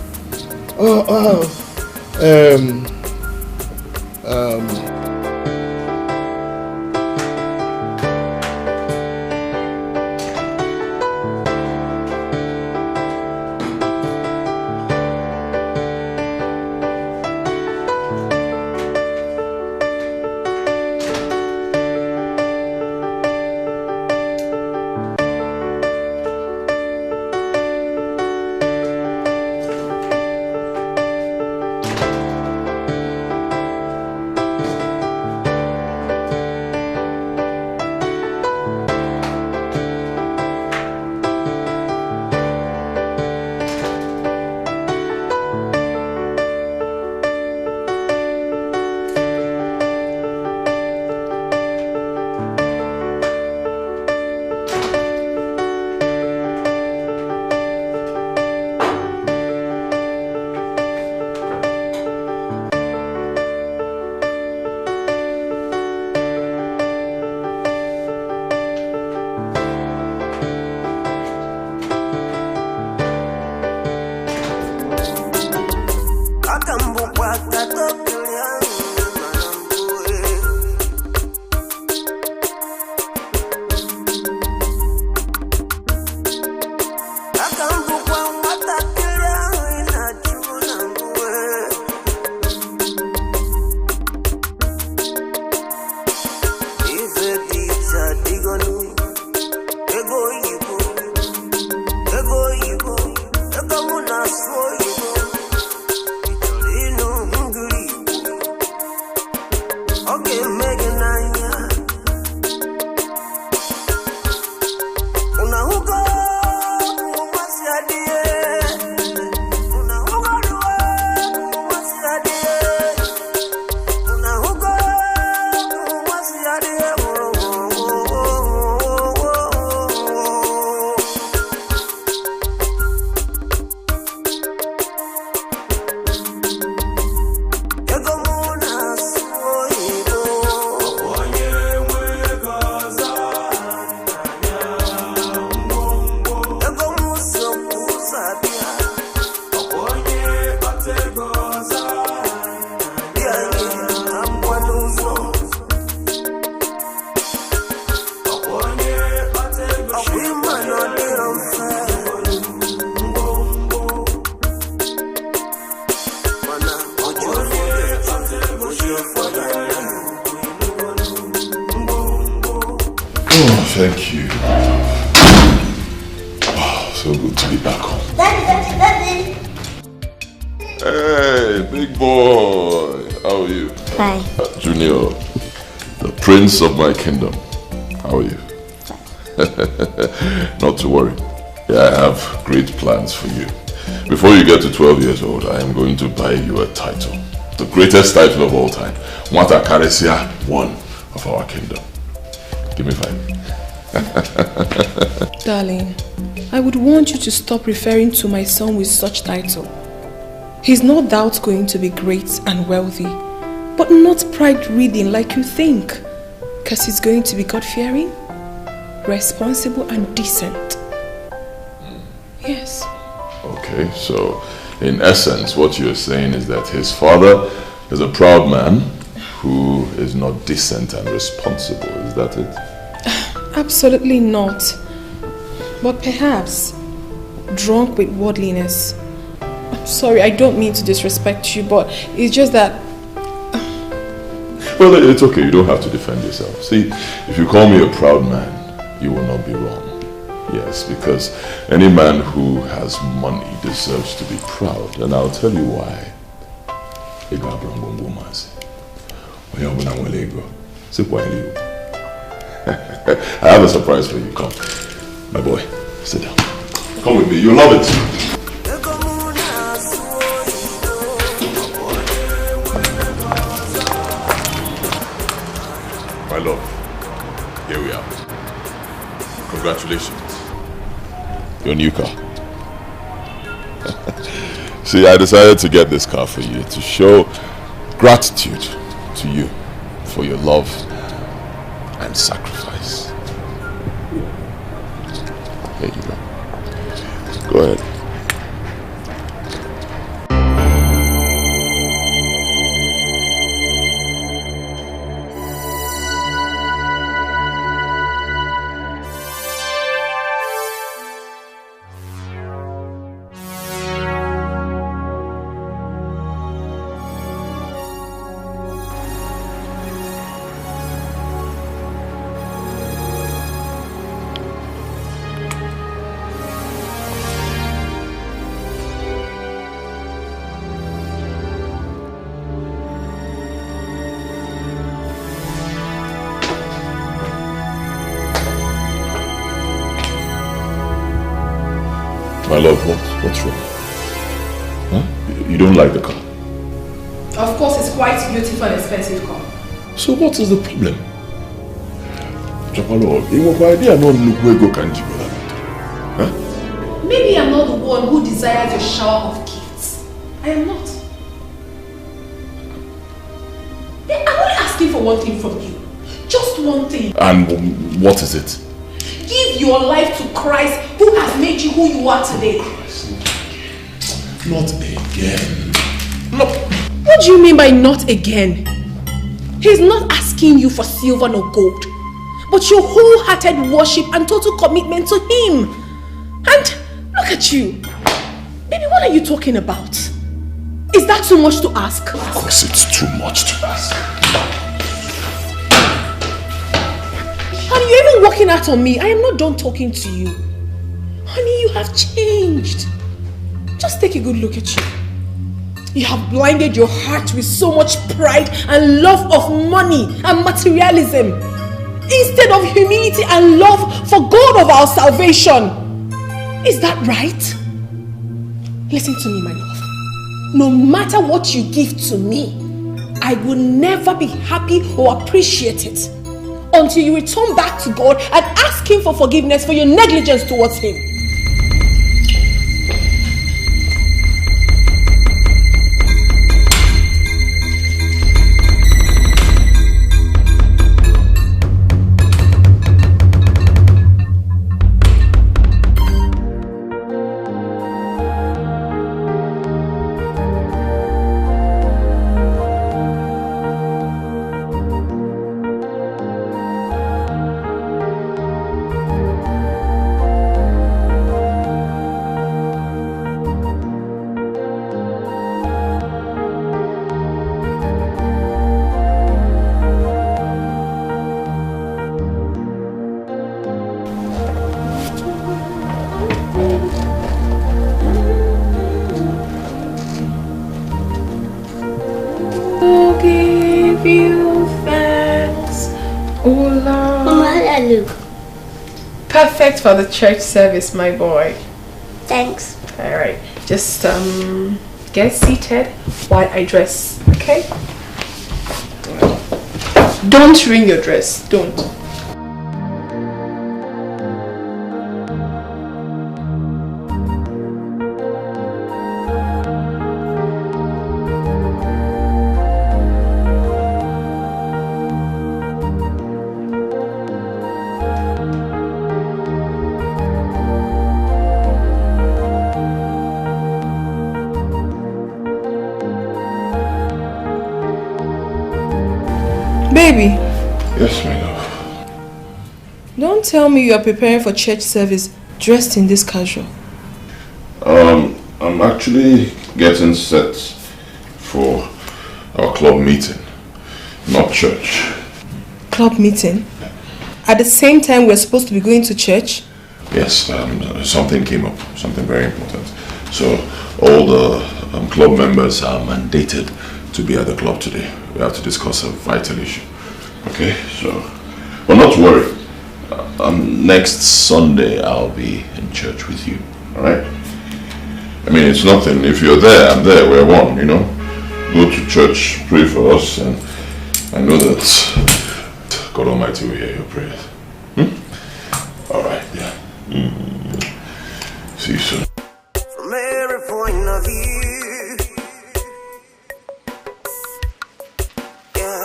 Thank you. Wow, so good to be back home. Daddy. Hey, big boy. How are you? Fine. Junior, the prince of my kingdom. How are you? Not to worry. Yeah, I have great plans for you. Before you get to 12 years old, I am going to buy you a title. The greatest title of all time. Mwata Karesia, one of our kingdom. Give me 5. Darling, I would want you to stop referring to my son with such title. He's no doubt going to be great and wealthy, but not pride-reading like you think. Because he's going to be God-fearing, responsible and decent. Yes. Okay, so in essence, what you're saying is that his father is a proud man who is not decent and responsible. Is that it? Absolutely not. But perhaps drunk with worldliness. I'm sorry, I don't mean to disrespect you, but it's just that... Well, it's okay. You don't have to defend yourself. See, if you call me a proud man, you will not be wrong. Yes, because any man who has money deserves to be proud. And I'll tell you why. I have a surprise for you. Come. My boy, sit down. Come with me. You'll love it. My love, here we are. Congratulations. Your new car. See, I decided to get this car for you to show gratitude to you for your love and sacrifice. Here you go. Go ahead. My love, what's wrong? Huh? You don't like the car? Of course, it's quite beautiful and expensive car. So what is the problem? Maybe I'm not the one who desires a shower of gifts. I am not. I'm only asking for one thing from you. Just one thing. And what is it? Give your life to Christ who has made you who you are today. Not again. No. What do you mean by not again? He's not asking you for silver nor gold, but your wholehearted worship and total commitment to him. And look at you. Baby, what are you talking about? Is that too much to ask? Of course it's too much to ask. Honey, you're even walking out on me. I am not done talking to you. Honey, you have changed. Just take a good look at you. You have blinded your heart with so much pride and love of money and materialism, instead of humility and love for God of our salvation. Is that right? Listen to me, my love. No matter what you give to me, I will never be happy or appreciate it until you return back to God and ask him for forgiveness for your negligence towards him. Perfect for the church service, my boy. Thanks. Alright, just get seated while I dress, okay? Don't wring your dress, don't. Baby. Yes, my love. Don't tell me you are preparing for church service dressed in this casual. I'm actually getting set for our club meeting, not church. Club meeting? At the same time we're supposed to be going to church? Yes, something came up, something very important. So all the club members are mandated to be at the club today. We have to discuss a vital issue. Okay, so, but not to worry. Next Sunday I'll be in church with you. All right? I mean, it's nothing. If you're there, I'm there. We're one. You know. Go to church, pray for us, and I know that God Almighty will hear your prayers. All right. Yeah. See you soon. From every point of view, yeah,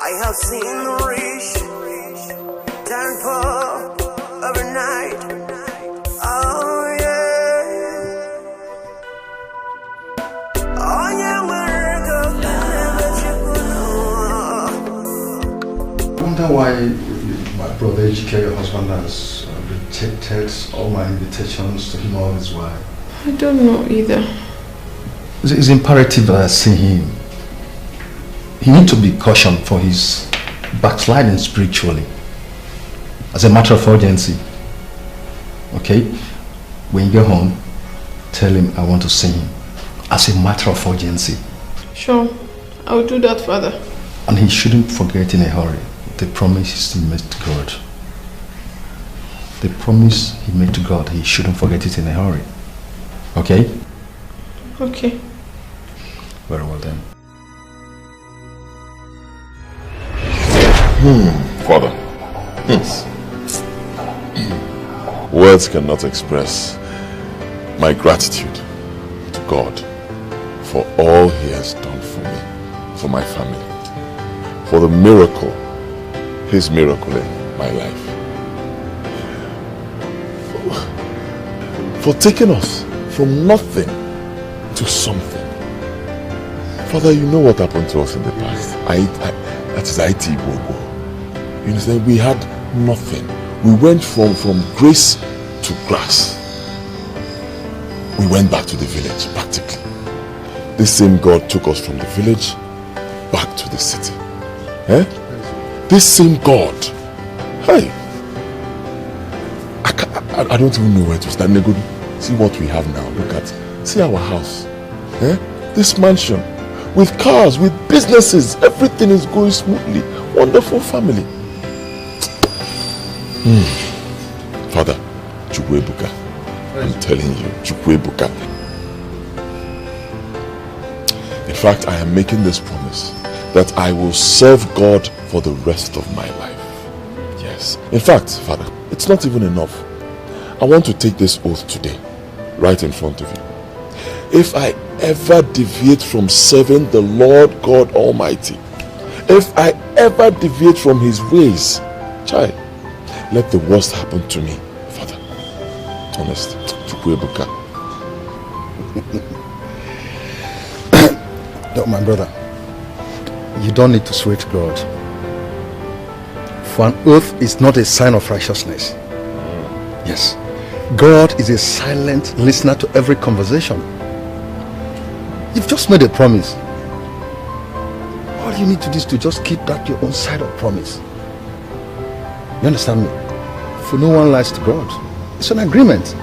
I have seen the rich turn poor overnight. Oh yeah. Oh yeah, I wonder why my brother Etiko, your husband, has rejected all my invitations to him or his wife. I don't know either. It's imperative that I see him. He needs to be cautioned for his backsliding spiritually. As a matter of urgency. Okay? When you get home, tell him I want to see him. As a matter of urgency. Sure, I'll do that, Father. And he shouldn't forget in a hurry the promises he made to God. The promise he made to God, he shouldn't forget it in a hurry. Okay? Okay. Very well then. Father. Yes. Words cannot express my gratitude to God for all he has done for me, for my family, for the miracle, his miracle in my life, for taking us from nothing to something. Father, you know what happened to us in the past. That is Etiko. You understand? We had nothing. We went from grace to grass. We went back to the village, practically. This same God took us from the village back to the city. Eh? This same God. Hey. I don't even know where to start. See what we have now. Look at. See our house. Eh? This mansion. With cars, with businesses. Everything is going smoothly. Wonderful family. Father, Chukwebuka. I'm telling you, Chukwebuka. In fact, I am making this promise that I will serve God for the rest of my life. Yes. In fact, Father, it's not even enough. I want to take this oath today, right in front of you. If I ever deviate from serving the Lord God Almighty, if I ever deviate from his ways, child, let the worst happen to me, Father. Honest. Chukwebuka. No, my brother, you don't need to swear to God. For an oath is not a sign of righteousness. Yes. God is a silent listener to every conversation. You've just made a promise. All you need to do is to just keep that your own side of promise. You understand me? For no one lies to God. It's an agreement.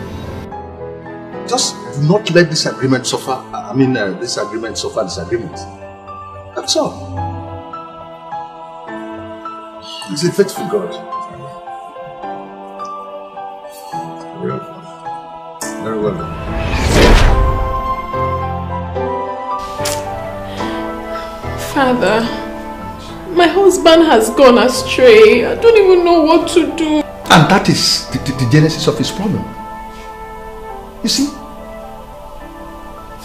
Just do not let this agreement suffer. This agreement suffer disagreement. That's all. He's a faithful God. Very well done. Father, my husband has gone astray. I don't even know what to do. And that is the genesis of his problem. You see,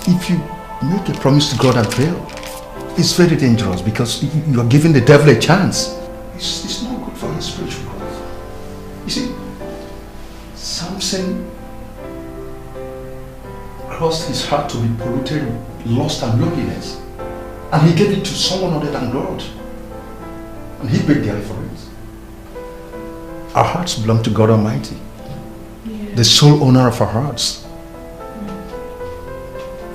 if you make a promise to God and fail, it's very dangerous because you are giving the devil a chance. It's not good for his spiritual growth. You see, Samson caused his heart to be polluted with lust and loneliness, and he gave it to someone other than God. And he paid dearly for it. Our hearts belong to God Almighty, the sole owner of our hearts.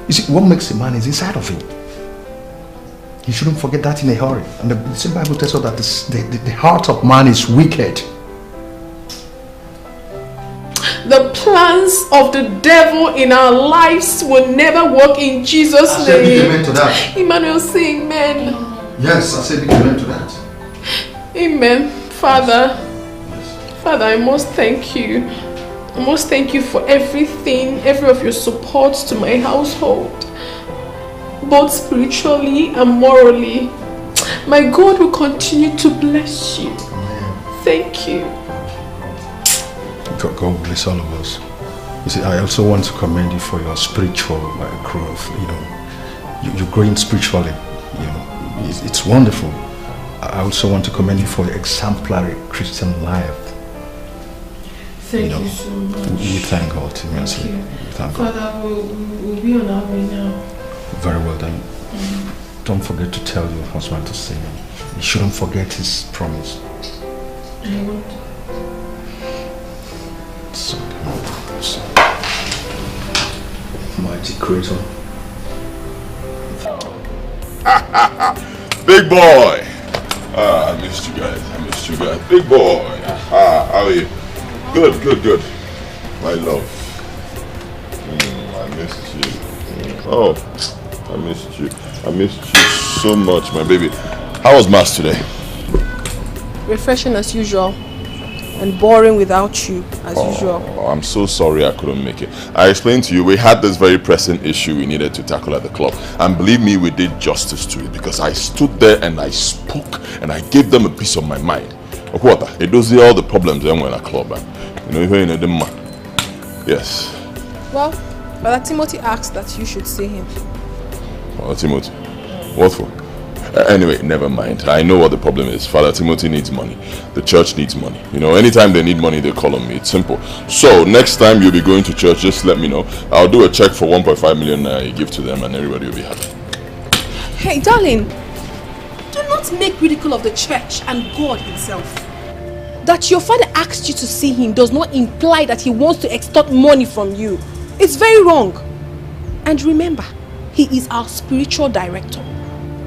You see, what makes a man is inside of him. You shouldn't forget that in a hurry. And the same Bible tells us that the heart of man is wicked. The plans of the devil in our lives will never work in Jesus' name. I said big amen to that. Emmanuel, say amen. Yes, I said big amen to that. Amen. Father, Father, I must thank you. I must thank you for everything, every of your support to my household, both spiritually and morally. My God will continue to bless you. Thank you. God bless all of us. You see, I also want to commend you for your spiritual growth. You know, you're growing spiritually. You know, it's wonderful. I also want to commend you for your exemplary Christian life. Thank you so much. We thank God immensely. Father, we'll be on our way now. Very well then. Don't forget to tell your husband to say you shouldn't forget his promise. I won't. So, mighty creator. Big boy! I missed you guys. Big boy! How are you? Good. My love. I missed you. Oh, I missed you. I missed you so much, my baby. How was Mass today? Refreshing as usual. And boring without you, as usual. Oh, I'm so sorry I couldn't make it. I explained to you, we had this very pressing issue we needed to tackle at the club. And believe me, we did justice to it because I stood there and I spoke and I gave them a piece of my mind. It does all the problems when we're in a club. You know, even in the man. Yes. Well, Brother Timothy asked that you should see him. Father Timothy? What for? Anyway, never mind. I know what the problem is. Father Timothy needs money. The church needs money. You know, anytime they need money, they call on me. It's simple. So, next time you'll be going to church, just let me know. I'll do a check for 1.5 million you give to them and everybody will be happy. Hey, darling. Do not make ridicule of the church and God himself. That your father asked you to see him does not imply that he wants to extort money from you. It's very wrong. And remember, he is our spiritual director.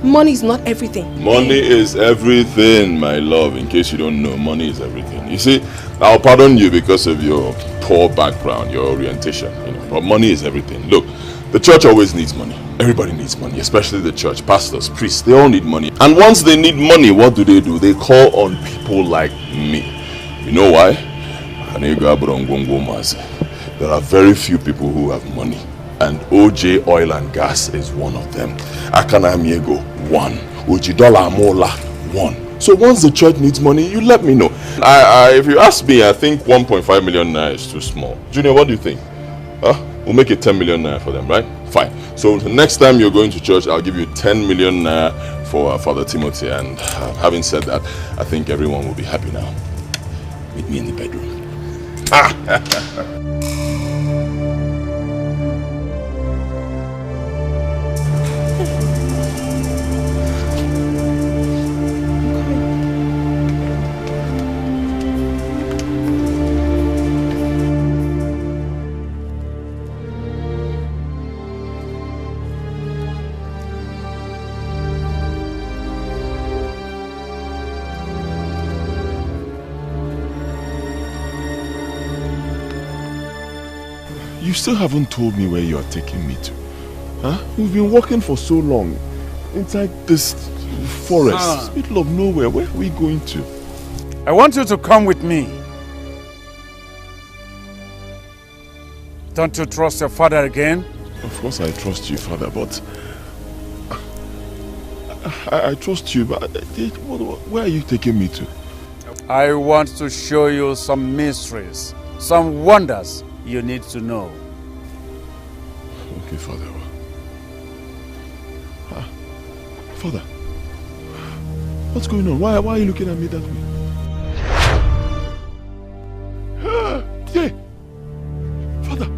Money is not everything. Money is everything, my love. In case you don't know, money is everything. You see, I'll pardon you because of your poor background, your orientation. You know, but money is everything. Look, the church always needs money. Everybody needs money, especially the church. Pastors, priests, they all need money. And once they need money, what do? They call on people like me. You know why? There are very few people who have money. And OJ Oil and Gas is one of them. Akanamiego, one. Ojidola Amola, one. So once the church needs money, you let me know. If you ask me, I think 1.5 million naira is too small. Junior, what do you think? We'll make it 10 million naira for them, right? Fine. So the next time you're going to church, I'll give you 10 million naira for Father Timothy. And having said that, I think everyone will be happy now. Meet me in the bedroom. You still haven't told me where you're taking me to. We've been walking for so long. Inside this forest, middle of nowhere. Where are we going to? I want you to come with me. Don't you trust your father again? Of course I trust you, Father, but... I trust you, but where are you taking me to? I want to show you some mysteries, some wonders you need to know. Okay, Father. Father, what's going on? Why are you looking at me that way? Yeah. Father.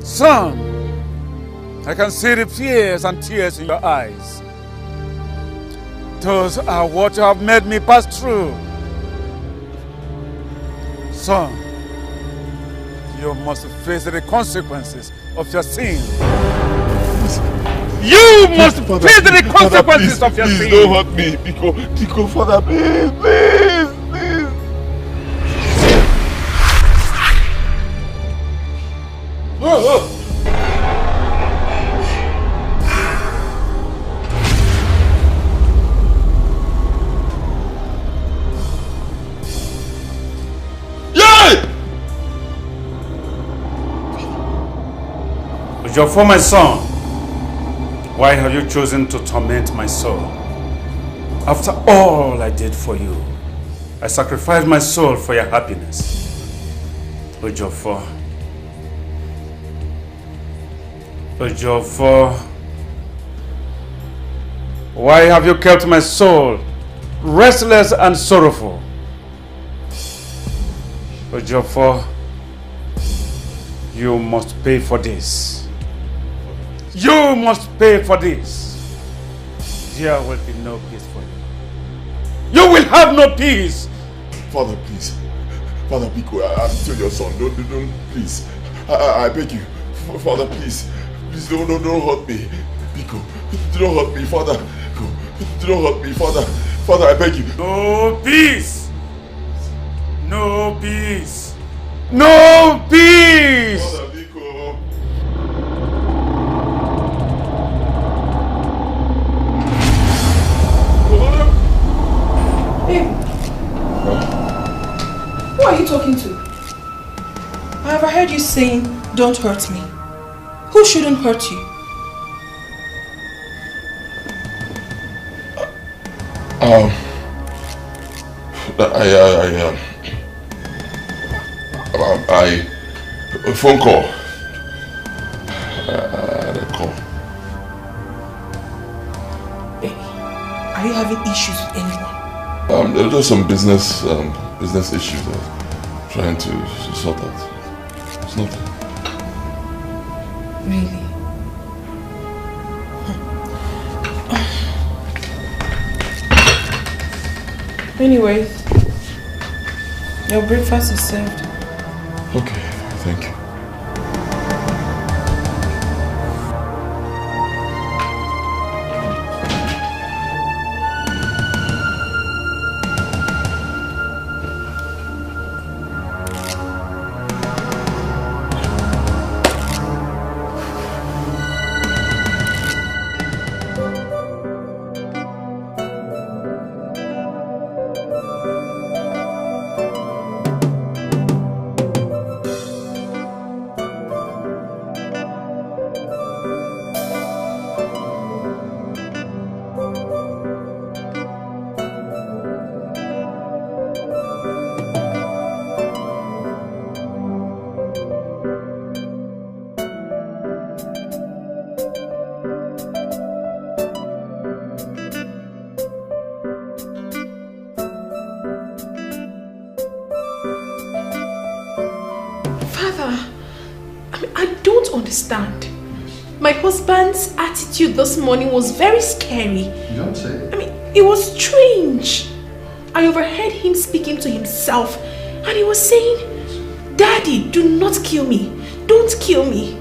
Son, I can see the fears and tears in your eyes. Those are what you have made me pass through. Son, you must face the consequences of your sin. You must face the consequences of your sin. Please don't hurt me. Biko, Father, please. For my son, why have you chosen to torment my soul? After all I did for you, I sacrificed my soul for your happiness. Ojofo, why have you kept my soul restless and sorrowful? Ojofo, you must pay for this. You must pay for this. There will be no peace for you. You will have no peace. Father, please. Father, Biko, I'm still your son. Don't, please. I beg you. Father, please. Please don't hurt me. Biko, don't hurt me, Father. Don't hurt me, Father. Father, I beg you. No peace. No peace. No peace. Father, Biko. Who are you talking to? I have heard you saying, don't hurt me. Who shouldn't hurt you? A phone call. A call. Are you having issues with anyone? There are just some business issues I'm trying to sort out. It's nothing. Really? Anyways, your breakfast is served. Okay, thank you. My husband's attitude this morning was very scary. You don't say. I mean, it was strange. I overheard him speaking to himself and he was saying, Daddy, do not kill me. Don't kill me.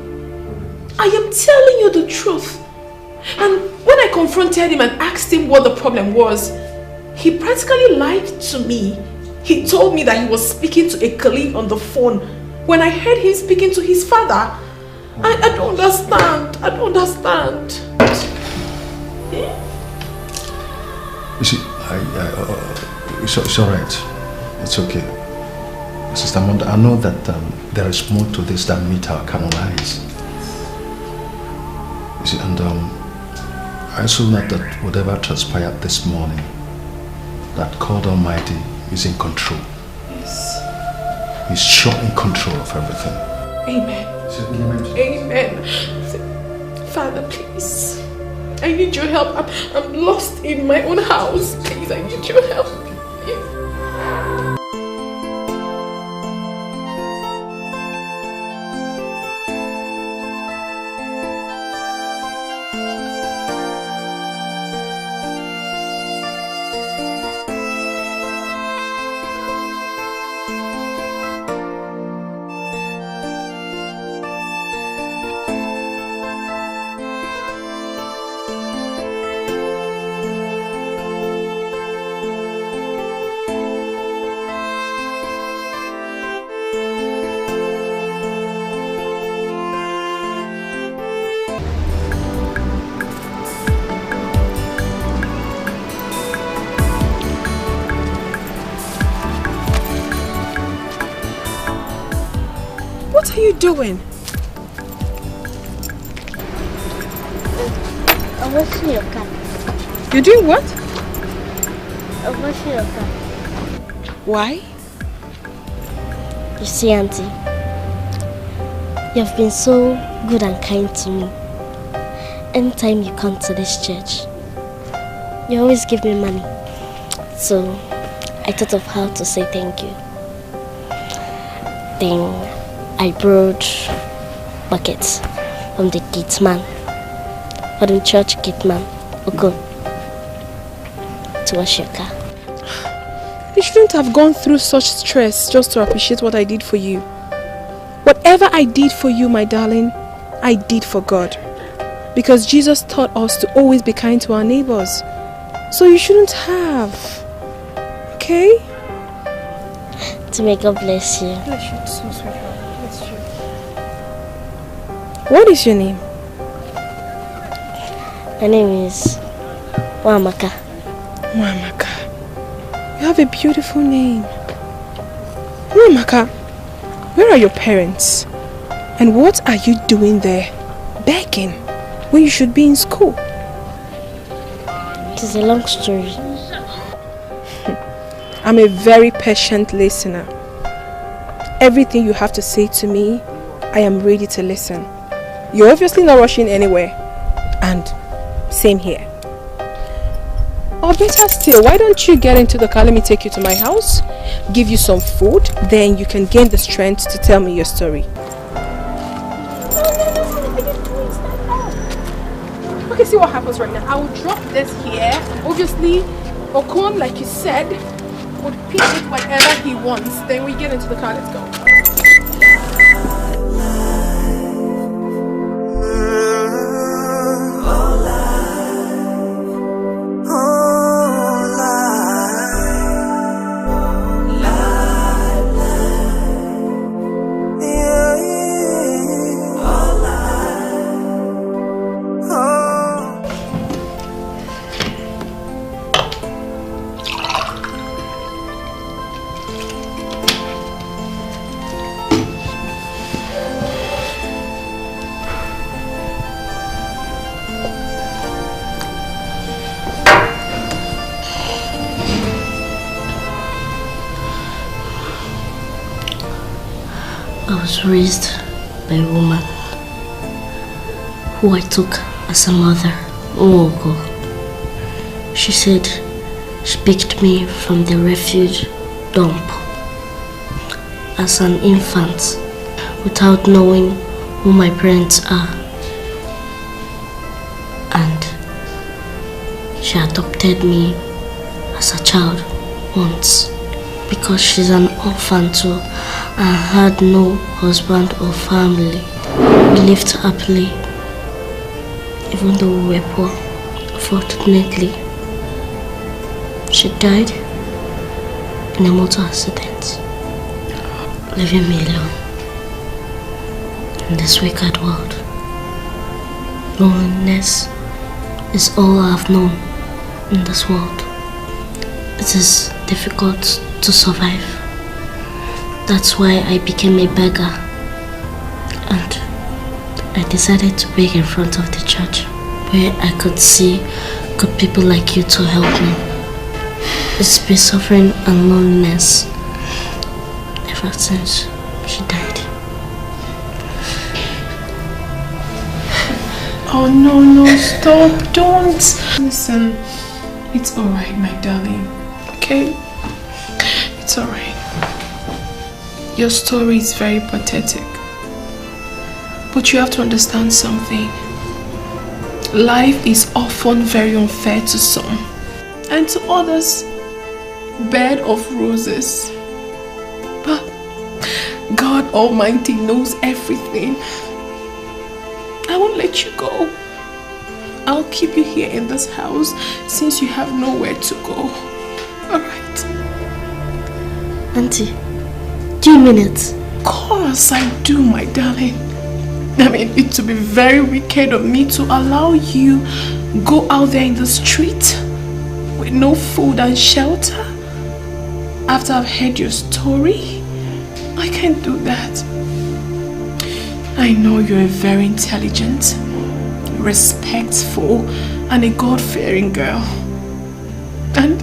I am telling you the truth. And when I confronted him and asked him what the problem was, he practically lied to me. He told me that he was speaking to a colleague on the phone when I heard him speaking to his father. I don't understand. I don't understand. You see, it's alright. It's okay. Sister Amanda, I know that there is more to this than meet our carnal eyes. You see, and I also know that whatever transpired this morning, that God Almighty is in control. Yes. He's sure in control of everything. Amen. Amen. Father, please. I need your help. I'm lost in my own house. Please, I need your help. Yes. doing? I'm washing your car. You're doing what? I'm washing your car. Why? You see, Auntie, you've been so good and kind to me. Anytime you come to this church, you always give me money. So I thought of how to say thank you. Then I borrowed buckets from the gate man, from the church gate man, Ogo, to wash your car. You shouldn't have gone through such stress just to appreciate what I did for you. Whatever I did for you, my darling, I did for God. Because Jesus taught us to always be kind to our neighbors. So you shouldn't have. Okay? To may God bless you. Bless you too, sweetheart. Bless you. What is your name? My name is Wamaka. Wamaka. You have a beautiful name. Wamaka, where are your parents? And what are you doing there? Begging when you should be in school? It is a long story. I'm a very patient listener. Everything you have to say to me, I am ready to listen. You're obviously not rushing anywhere. And same here. Or better still, why don't you get into the car? Let me take you to my house, give you some food, then you can gain the strength to tell me your story. Okay, see what happens right now. I will drop this here. Obviously, Okon, like you said, would pick it whatever he wants. Then we get into the car. Let's go. I was raised by a woman who I took as a mother, Ogo. She said she picked me from the refuge dump as an infant without knowing who my parents are. And she adopted me as a child once because she's an orphan too and had no husband or family. We lived happily, even though we were poor. Unfortunately, she died in a motor accident, leaving me alone in this wicked world. Loneliness is all I've known in this world. It is difficult to survive. That's why I became a beggar, and I decided to beg in front of the church where I could see good people like you to help me. It's been suffering and loneliness ever since she died. Oh no, stop, don't. Listen, it's alright, my darling, okay? It's alright. Your story is very pathetic. But you have to understand something. Life is often very unfair to some, and to others, bed of roses. But God Almighty knows everything. I won't let you go. I'll keep you here in this house since you have nowhere to go. Alright? Auntie, do you mean it? Of course I do, my darling. I mean, it would be very wicked of me to allow you go out there in the street with no food and shelter after I've heard your story. I can't do that. I know you're a very intelligent, respectful, and a God-fearing girl. And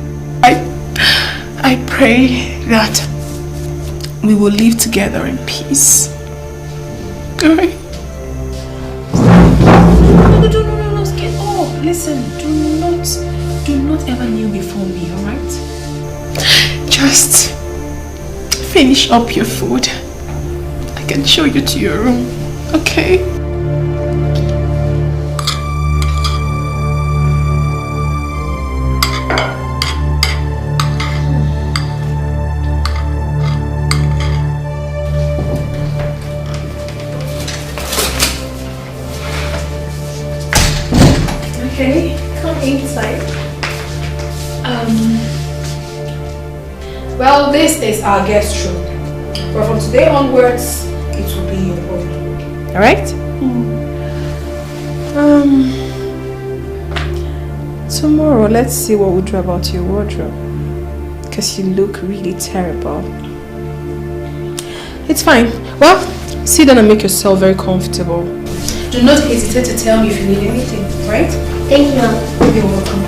I pray that we will live together in peace. Alright? No, get up. Listen, do not ever kneel before me, alright? Just finish up your food. I can show you to your room, okay? Okay, come inside. Well, this is our guest room. But from today onwards, it will be your own. Alright? Tomorrow, let's see what we'll do about your wardrobe. Because you look really terrible. It's fine. Well, sit down and make yourself very comfortable. Do not hesitate to tell me if you need anything, right? Thank you, Mom. You're welcome.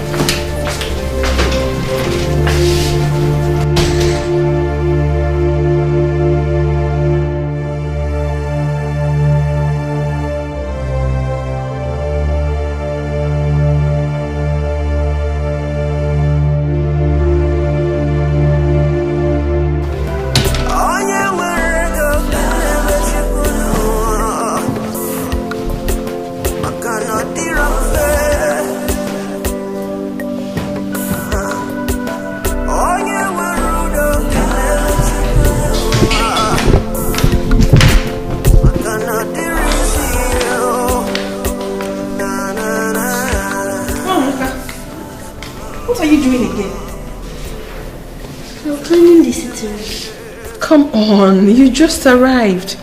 Come on, you just arrived.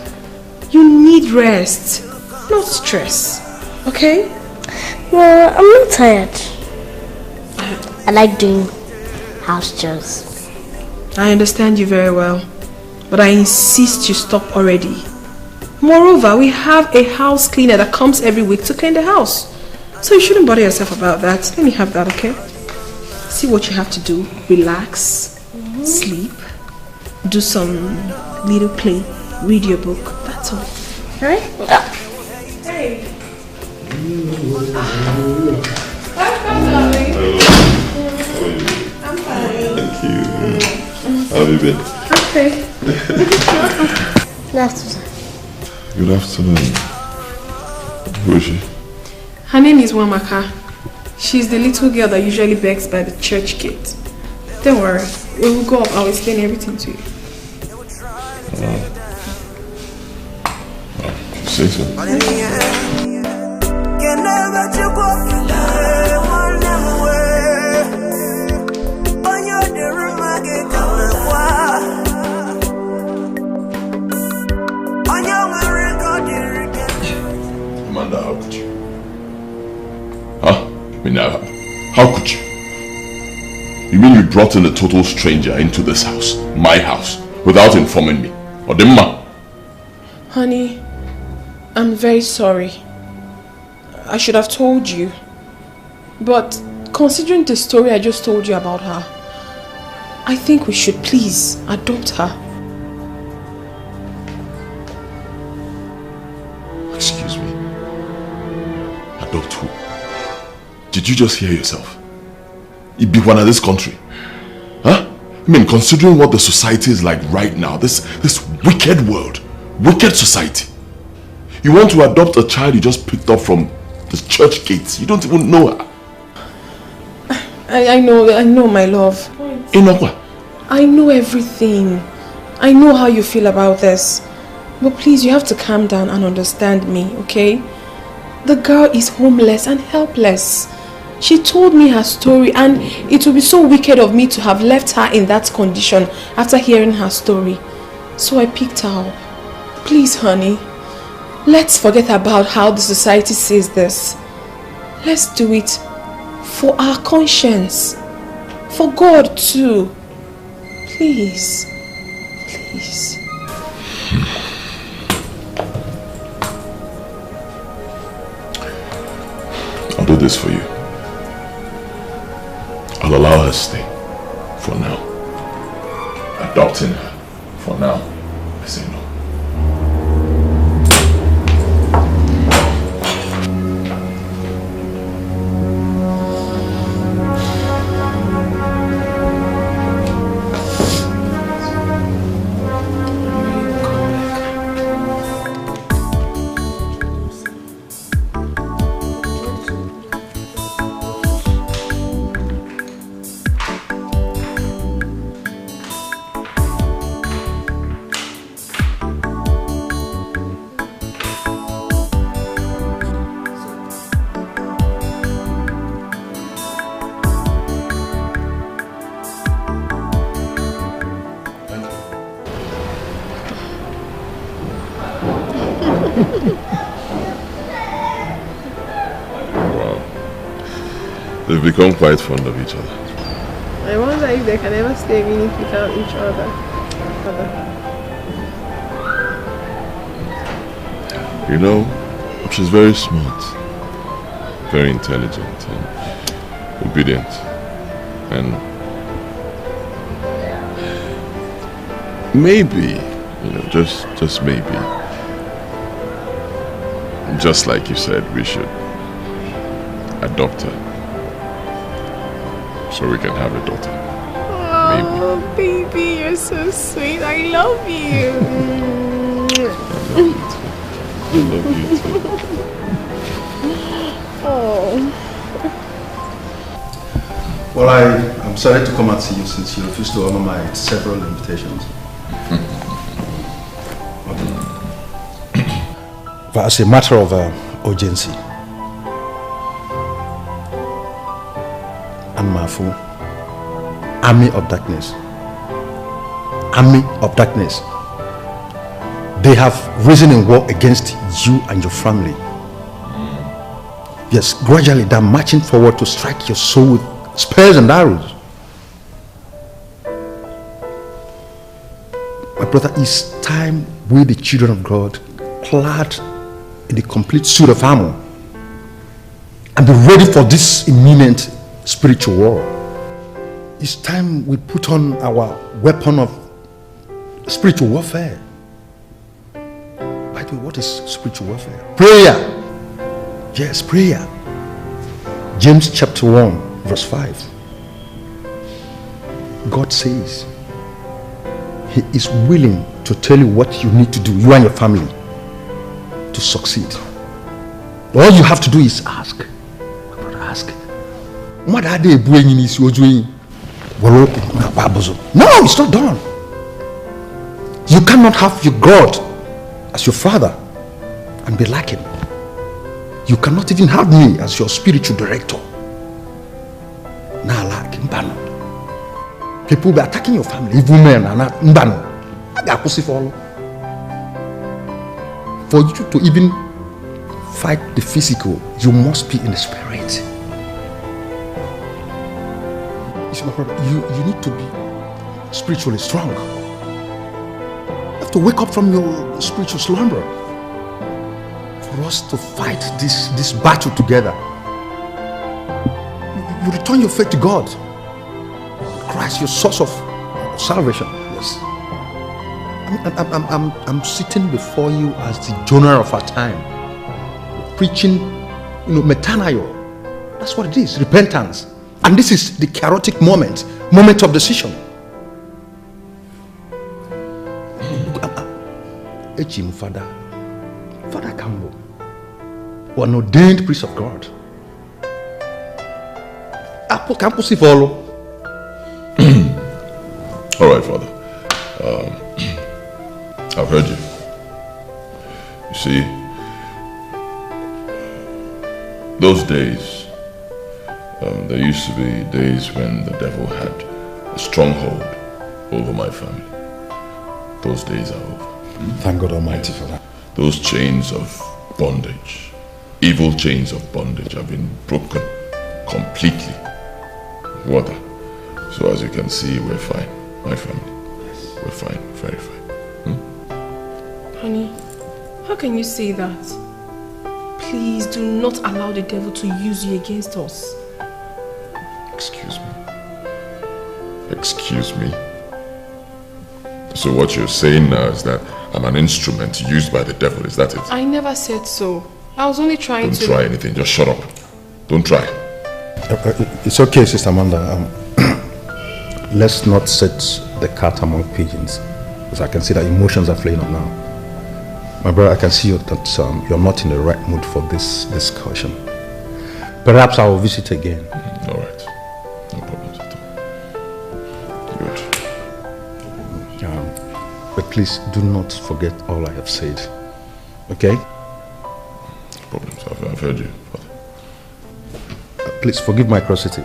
You need rest, not stress, okay? No, I'm not tired. I like doing house chores. I understand you very well, but I insist you stop already. Moreover, we have a house cleaner that comes every week to clean the house. So you shouldn't bother yourself about that. Let me have that, okay? See what you have to do. Relax, sleep, do some little play, read your book. That's all. Alright? Hey. Welcome, darling. I'm fine. Thank you. How have you been? Okay. Good afternoon. Good afternoon. Who is she? Her name is Wamaka. She's the little girl that usually begs by the church gate. Don't worry. When we go up, I'll explain everything to you. Say so. Amanda, how could you? Huh? How could you? You mean you brought in a total stranger into this house, my house, without informing me? Odemma? Honey, I'm very sorry. I should have told you. But considering the story I just told you about her, I think we should please adopt her. Excuse me. Adopt who? Did you just hear yourself? It be one of this country. Huh? I mean, considering what the society is like right now, this wicked world, wicked society. You want to adopt a child you just picked up from the church gates. You don't even know her. I know, my love. Inokwa? I know everything. I know how you feel about this. But please, you have to calm down and understand me, okay? The girl is homeless and helpless. She told me her story, and it would be so wicked of me to have left her in that condition after hearing her story. So I picked her up. Please, honey, let's forget about how the society sees this. Let's do it for our conscience. For God too. Please. Please. this for you. I'll allow her to stay. For now. Adopting her. For now. I say no. They've become quite fond of each other. I wonder if they can ever stay a minute without each other. You know, she's very smart, very intelligent and obedient. And maybe, you know, just maybe, just like you said, we should adopt her. So we can have a daughter. Oh, baby, you're so sweet. I love you. I love you too. Oh. Well, I'm sorry to come and see you since you refused to honor my several invitations. But as a matter of urgency, and Mafu, army of darkness, they have risen in war against you and your family. Yes, gradually they're marching forward to strike your soul with spears and arrows. My brother, it's time we, the children of God, clad in the complete suit of armor and be ready for this imminent spiritual war. It's time we put on our weapon of spiritual warfare. By the way, what is spiritual warfare? Prayer. Yes, prayer. James chapter 1 verse 5. God says He is willing to tell you what you need to do, you and your family, to succeed. All you have to do is ask. My brother, ask. No, it's not done. You cannot have your God as your father and be lacking. You cannot even have me as your spiritual director. People be attacking your family, evil men are not mbano. For you to even fight the physical, you must be in the spirit. You need to be spiritually strong. You have to wake up from your spiritual slumber for us to fight this battle together. You return your faith to God. Christ, your source of salvation. Yes. I'm sitting before you as the Jonah of our time, preaching, metanoia. That's what it is, repentance. And this is the chaotic moment of decision. Father Campbell, an ordained priest of God. All right, Father. I've heard you. You see, those days, there used to be days when the devil had a stronghold over my family. Those days are over. Thank God Almighty for that. Those chains of bondage, evil chains of bondage, have been broken completely. Water. So as you can see, we're fine. My family. Yes. We're fine. Very fine. Honey, how can you say that? Please do not allow the devil to use you against us. Excuse me. Excuse me. So what you're saying now is that I'm an instrument used by the devil, is that it? I never said so. I was only trying to... Don't try anything, just shut up. Don't try. It's okay, Sister Amanda. Let's not set the cat among pigeons, because I can see that emotions are flaring up now. My brother, I can see that you're not in the right mood for this discussion. Perhaps I will visit again. All right. No problems at all. Good. But please do not forget all I have said. Okay? No problems. I've heard you, Father. Please forgive my curiosity.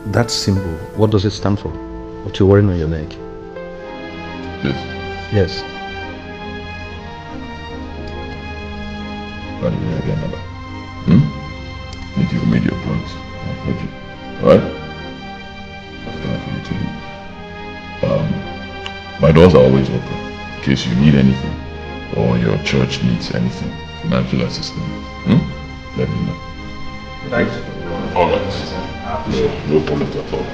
That symbol, what does it stand for? What you're wearing on your neck? This? Yes. What do you again, Abba? You made your point. I've heard you. Alright? That's time for you to leave. My doors are always open in case you need anything or your church needs anything. Financial assistance. Let me know. Thanks. Alright. No problems at all.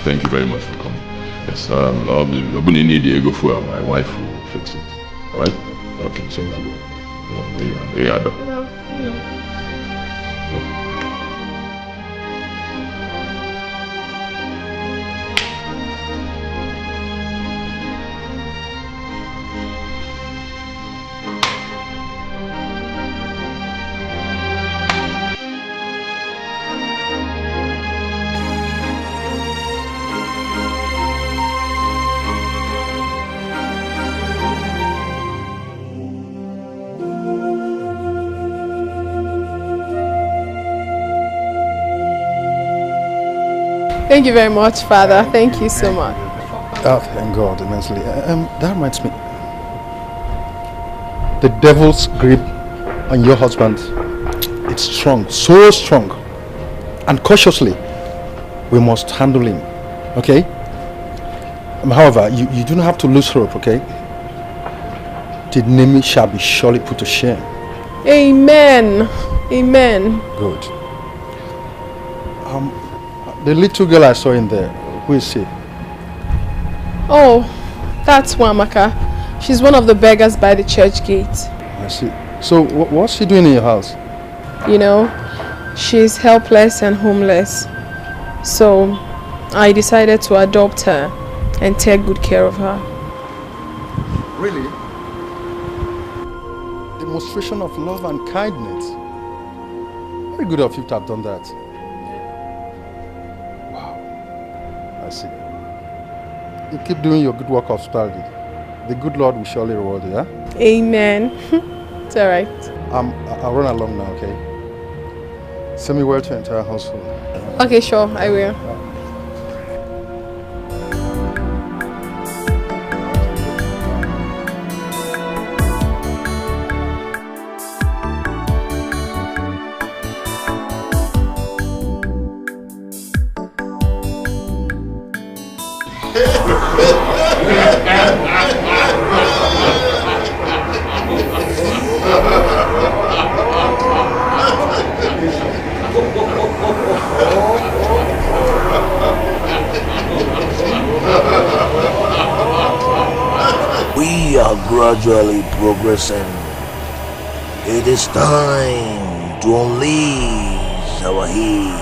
Thank you very much for coming. Yes, I'll be Ini Edo for my wife will fix it. Alright? Okay, so yeah. Thank you very much, Father. Thank you so much. Oh, thank God immensely. That reminds me. The devil's grip on your husband, it's strong, so strong. And cautiously, we must handle him. Okay? However, you do not have to lose hope, okay? The enemy shall be surely put to shame. Amen. Amen. Good. The little girl I saw in there, who is she? Oh, that's Wamaka. She's one of the beggars by the church gate. I see. So, what's she doing in your house? You know, she's helpless and homeless. So, I decided to adopt her and take good care of her. Really? Demonstration of love and kindness. Very good of you to have done that. I see. You keep doing your good work of hospitality. The good Lord will surely reward you, yeah? Amen. It's alright. I'll run along now, okay? Send me well to your entire household. Okay, sure, I will. We are gradually progressing. It is time to unleash our heat.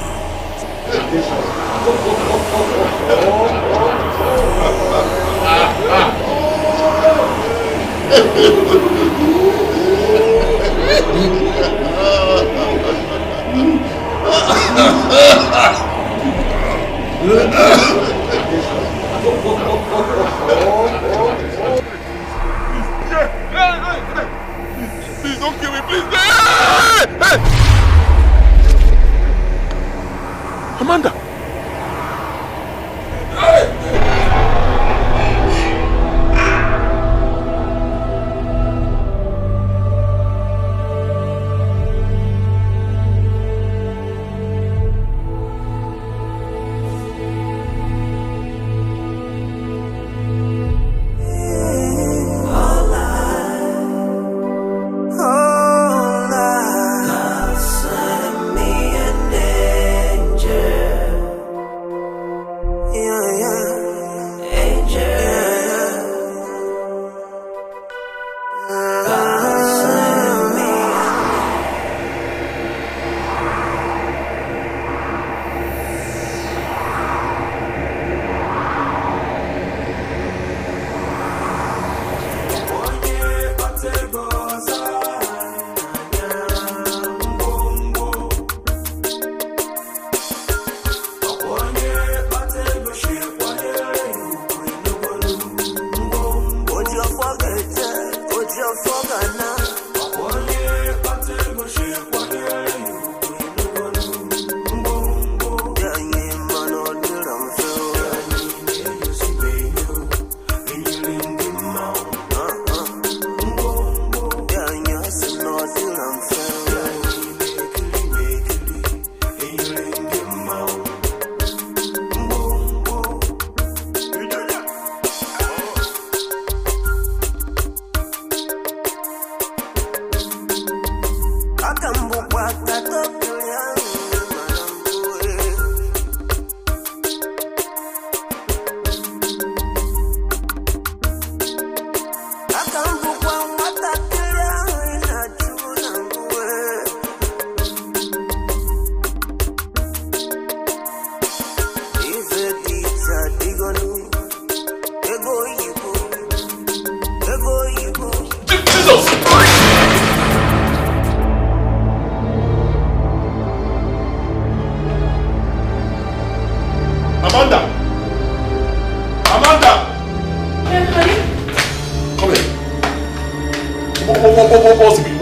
Please don't kill me, please. Hey! Amanda!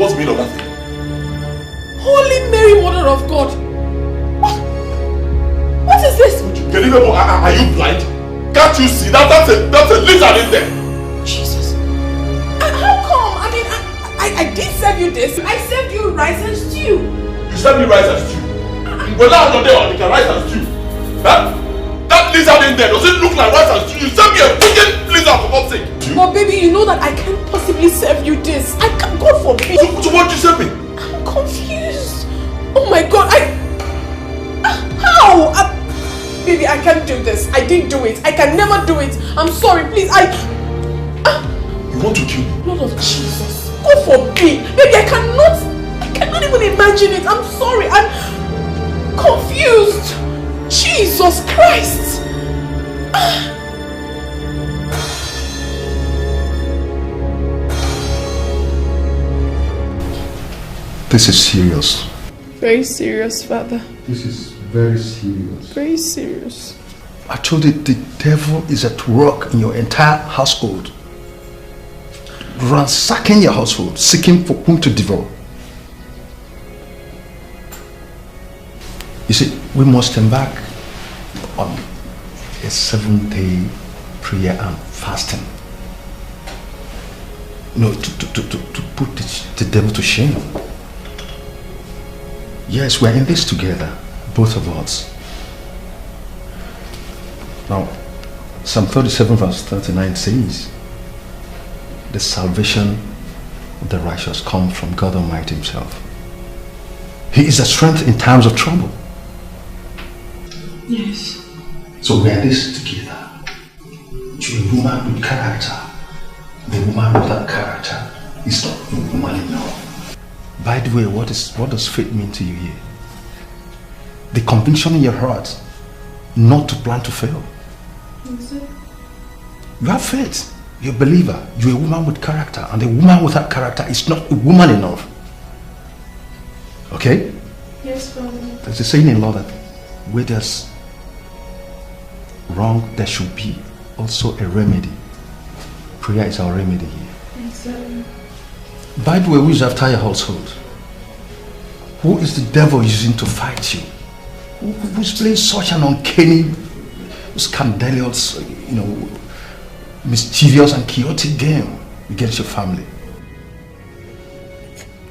What's the meaning of that thing? Holy Mary, Mother of God! What is this? Are you blind? Can't you see that that's a lizard in there? Jesus. How come? I mean, I did serve you this. I served you rice and stew. You served me rice and stew? Well, now you're there, you can rice and stew. That lizard in there, does it look like rice and stew? You served me a freaking lizard for God's sake. But baby, you know that I can't possibly serve you this. I can't, God forbid. So what did you serve me? I'm confused. Oh my God, how? Baby, I can't do this. I didn't do it. I can never do it. I'm sorry, please. You want to kill me? Lord of Jesus. God forbid. Baby, I cannot even imagine it. I'm sorry. I'm confused. Jesus Christ. This is serious. Very serious, Father. This is very serious. Very serious. I told you the devil is at work in your entire household. Ransacking your household, seeking for whom to devour. You see, we must embark on a 7-day prayer and fasting. No, to put the devil to shame. Yes, we're in this together, both of us. Now, Psalm 37 verse 39 says, the salvation of the righteous comes from God Almighty Himself. He is a strength in times of trouble. Yes. So we are this together. To a woman with character. The woman without character is not a woman enough. By the way, what does faith mean to you here? The conviction in your heart not to plan to fail. You have faith. You're a believer. You're a woman with character. And a woman without character is not a woman enough. Okay? Yes, Father. There's a saying in law that where there's wrong, there should be also a remedy. Prayer is our remedy here. Exactly. By the way, who is after your household? Who is the devil using to fight you? Who's playing such an uncanny, scandalous, mischievous and chaotic game against your family?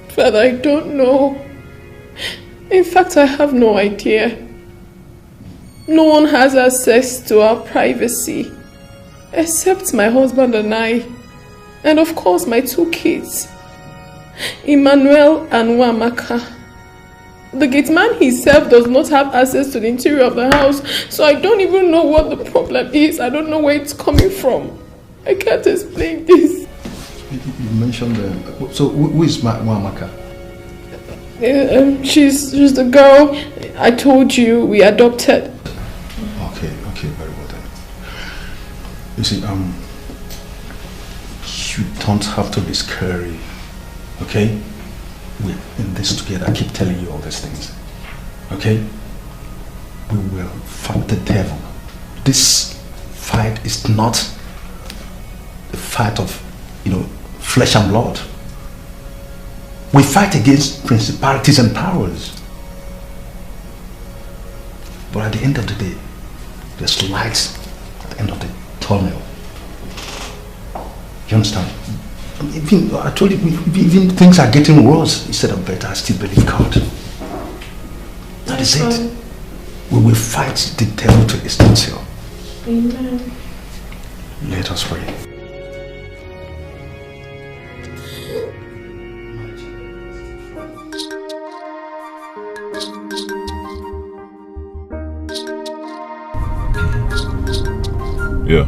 Father, I don't know. In fact, I have no idea. No one has access to our privacy except my husband and I, and of course my 2 kids, Emmanuel and Nwachukwu. The gate man himself does not have access to the interior of the house, so I don't even know what the problem is. I don't know where it's coming from. I can't explain this. You mentioned so who is Mwamaka? She's the girl I told you we adopted. Okay, very well then. You see, you don't have to be scary, okay? We're in this together. I keep telling you all these things, okay? We will fight the devil. This fight is not the fight of, flesh and blood. We fight against principalities and powers. But at the end of the day, there's light at the end of the tunnel. You understand? I told you, even things are getting worse instead of better, I still believe God. That is it. We will fight the devil to his standstill. Amen. Let us pray. Yeah.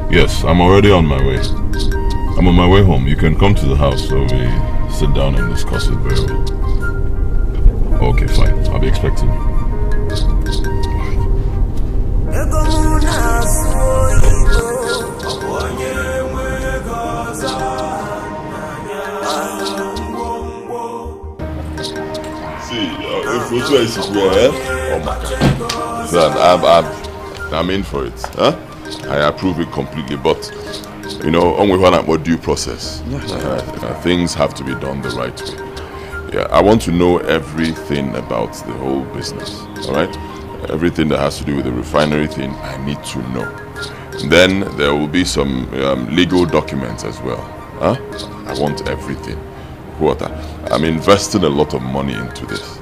Yes, I'm already on my way. I'm on my way home. You can come to the house so we sit down and discuss it very well. Okay, fine. I'll be expecting you. See, if Uche is Sbire, oh my God. I'm in for it. Huh? I approve it completely, but only when I'm due process. Things have to be done the right way. Yeah, I want to know everything about the whole business. All right, everything that has to do with the refinery thing, I need to know. Then there will be some legal documents as well. Huh? I want everything. I'm investing a lot of money into this,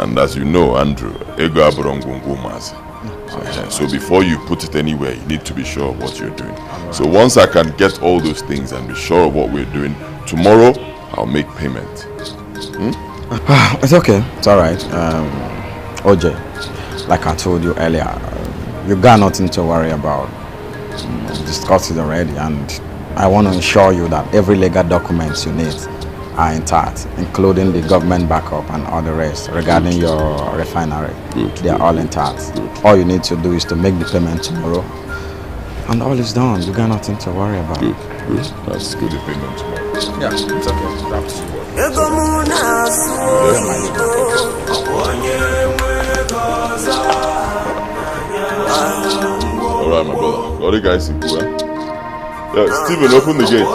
and as you know, Andrew, ego aburongungu mazi. So before you put it anywhere, you need to be sure of what you're doing. So once I can get all those things and be sure of what we're doing, tomorrow I'll make payment. It's okay. It's alright. OJ, like I told you earlier, you got nothing to worry about. Discussed it already, and I want to ensure you that every legal documents you need are intact, including the government backup and all the rest regarding your refinery. They are all intact. All you need to do is to make the payment tomorrow, and all is done. You got nothing to worry about. Good. That's good. The payment tomorrow. Yeah, it's okay. That's all right, my brother. All the guys in cool, Yeah, Stephen, open the gate.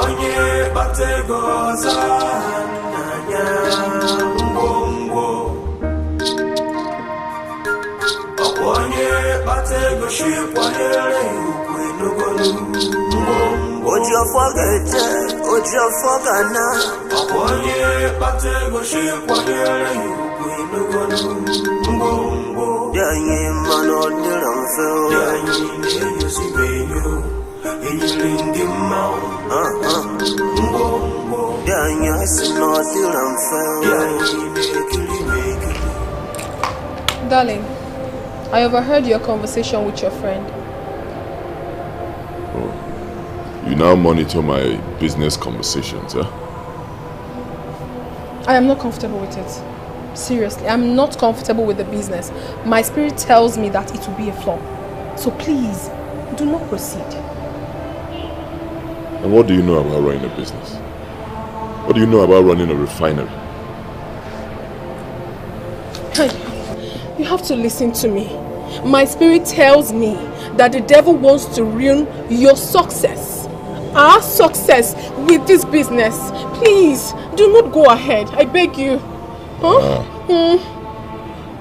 Darling, I overheard your conversation with your friend. Oh, you now monitor my business conversations, huh? I am not comfortable with it. Seriously, I'm not comfortable with the business. My spirit tells me that it will be a flop. So please, do not proceed. And what do you know about running a business? What do you know about running a refinery? You have to listen to me. My spirit tells me that the devil wants to ruin your success. Our success with this business. Please, do not go ahead. I beg you. Huh?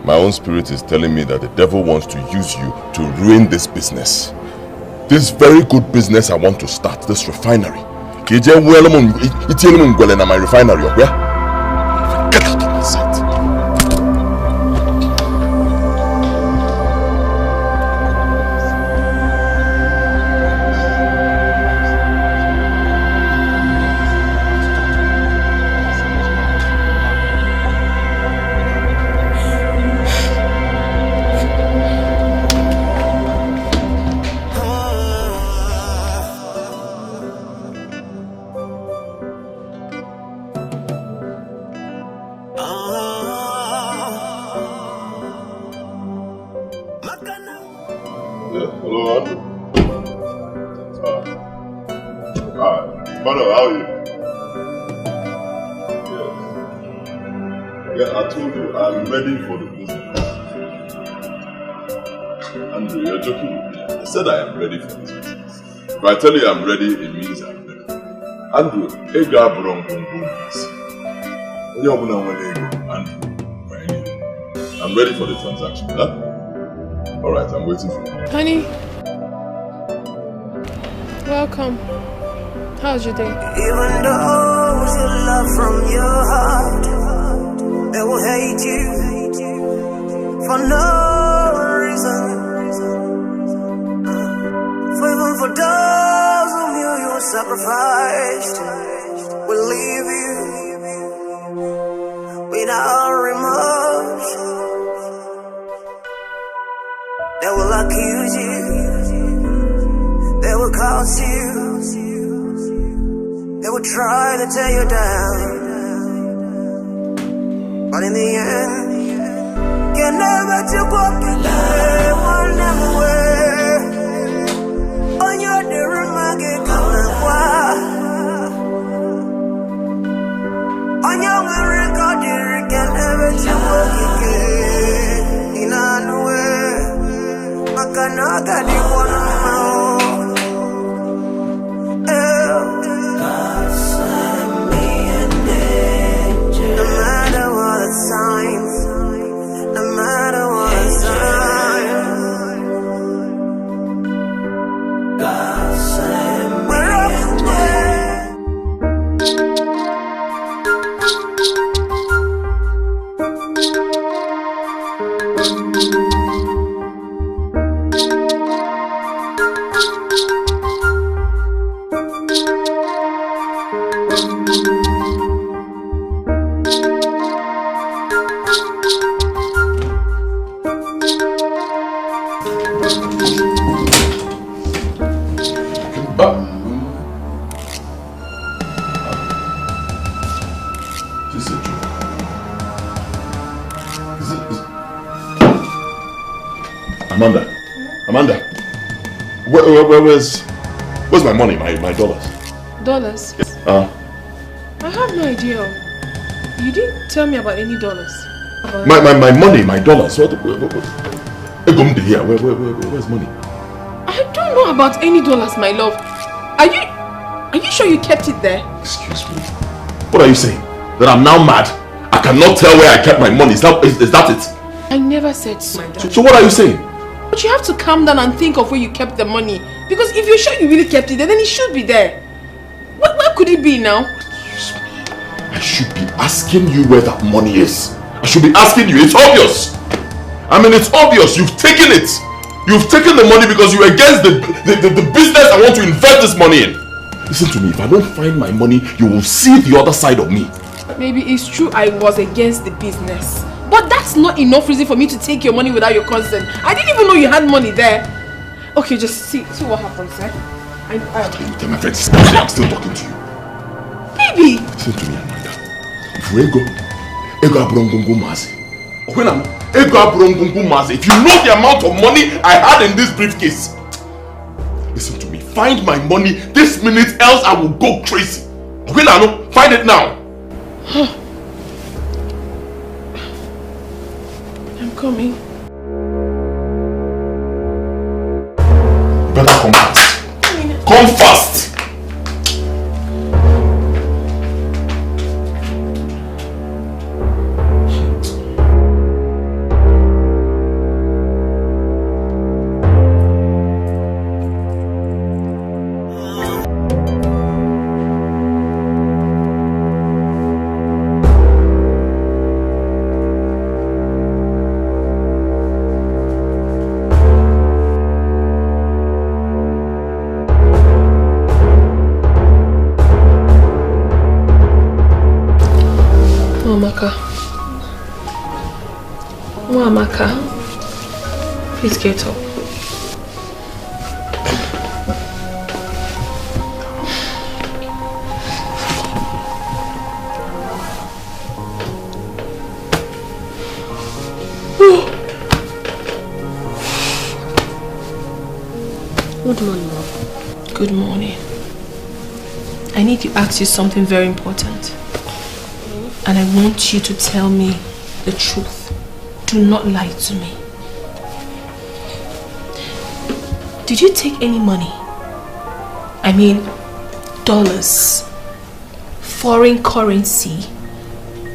My own spirit is telling me that the devil wants to use you to ruin this business. This very good business I want to start, this refinery. Get out of my refinery, okay? Get out of my sight. Hello, Andrew. Emmanuel, how are you? Yeah, I told you, I'm ready for the business. Andrew, you're joking with me. I said I am ready for this business. If I tell you I'm ready, it means I'm ready. Andrew, Ega Bronco Gomes. Andrew, I'm ready for the transaction, huh? Alright, I'm waiting for you. Honey, welcome. How's your day? Even those you love from your heart, they will hate you for no reason. Even for those whom you sacrificed, will leave you without remorse. They will accuse you, they will curse you, they will try to tear you down. But in the end, you never took up the day, one never way. On your dear market, come and on your record, you can never take up again. In a way, I cannot get you one of my own. God send me an angel. No matter what the signs, no matter what the signs, God send me an Amanda, where's my money, my dollars? Dollars? Yes. I have no idea. You didn't tell me about any dollars. My money, my dollars. What? Here. Where's money? I don't know about any dollars, my love. Are you sure you kept it there? Excuse me. What are you saying? That I'm now mad? I cannot tell where I kept my money. Is that it? I never said so. So what are you saying? But you have to calm down and think of where you kept the money. Because if you're sure you really kept it there, then it should be there. Where could it be now? Excuse me. I should be asking you where that money is. I should be asking you. It's obvious. I mean, it's obvious. You've taken it. You've taken the money because you're against the business I want to invest this money in. Listen to me. If I don't find my money, you will see the other side of me. Maybe it's true I was against the business. But that's not enough reason for me to take your money without your consent. I didn't even know you had money there. Okay, just see what happens, eh? Tell my friend, I'm still talking to you. Baby! Listen to me, Amanda. If we Ego Abrongungu Mazi. Ego Abrongungu Mazi. If you know the amount of money I had in this briefcase, listen to me. Find my money this minute, else I will go crazy. Okay, Nano? Find it now. I'm coming. You better come fast. Come fast. Amaka, please get up. Good morning, Mom. Good morning. I need to ask you something very important. And I want you to tell me the truth. Do not lie to me. Did you take any money? I mean, dollars, foreign currency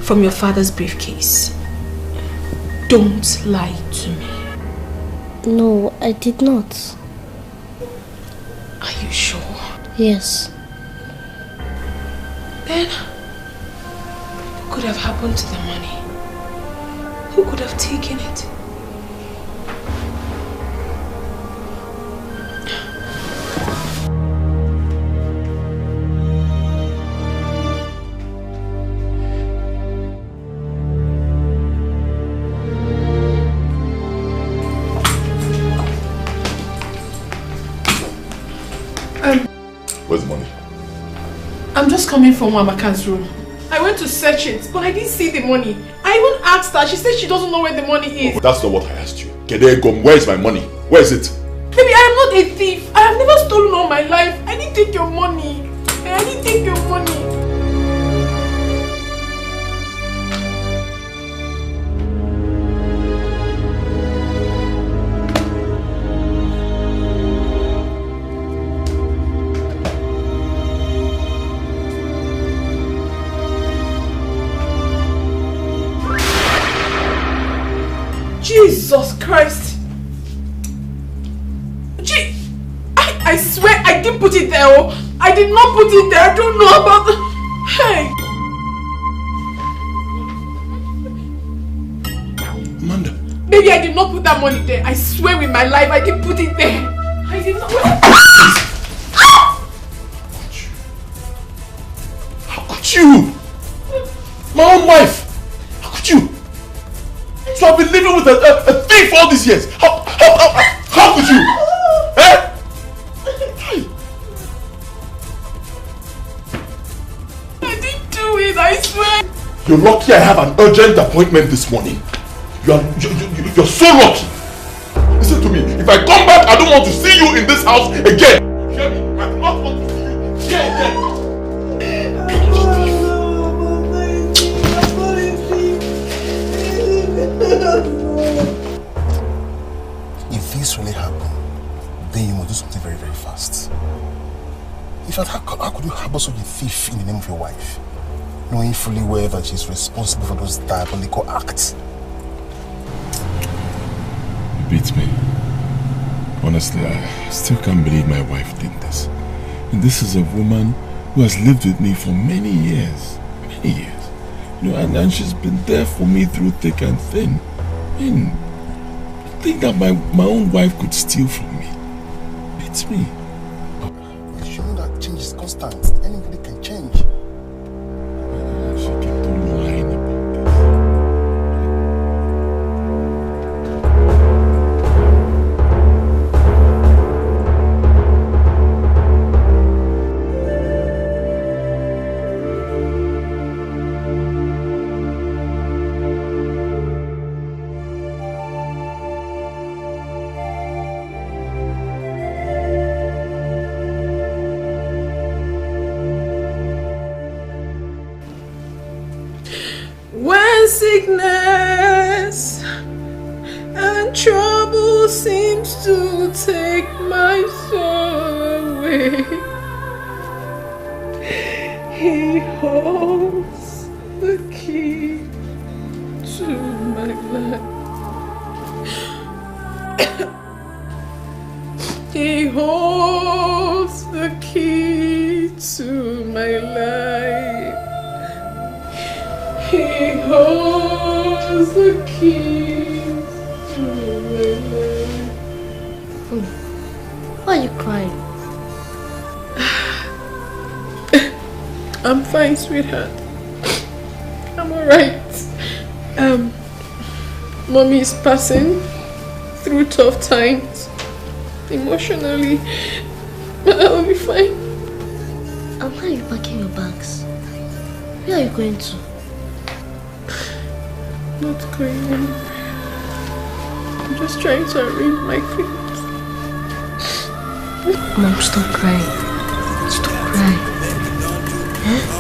from your father's briefcase? Don't lie to me. No, I did not. Are you sure? Yes. Then, what could have happened to the money? Who could have taken it? Where's the money? I'm just coming from Amaka's room. I went to search it, but I didn't see the money. I even asked her. She said she doesn't know where the money is. Oh, that's not what I asked you. Kedegom, where is my money? Where is it? Baby, I am not a thief. I have never stolen all my life. I didn't take your money. I didn't take your money. Jesus Christ! Gee, I swear I didn't put it there. Oh. I did not put it there. I don't know about the... Hey! Amanda. Baby, I did not put that money there. I swear with my life I didn't put it there. I did not... How could you? My own wife! How could you? So I've been living with a thief all these years. How could you? Eh? I didn't do it, I swear. You're lucky I have an urgent appointment this morning. You're so lucky. Listen to me. If I come back, I don't want to see you in this house again. You hear me? I do not want to see you here again. If this really happened, then you must do something very, very fast. In fact, how could you harbor such a thief in the name of your wife, knowing fully well that she's responsible for those diabolical acts? You beat me. Honestly, I still can't believe my wife did this. And this is a woman who has lived with me for many years. Many years. You know, and she's been there for me through thick and thin. I mean, think that my own wife could steal from me. It's me. You should know that change is constant. Anybody can change. She kept on lying about Sickness and trouble seems to take my soul away. He holds the key to my life. He holds the key to my life. He holds the keys to my life. Why are you crying? I'm fine, sweetheart. I'm alright. Mommy is passing through tough times emotionally, but I'll be fine. And why are you packing your bags? Where are you going to? Not going anywhere. I'm just trying to arrange my things. Mom, stop crying. Stop crying. Huh?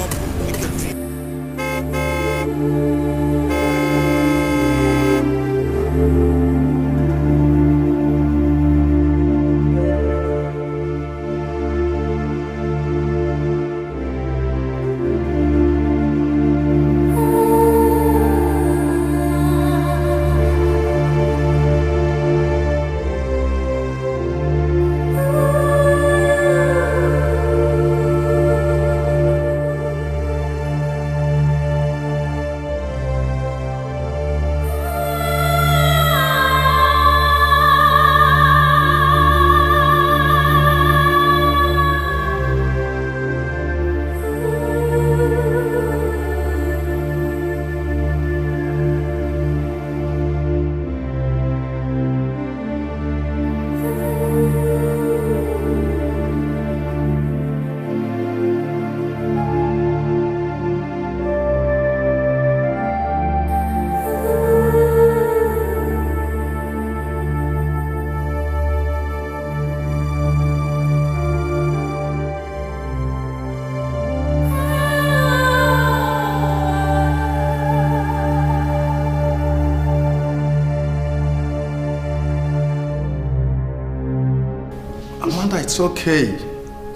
It's okay.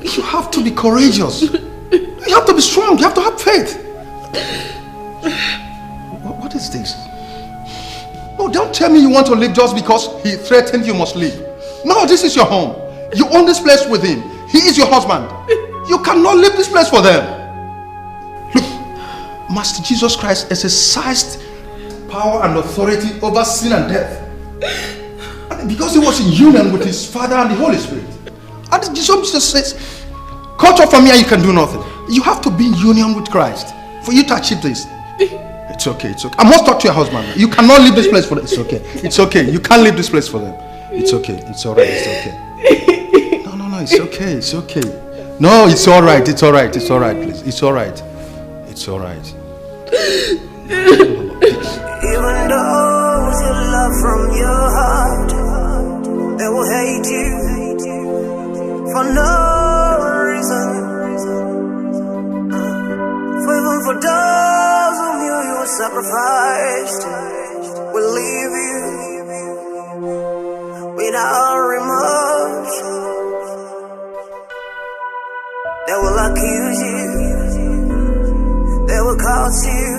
You have to be courageous. You have to be strong. You have to have faith. What is this? No, don't tell me you want to leave just because he threatened you must leave. No, this is your home. You own this place with him. He is your husband. You cannot leave this place for them. Look, Master Jesus Christ exercised power and authority over sin and death. And because he was in union with his Father and the Holy Spirit. And Jesus says, cut off from here, you can do nothing. You have to be in union with Christ for you to achieve this. It's okay, it's okay. I must talk to your husband. You cannot leave this place for them. It's okay. It's okay. You can't leave this place for them. It's okay. It's alright. It's okay. No, it's okay. It's okay. No, it's alright. It's alright. It's alright, please. It's alright. It's alright. Even those you love from your heart, they will hate you for no reason. For even for those whom you sacrificed, will leave you without remorse. They will accuse you, they will curse you,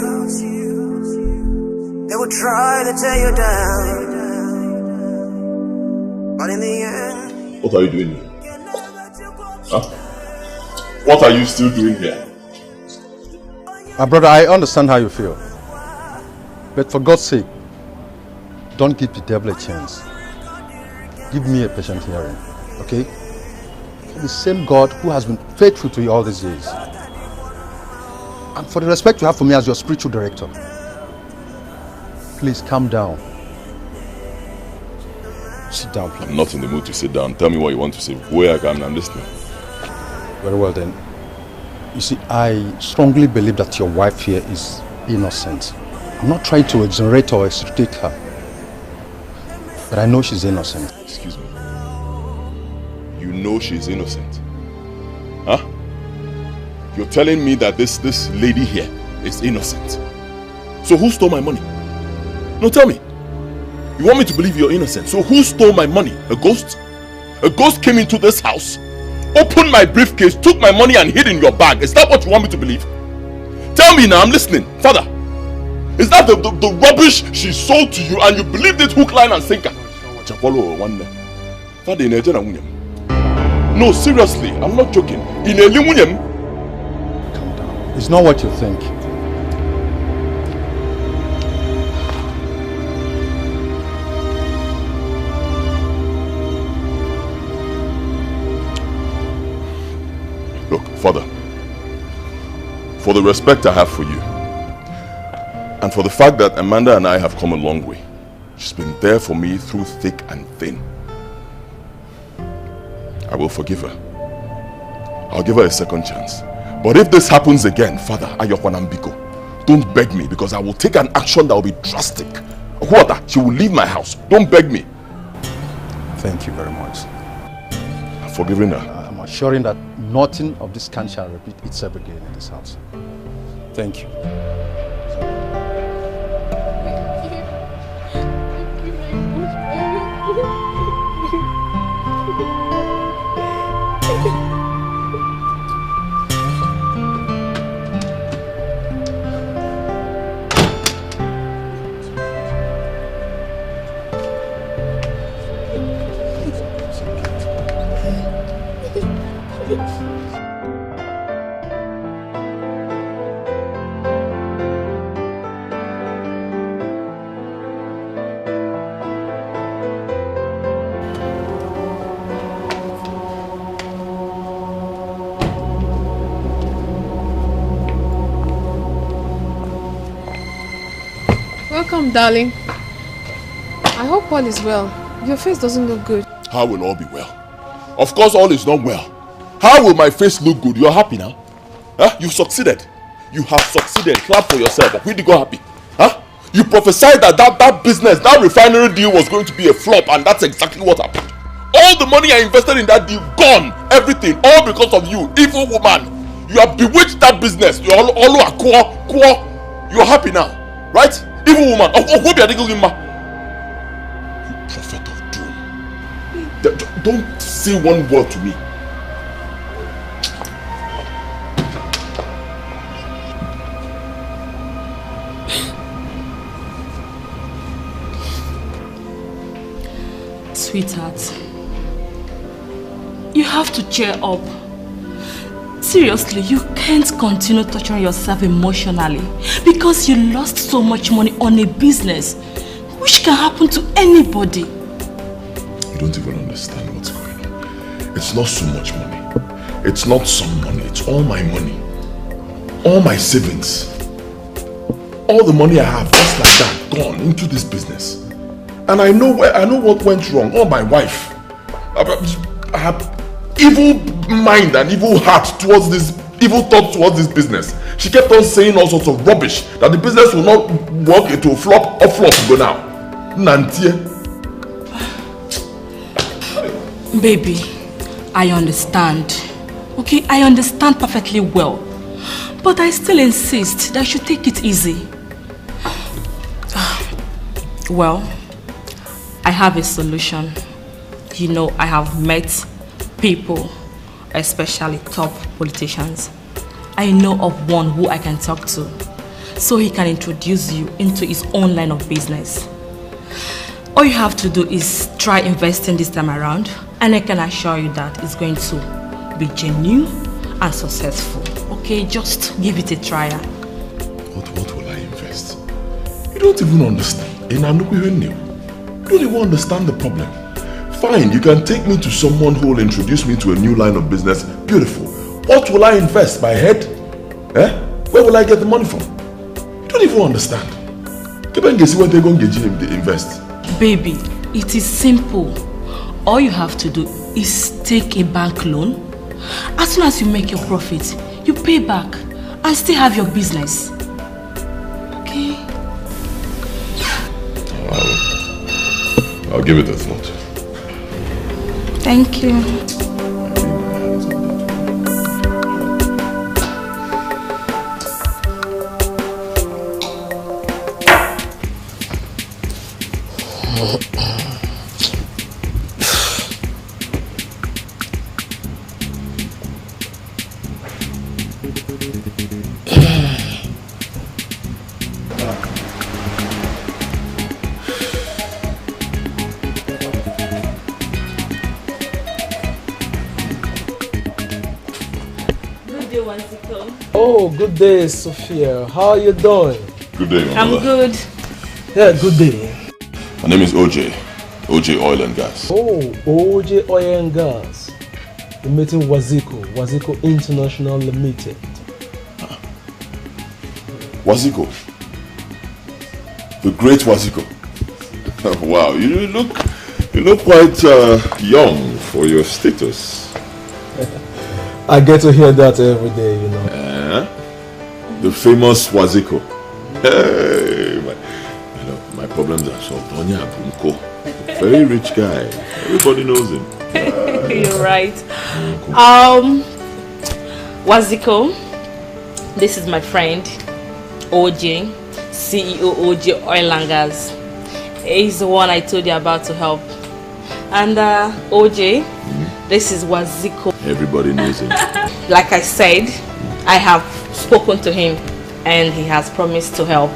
they will try to tear you down, but in the end, what are you doing here? Huh? What are you still doing here? Brother, I understand how you feel. But for God's sake, don't give the devil a chance. Give me a patient hearing, okay? For the same God who has been faithful to you all these years. And for the respect you have for me as your spiritual director. Please calm down. Sit down, please. I'm not in the mood to sit down. Tell me what you want to say. Where I am, I'm listening. Very well then. You see, I strongly believe that your wife here is innocent. I'm not trying to exonerate or extricate her. But I know she's innocent. Excuse me. You know she's innocent? Huh? You're telling me that this lady here is innocent? So who stole my money? No, tell me. You want me to believe you're innocent? So who stole my money? A ghost? A ghost came into this house, opened my briefcase, took my money and hid in your bag. Is that what you want me to believe? Tell me now, I'm listening. Father, is that the rubbish she sold to you and you believed it hook, line and sinker? Father, no, seriously, I'm not joking. Calm down. It's not what you think. Look, Father, for the respect I have for you, and for the fact that Amanda and I have come a long way, she's been there for me through thick and thin. I will forgive her. I'll give her a second chance. But if this happens again, Father, Ayokwanambiko, don't beg me, because I will take an action that will be drastic. She will leave my house. Don't beg me. Thank you very much. forgiven her? I'm assuring that nothing of this kind shall repeat itself again in this house. Thank you. Welcome, darling. I hope all is well. Your face doesn't look good. How will all be well? Of course all is not well. How will my face look good? You're happy now? Huh? You've succeeded. You have succeeded. Clap for yourself. Where did you go happy? Huh? You prophesied that business, that refinery deal was going to be a flop, and that's exactly what happened. All the money I invested in that deal, gone. Everything. All because of you. Evil woman. You have bewitched that business. You're all You're happy now. Right? Evil woman. You prophet of doom. Don't say one word to me. Sweetheart, you have to cheer up. Seriously, you can't continue torturing yourself emotionally because you lost so much money on a business which can happen to anybody. You don't even understand what's going on. It's not so much money. It's not some money. It's all my money. All my savings. All the money I have, just like that, gone into this business. And I know what went wrong. Oh, my wife. I have evil mind and evil heart towards this, evil thoughts towards this business. She kept on saying all sorts of rubbish that the business will not work, it will flop to go now. Nantie. Baby, I understand. Okay, I understand perfectly well. But I still insist that you should take it easy. Well, I have a solution. You know, I have met people, especially top politicians. I know of one who I can talk to, so he can introduce you into his own line of business. All you have to do is try investing this time around, and I can assure you that it's going to be genuine and successful. Okay, just give it a try. What will I invest? You don't even understand. You don't even understand the problem. Fine, you can take me to someone who will introduce me to a new line of business. Beautiful. What will I invest? My head? Where will I get the money from? You don't even understand. What they're going to invest. Baby, it is simple. All you have to do is take a bank loan. As soon as you make your profit, you pay back and still have your business. Okay? I'll give it a thought. Thank you. Oh, good day, Sophia. How are you doing? Good day, my I'm brother. good. Yeah, good day. My name is OJ. OJ Oil and Gas. Oh, OJ Oil and Gas. You're meeting Waziko International Limited. Waziko. The great Waziko. Wow, you look quite young for your status. I get to hear that every day, you know. The famous Waziko. Hey, my problems are solved. Onya Abunko. Very rich guy. Everybody knows him. You're right. Waziko, this is my friend OJ, CEO OJ Oil and Gas. He's the one I told you about to help. And OJ, this is Waziko. Everybody knows him. Like I said, I have spoken to him and he has promised to help.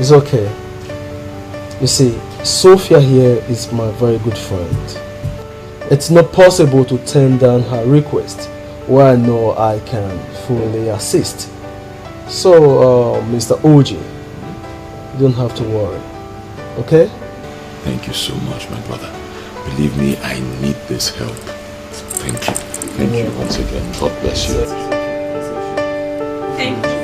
It's okay. You see, Sophia here is my very good friend. It's not possible to turn down her request where I know I can fully assist. So, Mr. OJ, you don't have to worry. Okay? Thank you so much, my brother. Believe me, I need this help. Thank you. Thank you once again. God bless you. Thank you.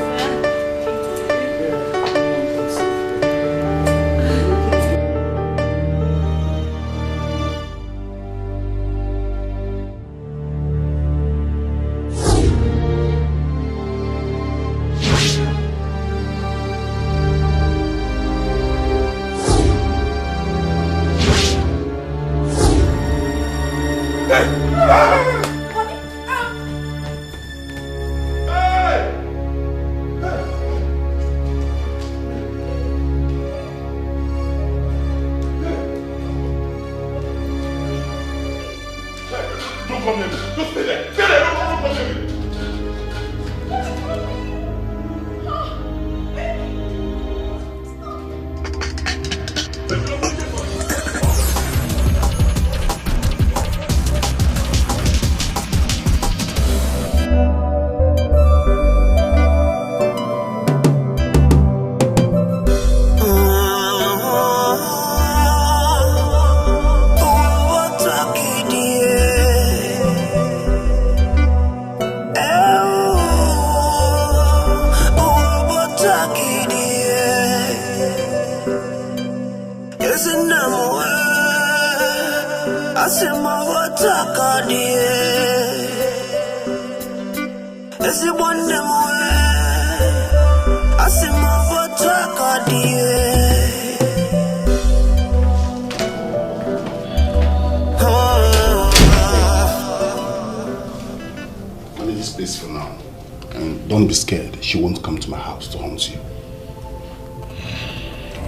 Don't be scared. She won't come to my house to haunt you.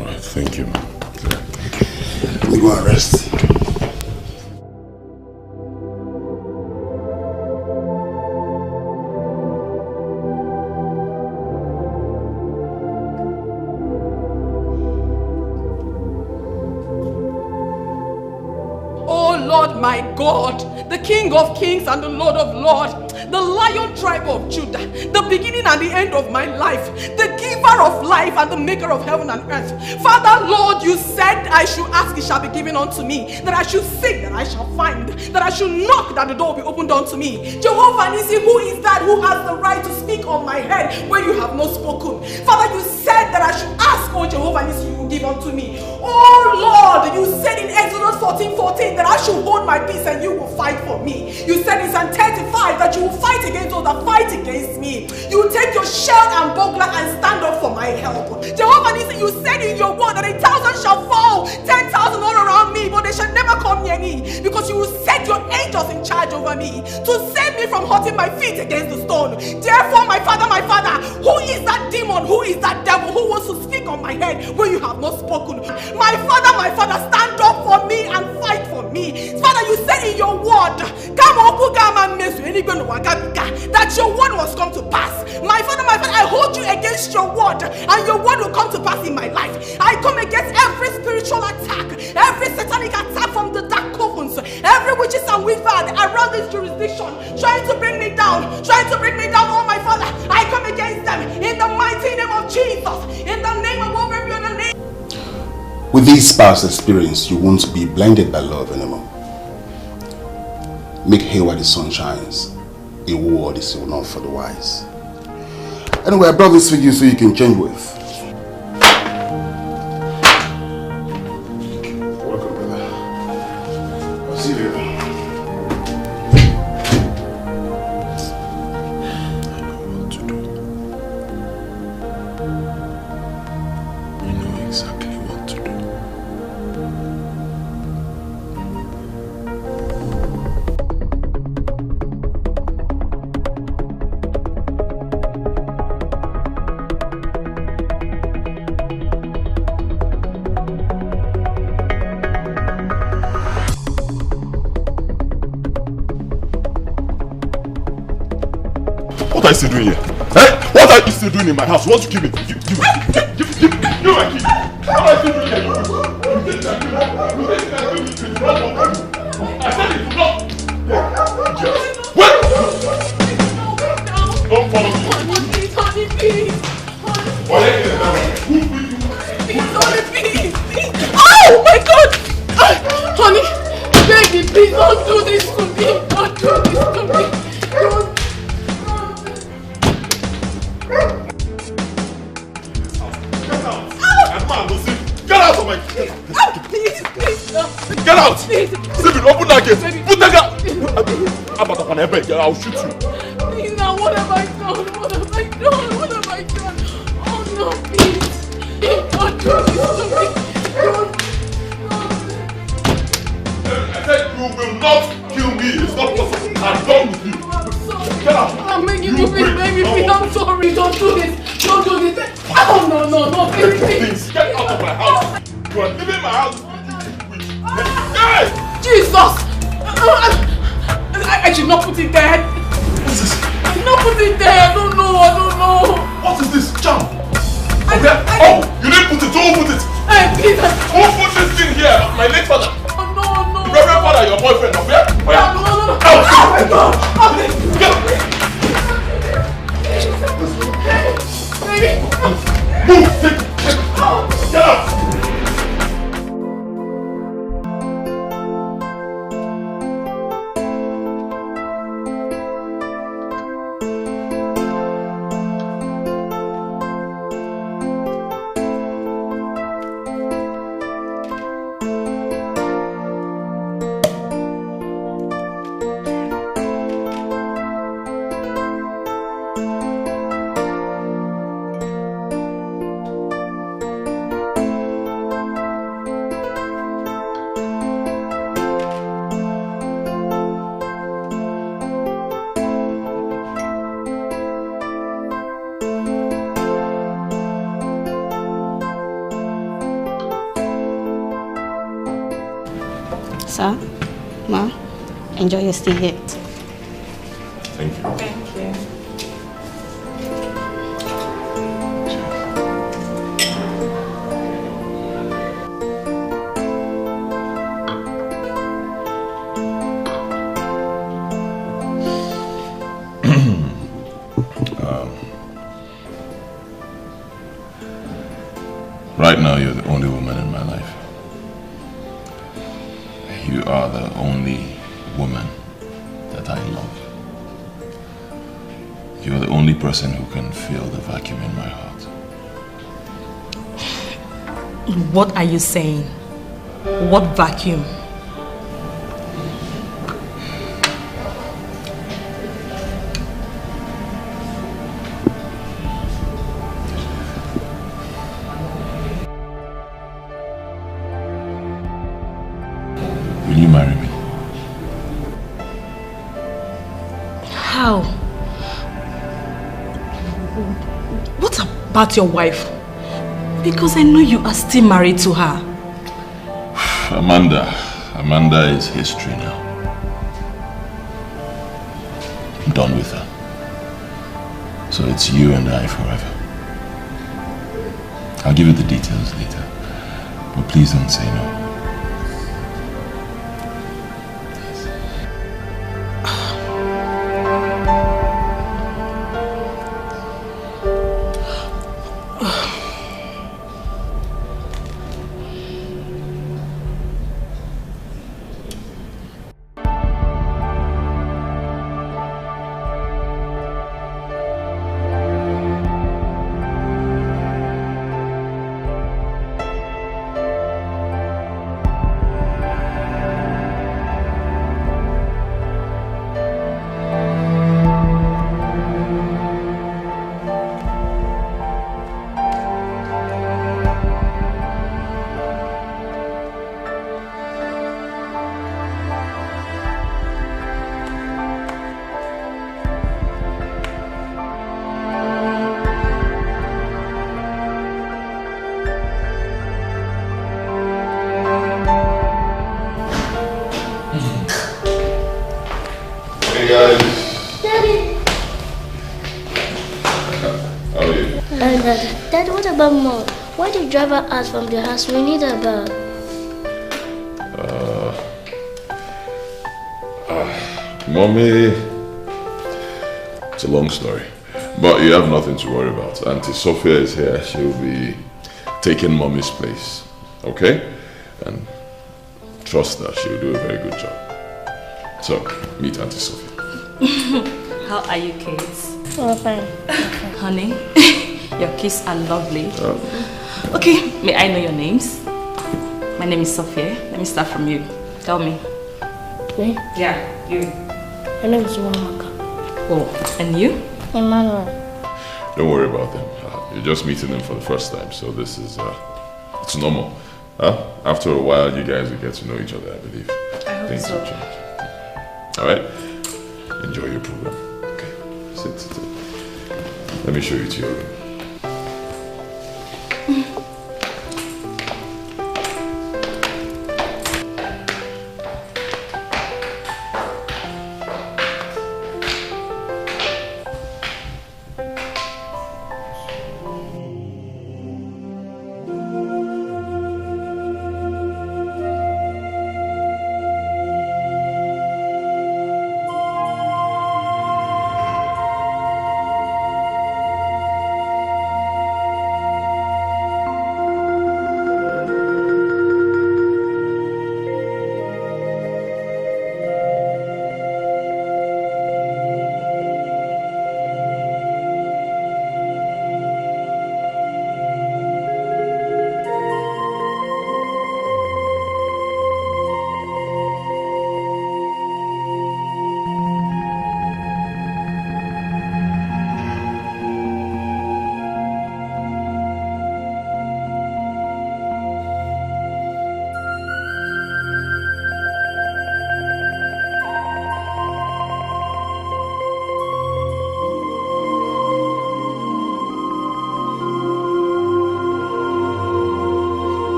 Alright, thank you, man. Let me go and rest. Oh Lord my God, the King of Kings and the Lord of Lords, the Lion tribe of Judah, the beginning and the end of my life, the giver of life and the maker of heaven and earth. Father, Lord, you said I should ask, it shall be given unto me, that I should seek, that I shall find, that I should knock, that the door will be opened unto me. Jehovah Nissi, who is that who has the right to speak on my head when you have not spoken? Father, you said that I should ask, oh Jehovah Nissi, you will give unto me. Oh Lord, you said in Exodus 14:14 that I should hold my peace and you will fight for me. You said in Psalm 35 that you will fight against those that fight against me. You take your shield and buckler and stand up for my help. Jehovah Nissi, you said in your word that 1,000 shall fall, 10,000 all around me, but they shall never come near me, because you will set your angels in charge over me to save me from hurting my feet against the stone. Therefore, my Father, who is that demon, who is that devil who wants to speak on my head when you have not spoken? My Father, stand up for me and fight for me. Father, you said in your word, that your word was come to pass. My Father, I hold you against your word, and your word will come to pass in my life. I come against every spiritual attack, every satanic attack from the dark covens, every witches and wizard around this jurisdiction, trying to bring me down, oh my Father. I come against them in the mighty name of Jesus, in the name above every other name. With this past experience, you won't be blinded by love anymore. Make hay while the sun shines. A word is enough for the wise. Anyway, I brought this for you so you can change with. Welcome, brother. I'll see you later. I know are you still doing here? Eh? What are you still doing in my house? You want to kill me? Give my key. What are you still doing here? I said it, no! What? Don't follow me. Honey, please. Oh my God! Honey, baby, please don't do this to me. Don't do this to me. Don't. Get out of my... Please, no. Get out! Please. Stephen, open that gate. Put the gun. I'll shoot you. Please, now what have I done? What have I done? What have I done? Oh no, please. Don't do this to me. Don't. I said you will not kill me. It's not possible. I'm done with you. Get out. I'm making you please, baby. Please, I'm sorry. Don't do this. Don't do this. Oh no, please. Get out of my house. You are leaving my house. Hey! Jesus! I should not put it there. What is this? I should not put it there. I don't know. What is this? Jam! Okay. Oh, you didn't put it. Don't put it. Hey, please. Who put this thing here? My late father. Oh, no. The reverend father, your boyfriend. Okay? No. Out! Oh my God! Get out! Baby. Move! Get out! Sir, Ma, enjoy your stay here. Thank you. Thank you. Right now, you're the only woman in my life. You are the only woman that I love. You're the only person who can fill the vacuum in my heart. What are you saying? What vacuum? Will you marry me? How? What about your wife? Because I know you are still married to her. Amanda is history now. I'm done with her. So it's you and I forever. I'll give you the details later. But please don't say no. about Mom? Why did you drive her out from the house? We need her back. Mommy, it's a long story, but you have nothing to worry about. Auntie Sophia is here. She'll be taking Mommy's place, okay? And trust that she'll do a very good job. So, meet Auntie Sophia. How are you kids? Oh, fine. Honey, your kids are lovely. Okay, may I know your names? My name is Sophia. Let me start from you. Tell me. Me? Yeah, you. My name is Uwakwe. Oh, and you? Emmanuel. Don't worry about them. You're just meeting them for the first time, so this is, it's normal. After a while, you guys will get to know each other, I believe. I hope Things so. will change. Alright? Enjoy your program. Okay, sit. Let me show you to your room.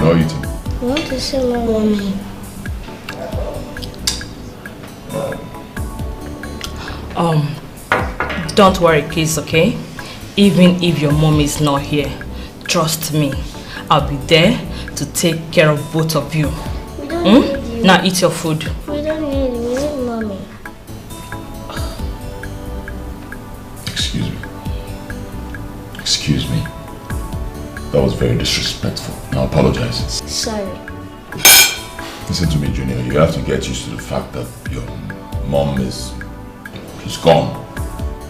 I want to see my mommy. Don't worry, kids, okay? Even if your mom is not here, trust me, I'll be there to take care of both of you. We don't need you. Now eat your food. We don't need you. We need mommy. Excuse me. Excuse me. That was very disrespectful. I apologize. Sorry. Listen to me, Junior. You have to get used to the fact that your mom she's gone.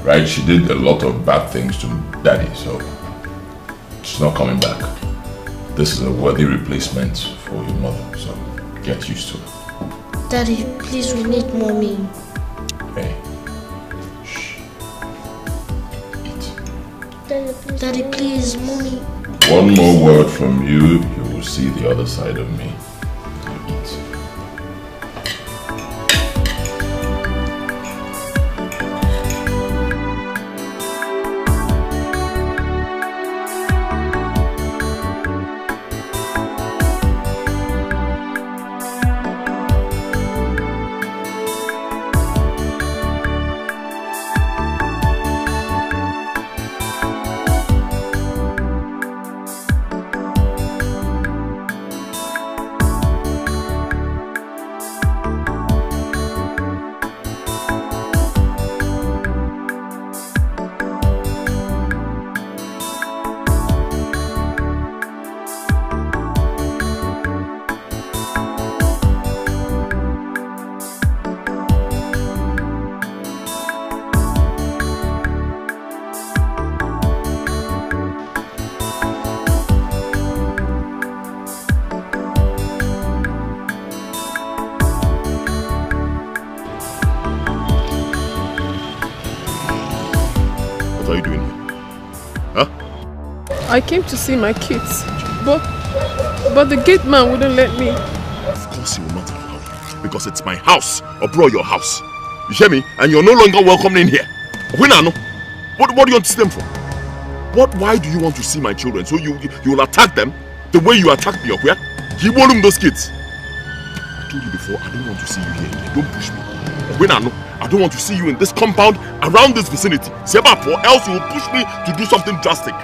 Right? She did a lot of bad things to Daddy, so she's not coming back. This is a worthy replacement for your mother, so get used to it. Daddy, please, we need mommy. Hey. Daddy, please, mommy. One more word from you, you will see the other side of me. Eat. I came to see my kids, but the gate man wouldn't let me. Of course he will not allow you, because it's my house, or bro, your house. You hear me? And you're no longer welcome in here. What do you want to see them for? Why do you want to see my children? So you will attack them the way you attacked me, okay? He won't them those kids. I told you before, I don't want to see you here again. Don't push me. I don't want to see you in this compound, around this vicinity. Or else you will push me to do something drastic.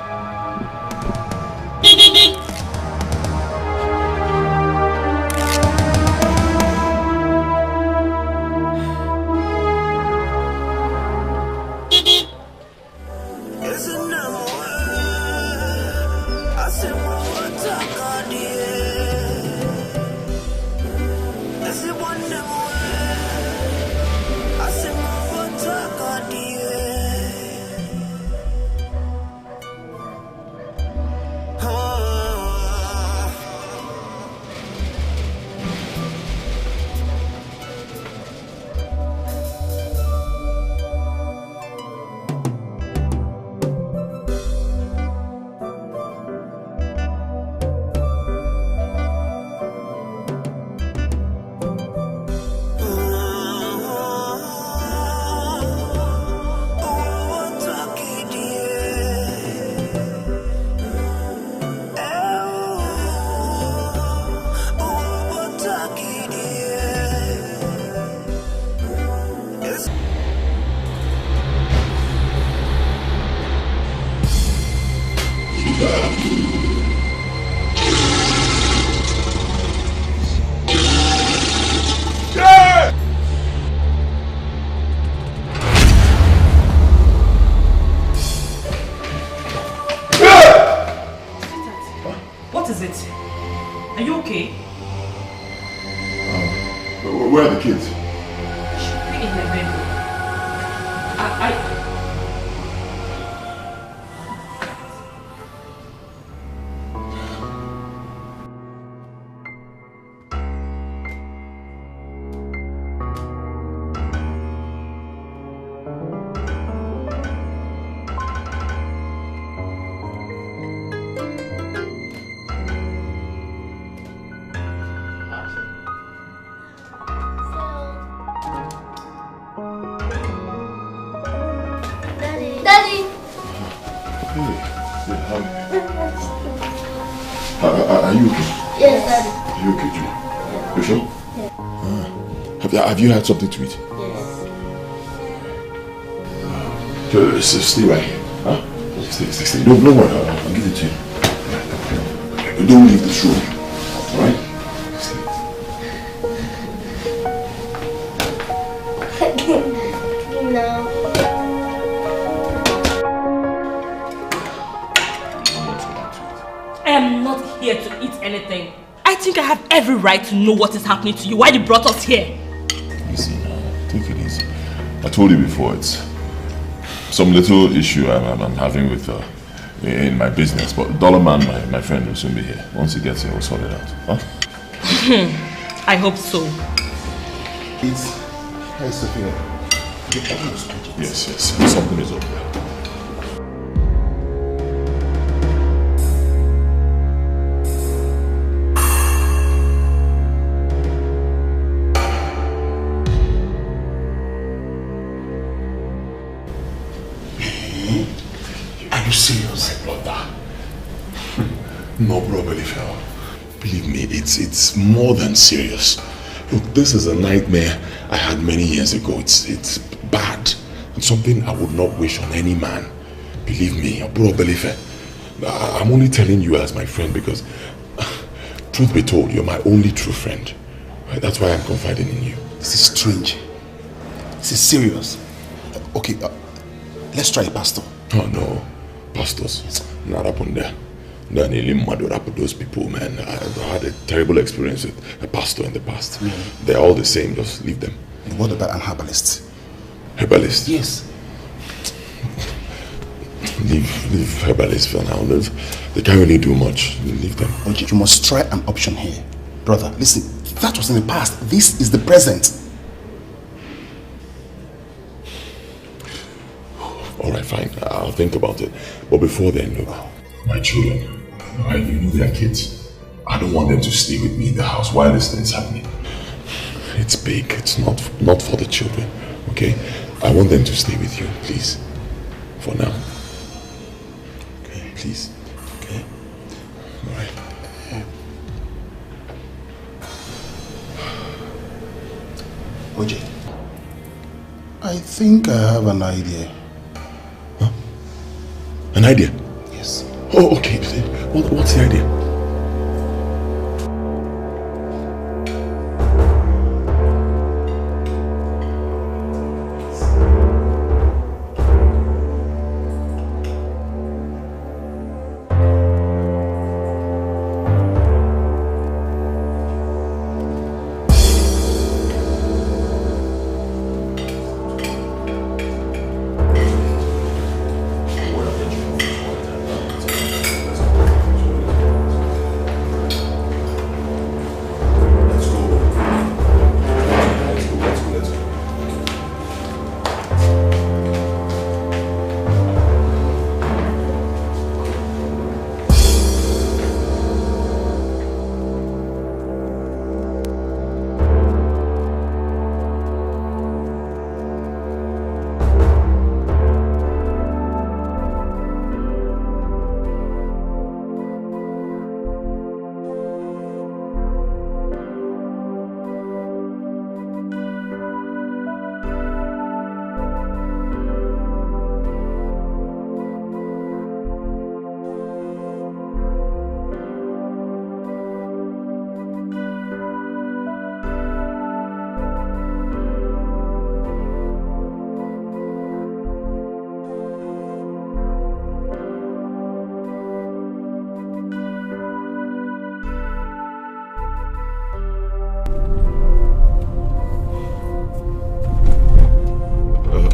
Where are the kids? Should be in the bedroom. Are you okay? Yes, Daddy. Are you okay, Julie? Yeah. You sure? Yeah. Have you had something to eat? Yes. Stay right here. Huh? Stay. Don't worry. I'll give it to you. Don't leave this room. Alright? No. I am not here to eat anything. I think I have every right to know what is happening to you. Why you brought us here? Easy now. Take it easy. I told you before, it's some little issue I'm having with in my business. But Dollar Man, my friend, will soon be here. Once he gets here, we'll sort it out. Huh? I hope so. Hey, Sophia. Yes. Something is up there. Are you serious? My brother. No, bro, believe me, it's more than serious. Look, this is a nightmare I had many years ago. It's bad. And something I would not wish on any man. Believe me, bro, I'm only telling you as my friend because, truth be told, you're my only true friend. Right? That's why I'm confiding in you. This is strange. This is serious. Okay, let's try a pastor. Oh no, pastors. Not up on there. Those people, man. I've had a terrible experience with a pastor in the past. They're all the same, just leave them. And what about an herbalist? Herbalist? Yes. Leave herbalists for now. They can't really do much. Leave them. Okay, you must try an option here. Brother, listen, that was in the past. This is the present. Alright, fine. I'll think about it. But before then, look. My children, you know they are kids. I don't want them to stay with me in the house while this thing is happening. It's big. It's not for the children, okay? I want them to stay with you, please. For now. Okay, please. Okay? Alright. Uche, I think I have an idea. Huh? An idea? Yes. Oh, okay. What's the idea?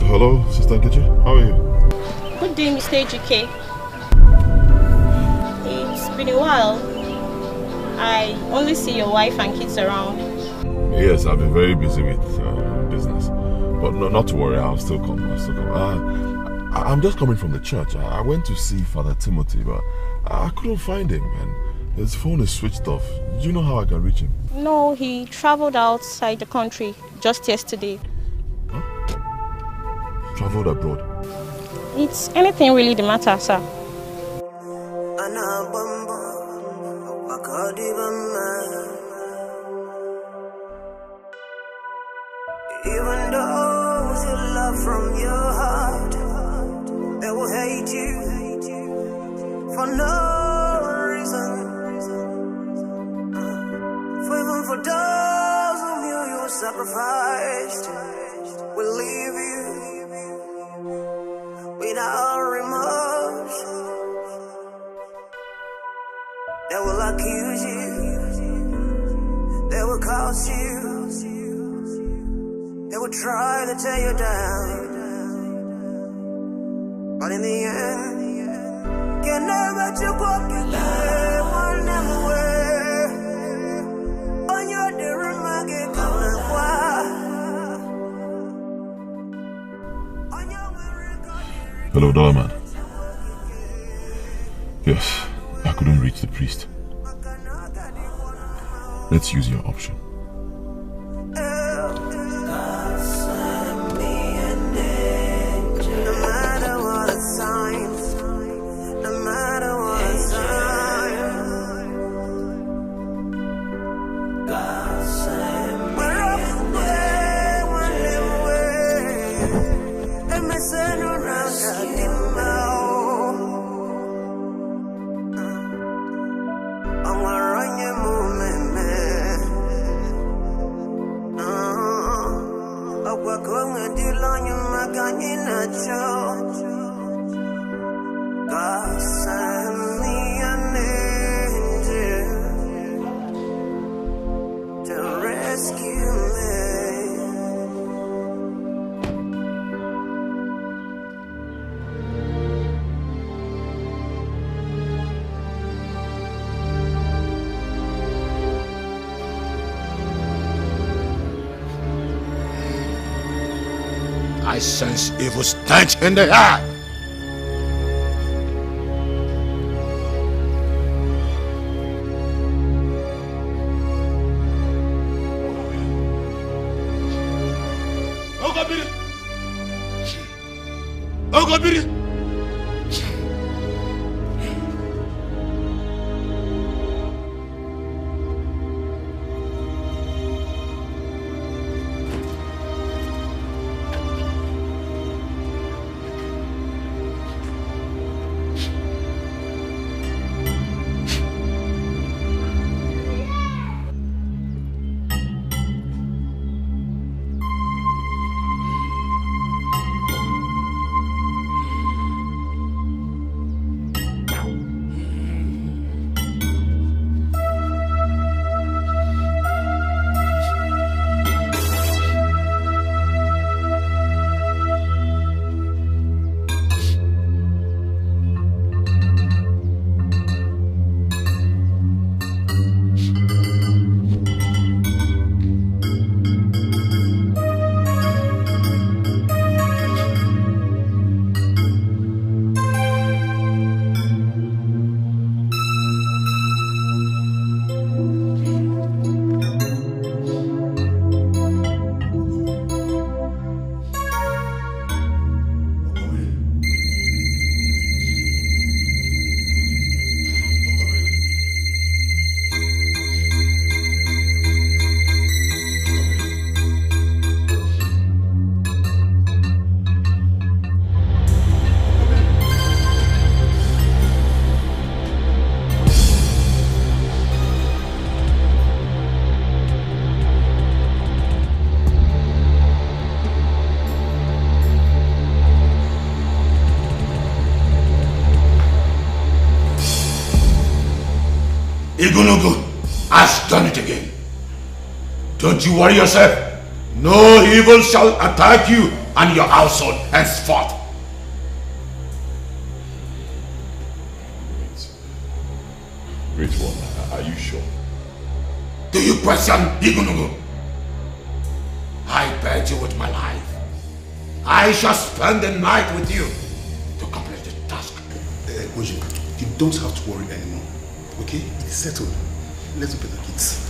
Hello, Sister Nkechi. How are you? Good day, Mr. Ejike. It's been a while. I only see your wife and kids around. Yes, I've been very busy with business. But no, not to worry, I'll still come. I'm just coming from the church. I went to see Father Timothy, but I couldn't find him, and his phone is switched off. Do you know how I can reach him? No, he traveled outside the country just yesterday. Traveled abroad? It's anything really the matter, sir. Even those you love from your heart, they will hate you for no reason. For those whom you sacrificed will leave you without remorse. They will accuse you, they will curse you, they will try to tear you down, but in the end, can never you walk away, one away. On your dear maggie, come Hello, Dollar Man. Yes, I couldn't reach the priest. Let's use your option. I sense evil stench in the air. Okobiri! Igonogo has done it again. Don't you worry yourself. No evil shall attack you and your household henceforth. Great one, are you sure? Do you question Igonogo? I bet you with my life. I shall spend the night with you to complete the task. Oje, you don't have to worry anymore. Okay? It's settled. Let's open the kids.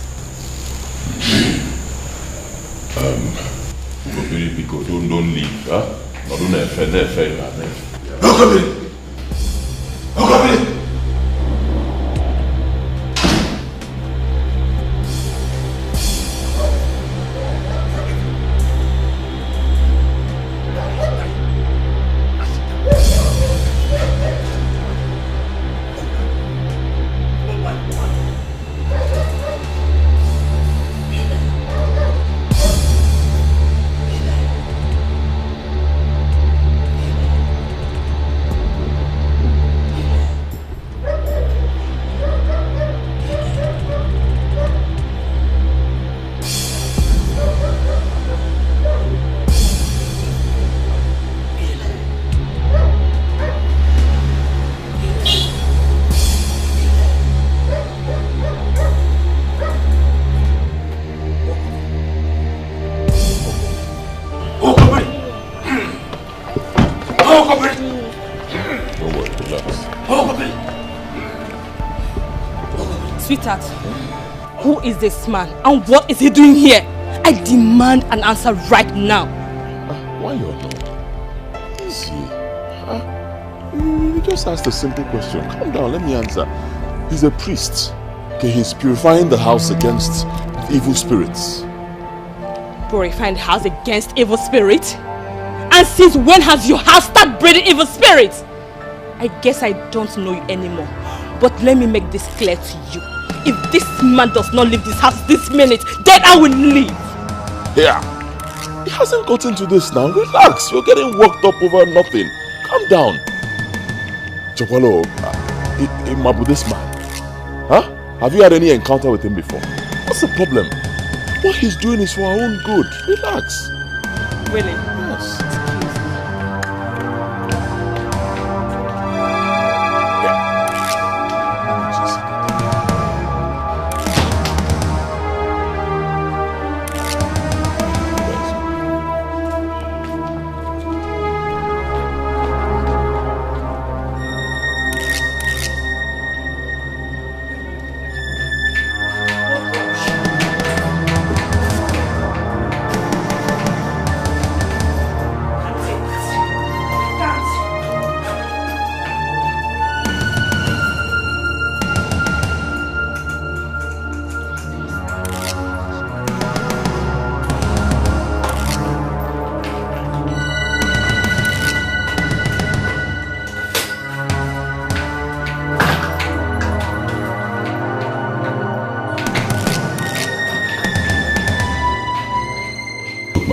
Biko, don't leave, huh? Don't fail. Okobiri! Sweetheart, who is this man and what is he doing here? I demand an answer right now. Why you're not? Easy. You just asked a simple question. Calm down, let me answer. He's a priest. Okay, he's purifying the house against evil spirits. Purifying the house against evil spirits? And since when has your house started breeding evil spirits? I guess I don't know you anymore. But let me make this clear to you. If this man does not leave this house this minute, then I will leave. Yeah. He hasn't gotten to this now. Relax. You're getting worked up over nothing. Calm down. Chokwalo, Imabu, this man. Huh? Have you had any encounter with him before? What's the problem? What he's doing is for our own good. Relax. Really? Yes.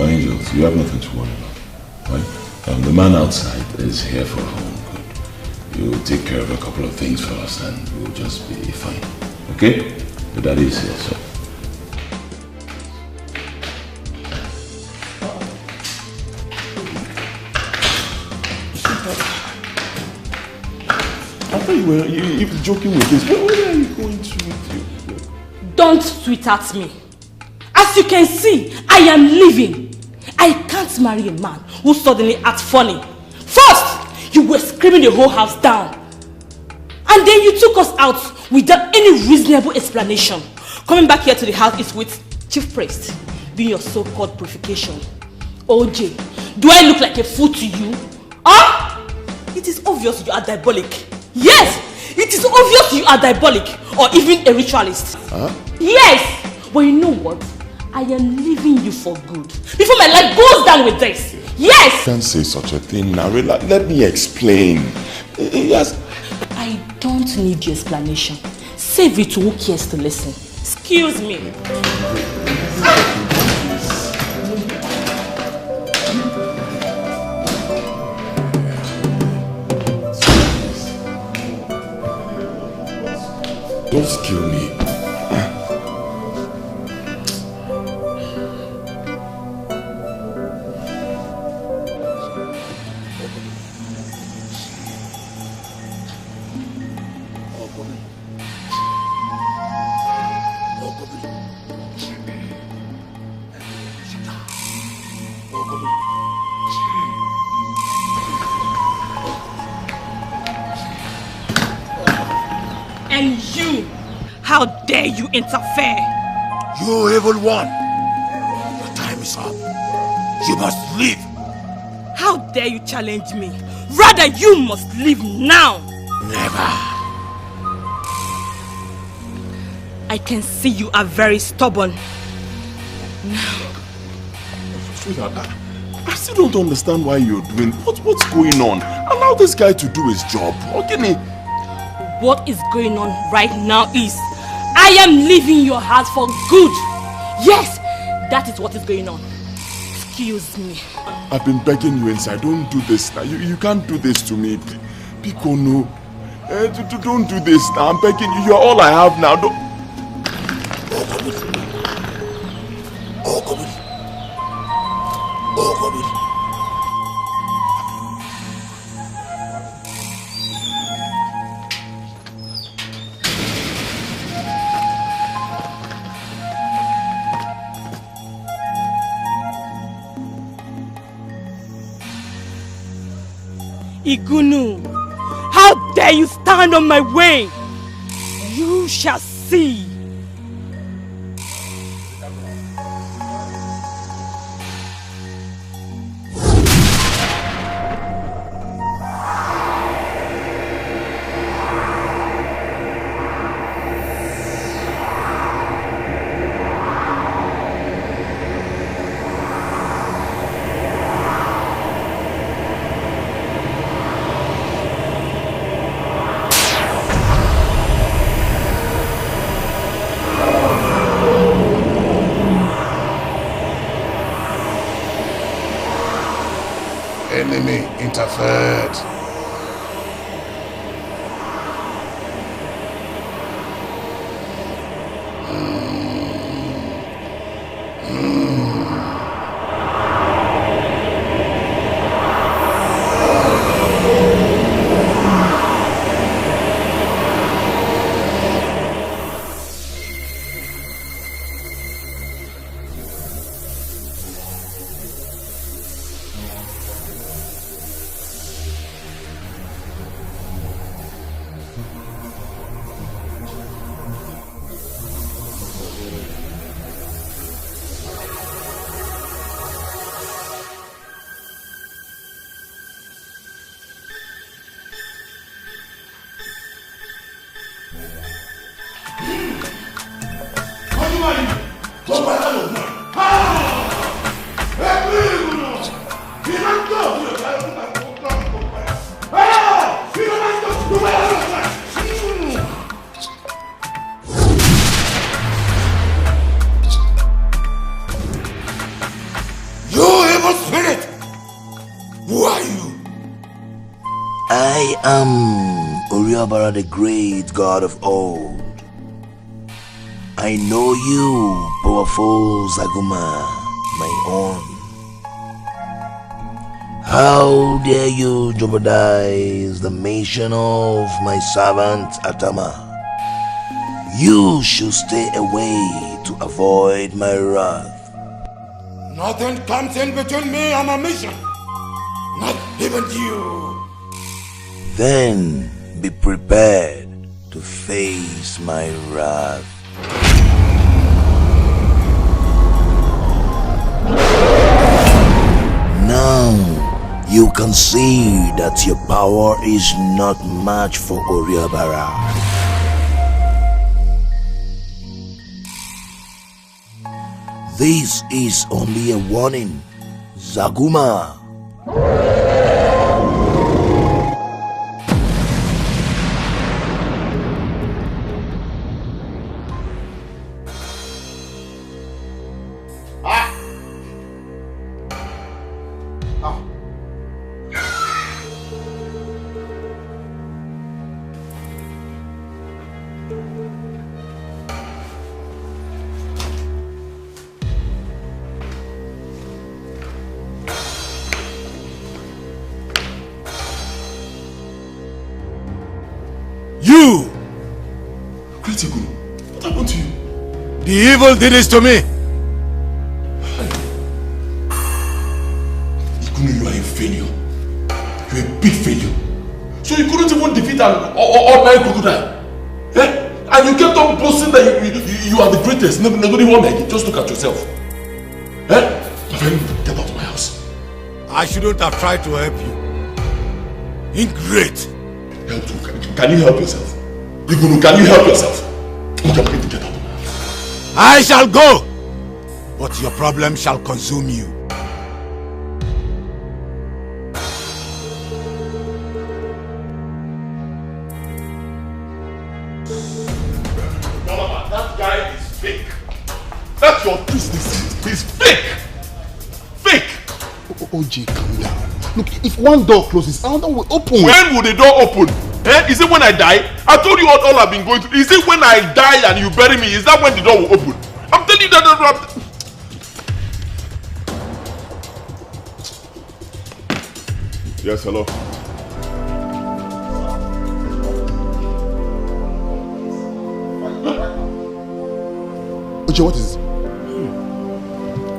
our angels. You have nothing to worry about. Right? The man outside is here for our own good. He will take care of a couple of things for us and we'll just be fine. Okay? The daddy is here, so. I thought you were joking with this. Where are you going to with you? Don't tweet at me. As you can see, I am leaving. I can't marry a man who suddenly acts funny. First, you were screaming the whole house down. And then you took us out without any reasonable explanation. Coming back here to the house is with chief priest doing your so-called purification. OJ, do I look like a fool to you? Huh? It is obvious you are diabolic. Yes, it is obvious you are diabolic or even a ritualist. Huh? Yes, but you know what? I am leaving you for good. Before my life goes down with this. Yes! You can't say such a thing now. Let me explain. Yes. I don't need your explanation. Save it to who cares to listen. Excuse me. Don't kill me. And you, how dare you interfere? You evil one! Your time is up. You must leave. How dare you challenge me? Rather, you must leave now. Never. I can see you are very stubborn. Sweetheart, I still don't understand why you're doing. What's going on? Allow this guy to do his job. Okay? What is going on right now is I am leaving your house for good. Yes, that is what is going on. Excuse me. I've been begging you inside. Don't do this now. You can't do this to me. Pico, no. Don't do this now. I'm begging you. You're all I have now. Don't. Igunu, how dare you stand on my way? You shall see. Enemy interfered. am Oriabara, the great god of old. I know you, powerful Zaguma, my own. How dare you jeopardize the mission of my servant Atama? You should stay away to avoid my wrath. Nothing comes in between me and my mission. Not even you. Then be prepared to face my wrath. Now you can see that your power is not much for Oriabara. This is only a warning, Zaguma. You! Critical, what happened to you? The evil did this to me! Ikunu, you are a failure. You are a big failure. So you couldn't even defeat an ordinary crocodile. Eh? And you kept on boasting that you are the greatest. Nobody won't make it. Just look at yourself. Eh? My friend, get out of my house. I shouldn't have tried to help you. Ingrate! Help you. Can you help yourself? Igunu, can you help yourself? I'm going to get out of my house. I shall go! But your problem shall consume you. That guy is fake. That's your business. He's fake! Fake! OJ, calm down. Look, if one door closes, another will open. When will the door open? Eh? Is it when I die? I told you all I've been going through. Is it when I die and you bury me? Is that when the door will open? I'm telling you that. Yes, hello. OJ, what is it?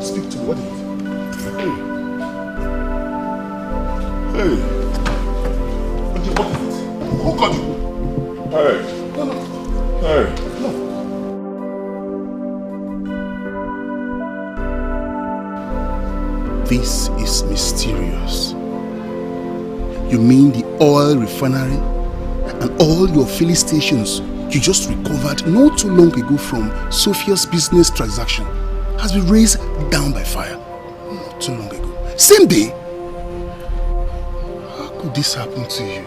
Speak to me, what is it? Hey. OJ, what is it? Who called you? Hey. No. Hey. No. This is mysterious. You mean the oil refinery and all your filling stations you just recovered not too long ago from Sophia's business transaction has been raised down by fire not too long ago. Same day? How could this happen to you?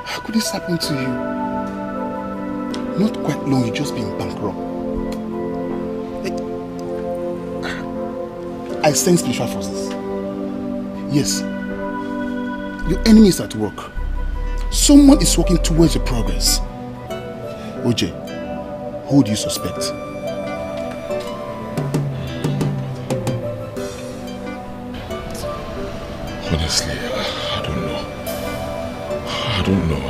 How could this happen to you? Not quite long, you just been bankrupt. I sense spiritual forces. Yes. Your enemy is at work. Someone is working towards your progress. OJ, who do you suspect? Honestly, I don't know. I don't know.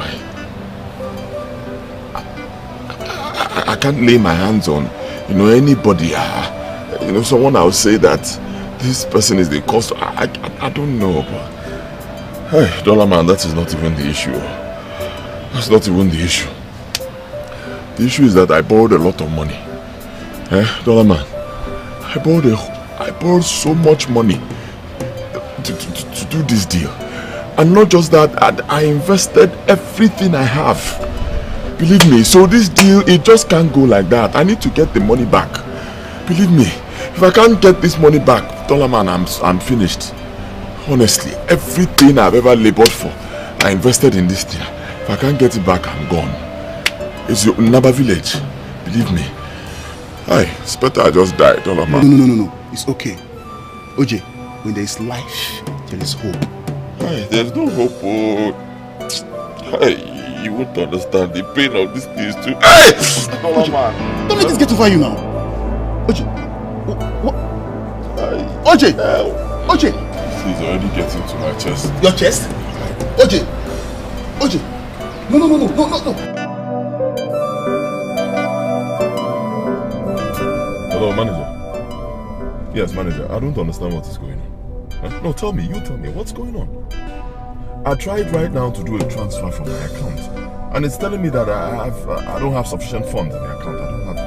I can't lay my hands on, anybody. Someone I'll say that this person is the cause. I don't know. But hey, Dollar Man, that is not even the issue. That's not even the issue. The issue is that I borrowed a lot of money. Dollar Man, I borrowed so much money to do this deal. And not just that, I invested everything I have. Believe me, so this deal, it just can't go like that. I need to get the money back. Believe me, if I can't get this money back, Dollar Man, I'm finished. Honestly, everything I've ever labored for, I invested in this deal. If I can't get it back, I'm gone. It's your Naba village. Believe me. It's better I just die, Dollar Man. No. It's okay. OJ, when there is life, there is hope. There's no hope. Hey, you won't understand the pain of this thing too. Hey! Oje, don't let this get over you now. Oje, what? Oje! Oje! He's already getting to my chest. Your chest? Oje! Oje! No. Hello, manager. Yes, manager. I don't understand what is going on. Huh? No, tell me. You tell me. What's going on? I tried right now to do a transfer from my account, and it's telling me that I don't have sufficient funds in the account. I don't have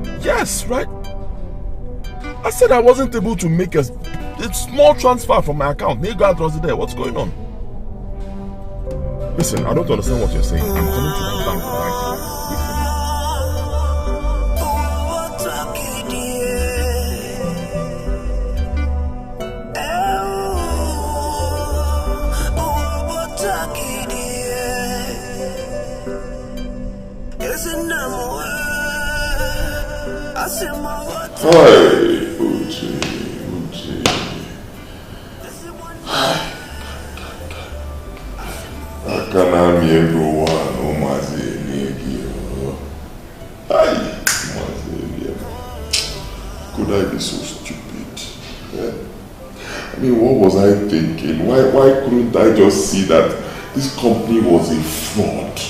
money. Yes, right? I said I wasn't able to make a small transfer from my account. May God was there. What's going on? Listen, I don't understand what you're saying. I'm coming to that bank right now. Hi, Uche. Hi. Akana miego wa omaze negio. Hi, could I be so stupid? Yeah? I mean, what was I thinking? Why couldn't I just see that this company was a fraud?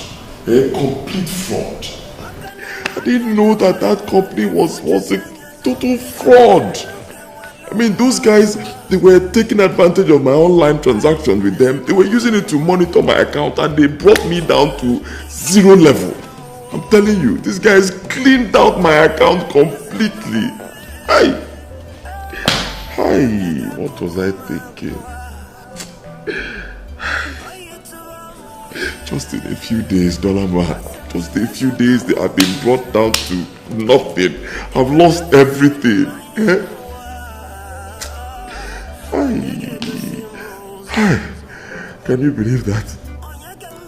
A complete fraud. I didn't know that company was a total fraud. I mean, those guys, they were taking advantage of my online transactions with them. They were using it to monitor my account, and they brought me down to 0 level. I'm telling you, these guys cleaned out my account completely. Hi, what was I thinking? Just in a few days, Dollar Man. Just a few days, they have been brought down to nothing. I've lost everything. Eh? Hi. Can you believe that?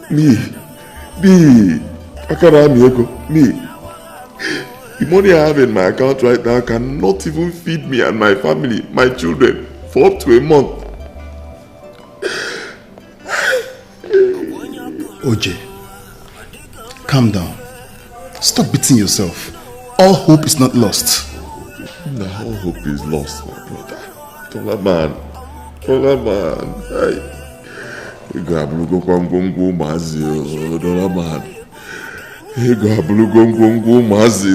Me. Me. The money I have in my account right now cannot even feed me and my family, my children, for up to a month. Oje, calm down. Stop beating yourself. All hope is not lost. No, all hope is lost, my brother. Dollar man. Hey. Dollar man.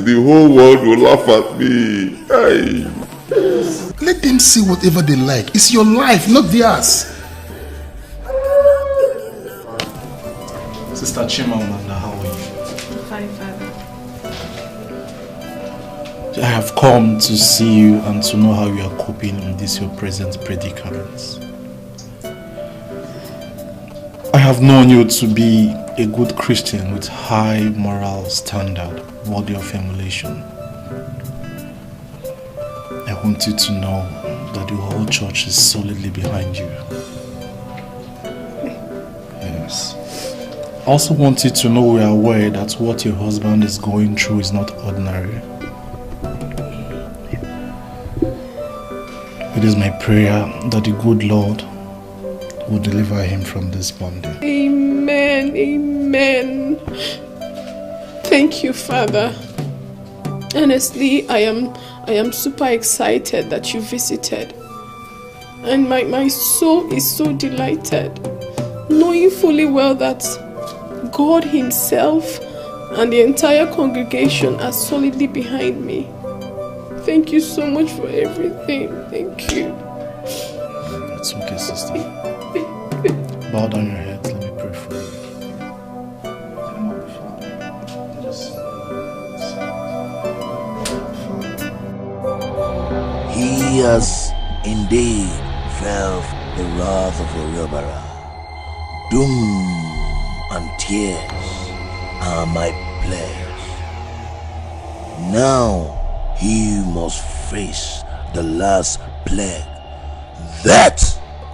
The whole world will laugh at me. Hey. Let them see whatever they like. It's your life, not theirs. Sister Chimamanda, how are you? Fine, Father. I have come to see you and to know how you are coping in this your present predicament. I have known you to be a good Christian with high moral standard, worthy of emulation. I want you to know that the whole church is solidly behind you. Yes. I also want you to know we are aware that what your husband is going through is not ordinary. It is my prayer that the good Lord will deliver him from this bondage. Amen. Thank you, Father. Honestly, I am super excited that you visited. And my soul is so delighted, knowing fully well that God himself and the entire congregation are solidly behind me. Thank you so much for everything. Thank you. It's okay, sister. Bow down your head. Let me pray for you. He has indeed felt the wrath of a robber. Doom and tears are my pledge. Now he must face the last plague. That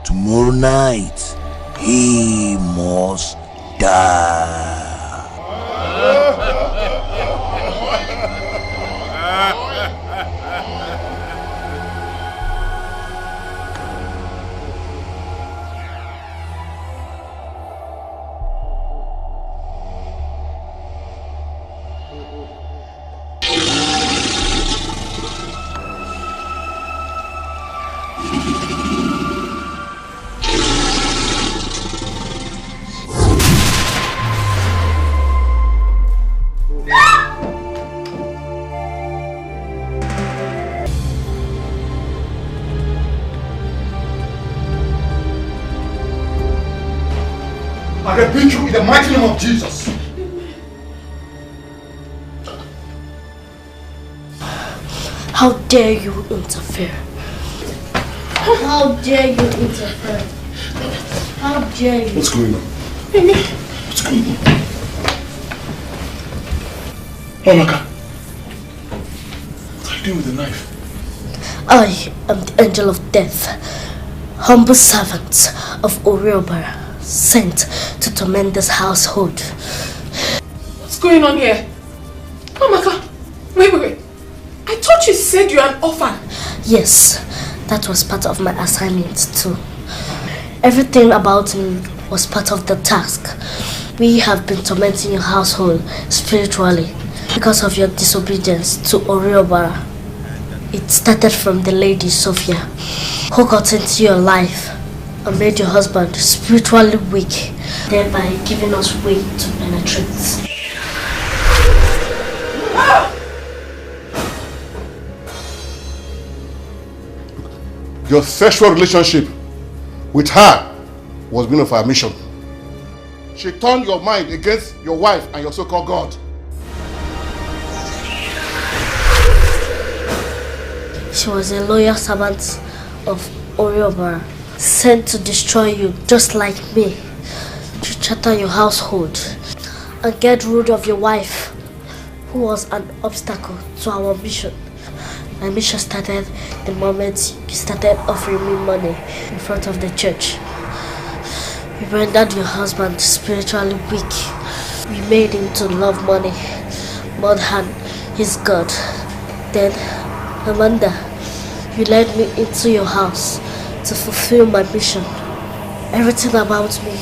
tomorrow night he must die. In the mighty name of Jesus. How dare you interfere? How dare you interfere? How dare you? What's going on? What's going on? Emeka, what are you doing with the knife? I am the angel of death, humble servant of Oriobara, sent to torment this household. What's going on here? Emeka, wait. I thought you said you're an orphan. Yes, that was part of my assignment too. Everything about me was part of the task. We have been tormenting your household spiritually because of your disobedience to Oriobara. It started from the lady Sophia, who got into your life and made your husband spiritually weak, thereby giving us way to penetrate. Your sexual relationship with her was being of our mission. She turned your mind against your wife and your so-called God. She was a loyal servant of Oriobara, sent to destroy you just like me, to shatter your household and get rid of your wife, who was an obstacle to our mission. My mission started the moment you started offering me money in front of the church. We rendered your husband spiritually weak. We made him to love money more than his God. Then, Amanda, you led me into your house to fulfill my mission. Everything about me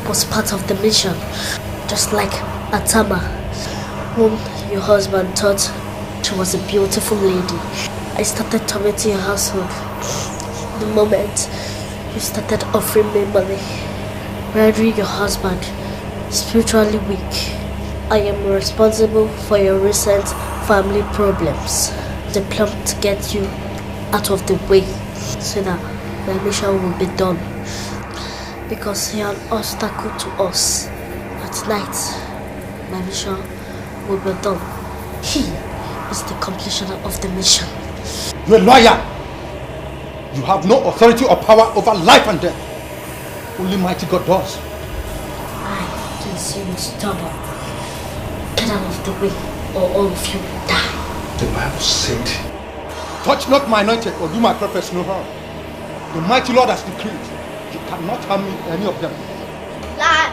was part of the mission, just like Atama, whom your husband thought she was a beautiful lady. I started tormenting your household the moment you started offering me money, rendering your husband spiritually weak. I am responsible for your recent family problems. The plan to get you out of the way so that my mission will be done. Because you are an obstacle to us. At night, my mission will be done. He is the completion of the mission. You're a liar! You have no authority or power over life and death. Only mighty God does. I can see you stubborn. Get out of the way or all of you will die. The Bible said, touch not my anointed or do my prophets no harm. The mighty Lord has decreed, you cannot harm me, any of them. Lie!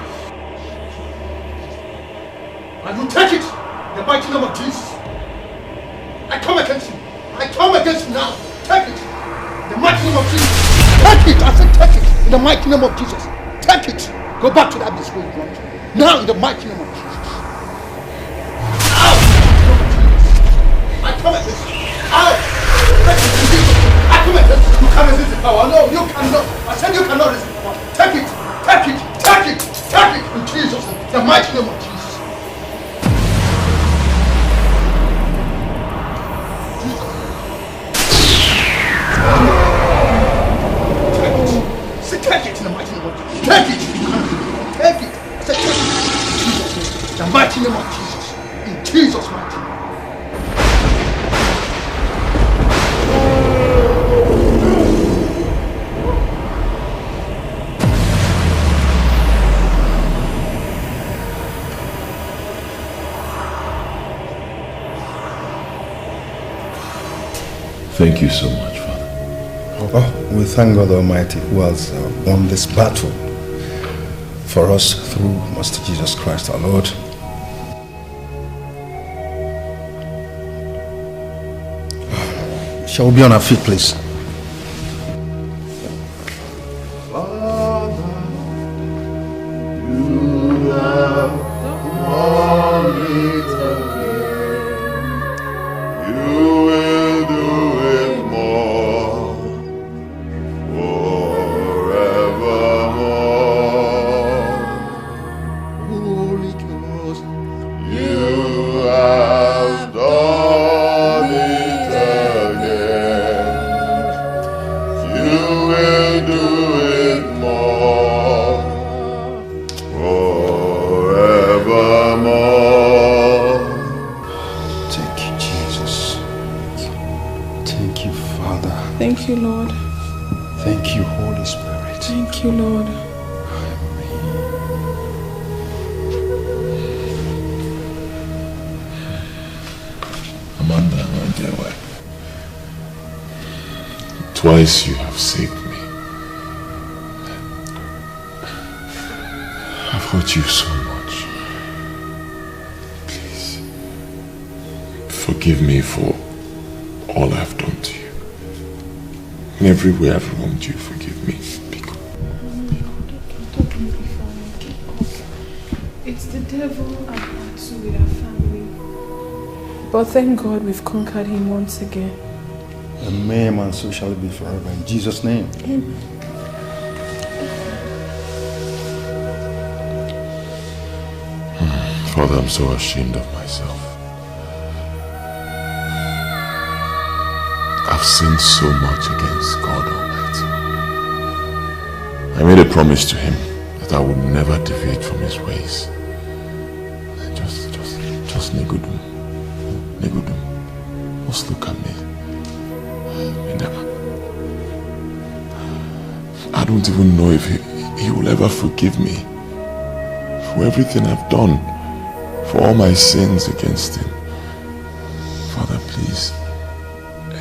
And you take it in the mighty name of Jesus. I come against you. I come against you now. Take it in the mighty name of Jesus. Take it. I said take it in the mighty name of Jesus. Take it. Go back to that disgrace. Now in the mighty name of Jesus. Out! I come against you. Out! I come against you. You can't resist the power. No, you cannot. I said you cannot resist the power. Take it. Take it. Take it. Take it in Jesus' name. The mighty name of Jesus. Take it in the mighty name of Jesus. Take it. Take it. I said take it in Jesus' name. The mighty name of Jesus. In Jesus' mighty name. Thank you so much, Father. Oh, we thank God Almighty who has won this battle for us through Master Jesus Christ our Lord. Shall we be on our feet, please? Thank you, Lord. Thank you, Holy Spirit. Thank you, Lord. Amanda, my dear wife. Twice you have saved me. I've hurt you so much. Please, forgive me for all I've done to you. In every way I've wronged you, forgive me. It's the devil and battle with our family. But thank God we've conquered him once again. Amen, and so shall it be forever. In Jesus' name. Amen. Father, I'm so ashamed of myself. I've sinned so much against God Almighty. I made a promise to him that I would never deviate from his ways. Just Negudum. Just look at me. I don't even know if he will ever forgive me for everything I've done, for all my sins against him. Father, please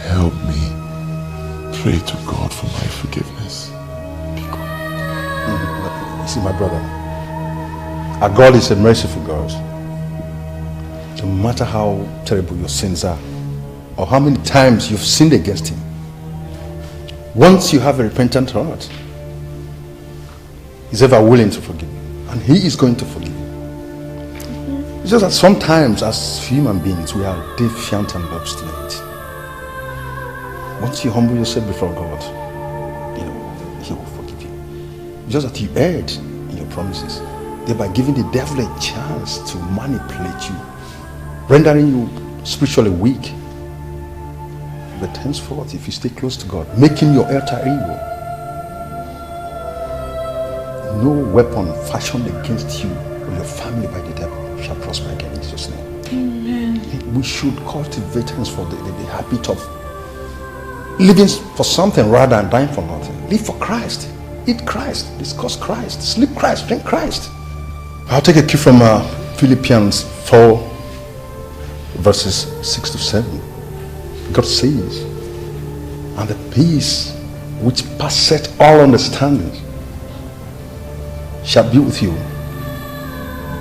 help me pray to God for my forgiveness. You see, my brother, our God is a merciful God. No matter how terrible your sins are, or how many times you've sinned against him, once you have a repentant heart, he's ever willing to forgive you, and he is going to forgive you. It's just that sometimes as human beings we are defiant and obstinate. Once you humble yourself before God, he will forgive you. It's just that you erred in your promises, thereby giving the devil a chance to manipulate you, rendering you spiritually weak. But henceforth, if you stay close to God, make him your altar ego, no weapon fashioned against you or your family by the devil shall prosper again in Jesus' name. Amen. We should cultivate henceforth the habit of living for something rather than dying for nothing. Live for Christ. Eat Christ. Discuss Christ. Sleep Christ. Drink Christ. I'll take a cue from Philippians 4 verses 6 to 7. God says, and the peace which passeth all understanding shall be with you,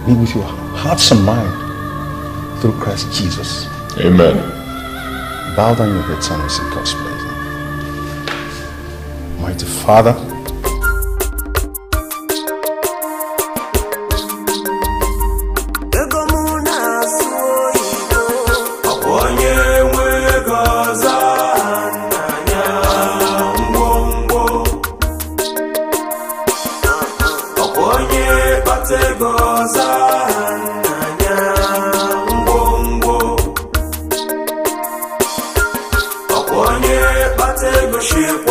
be with your hearts and mind through Christ Jesus. Amen. Bow down your heads and receive God's blessing. Mighty Father, Ship,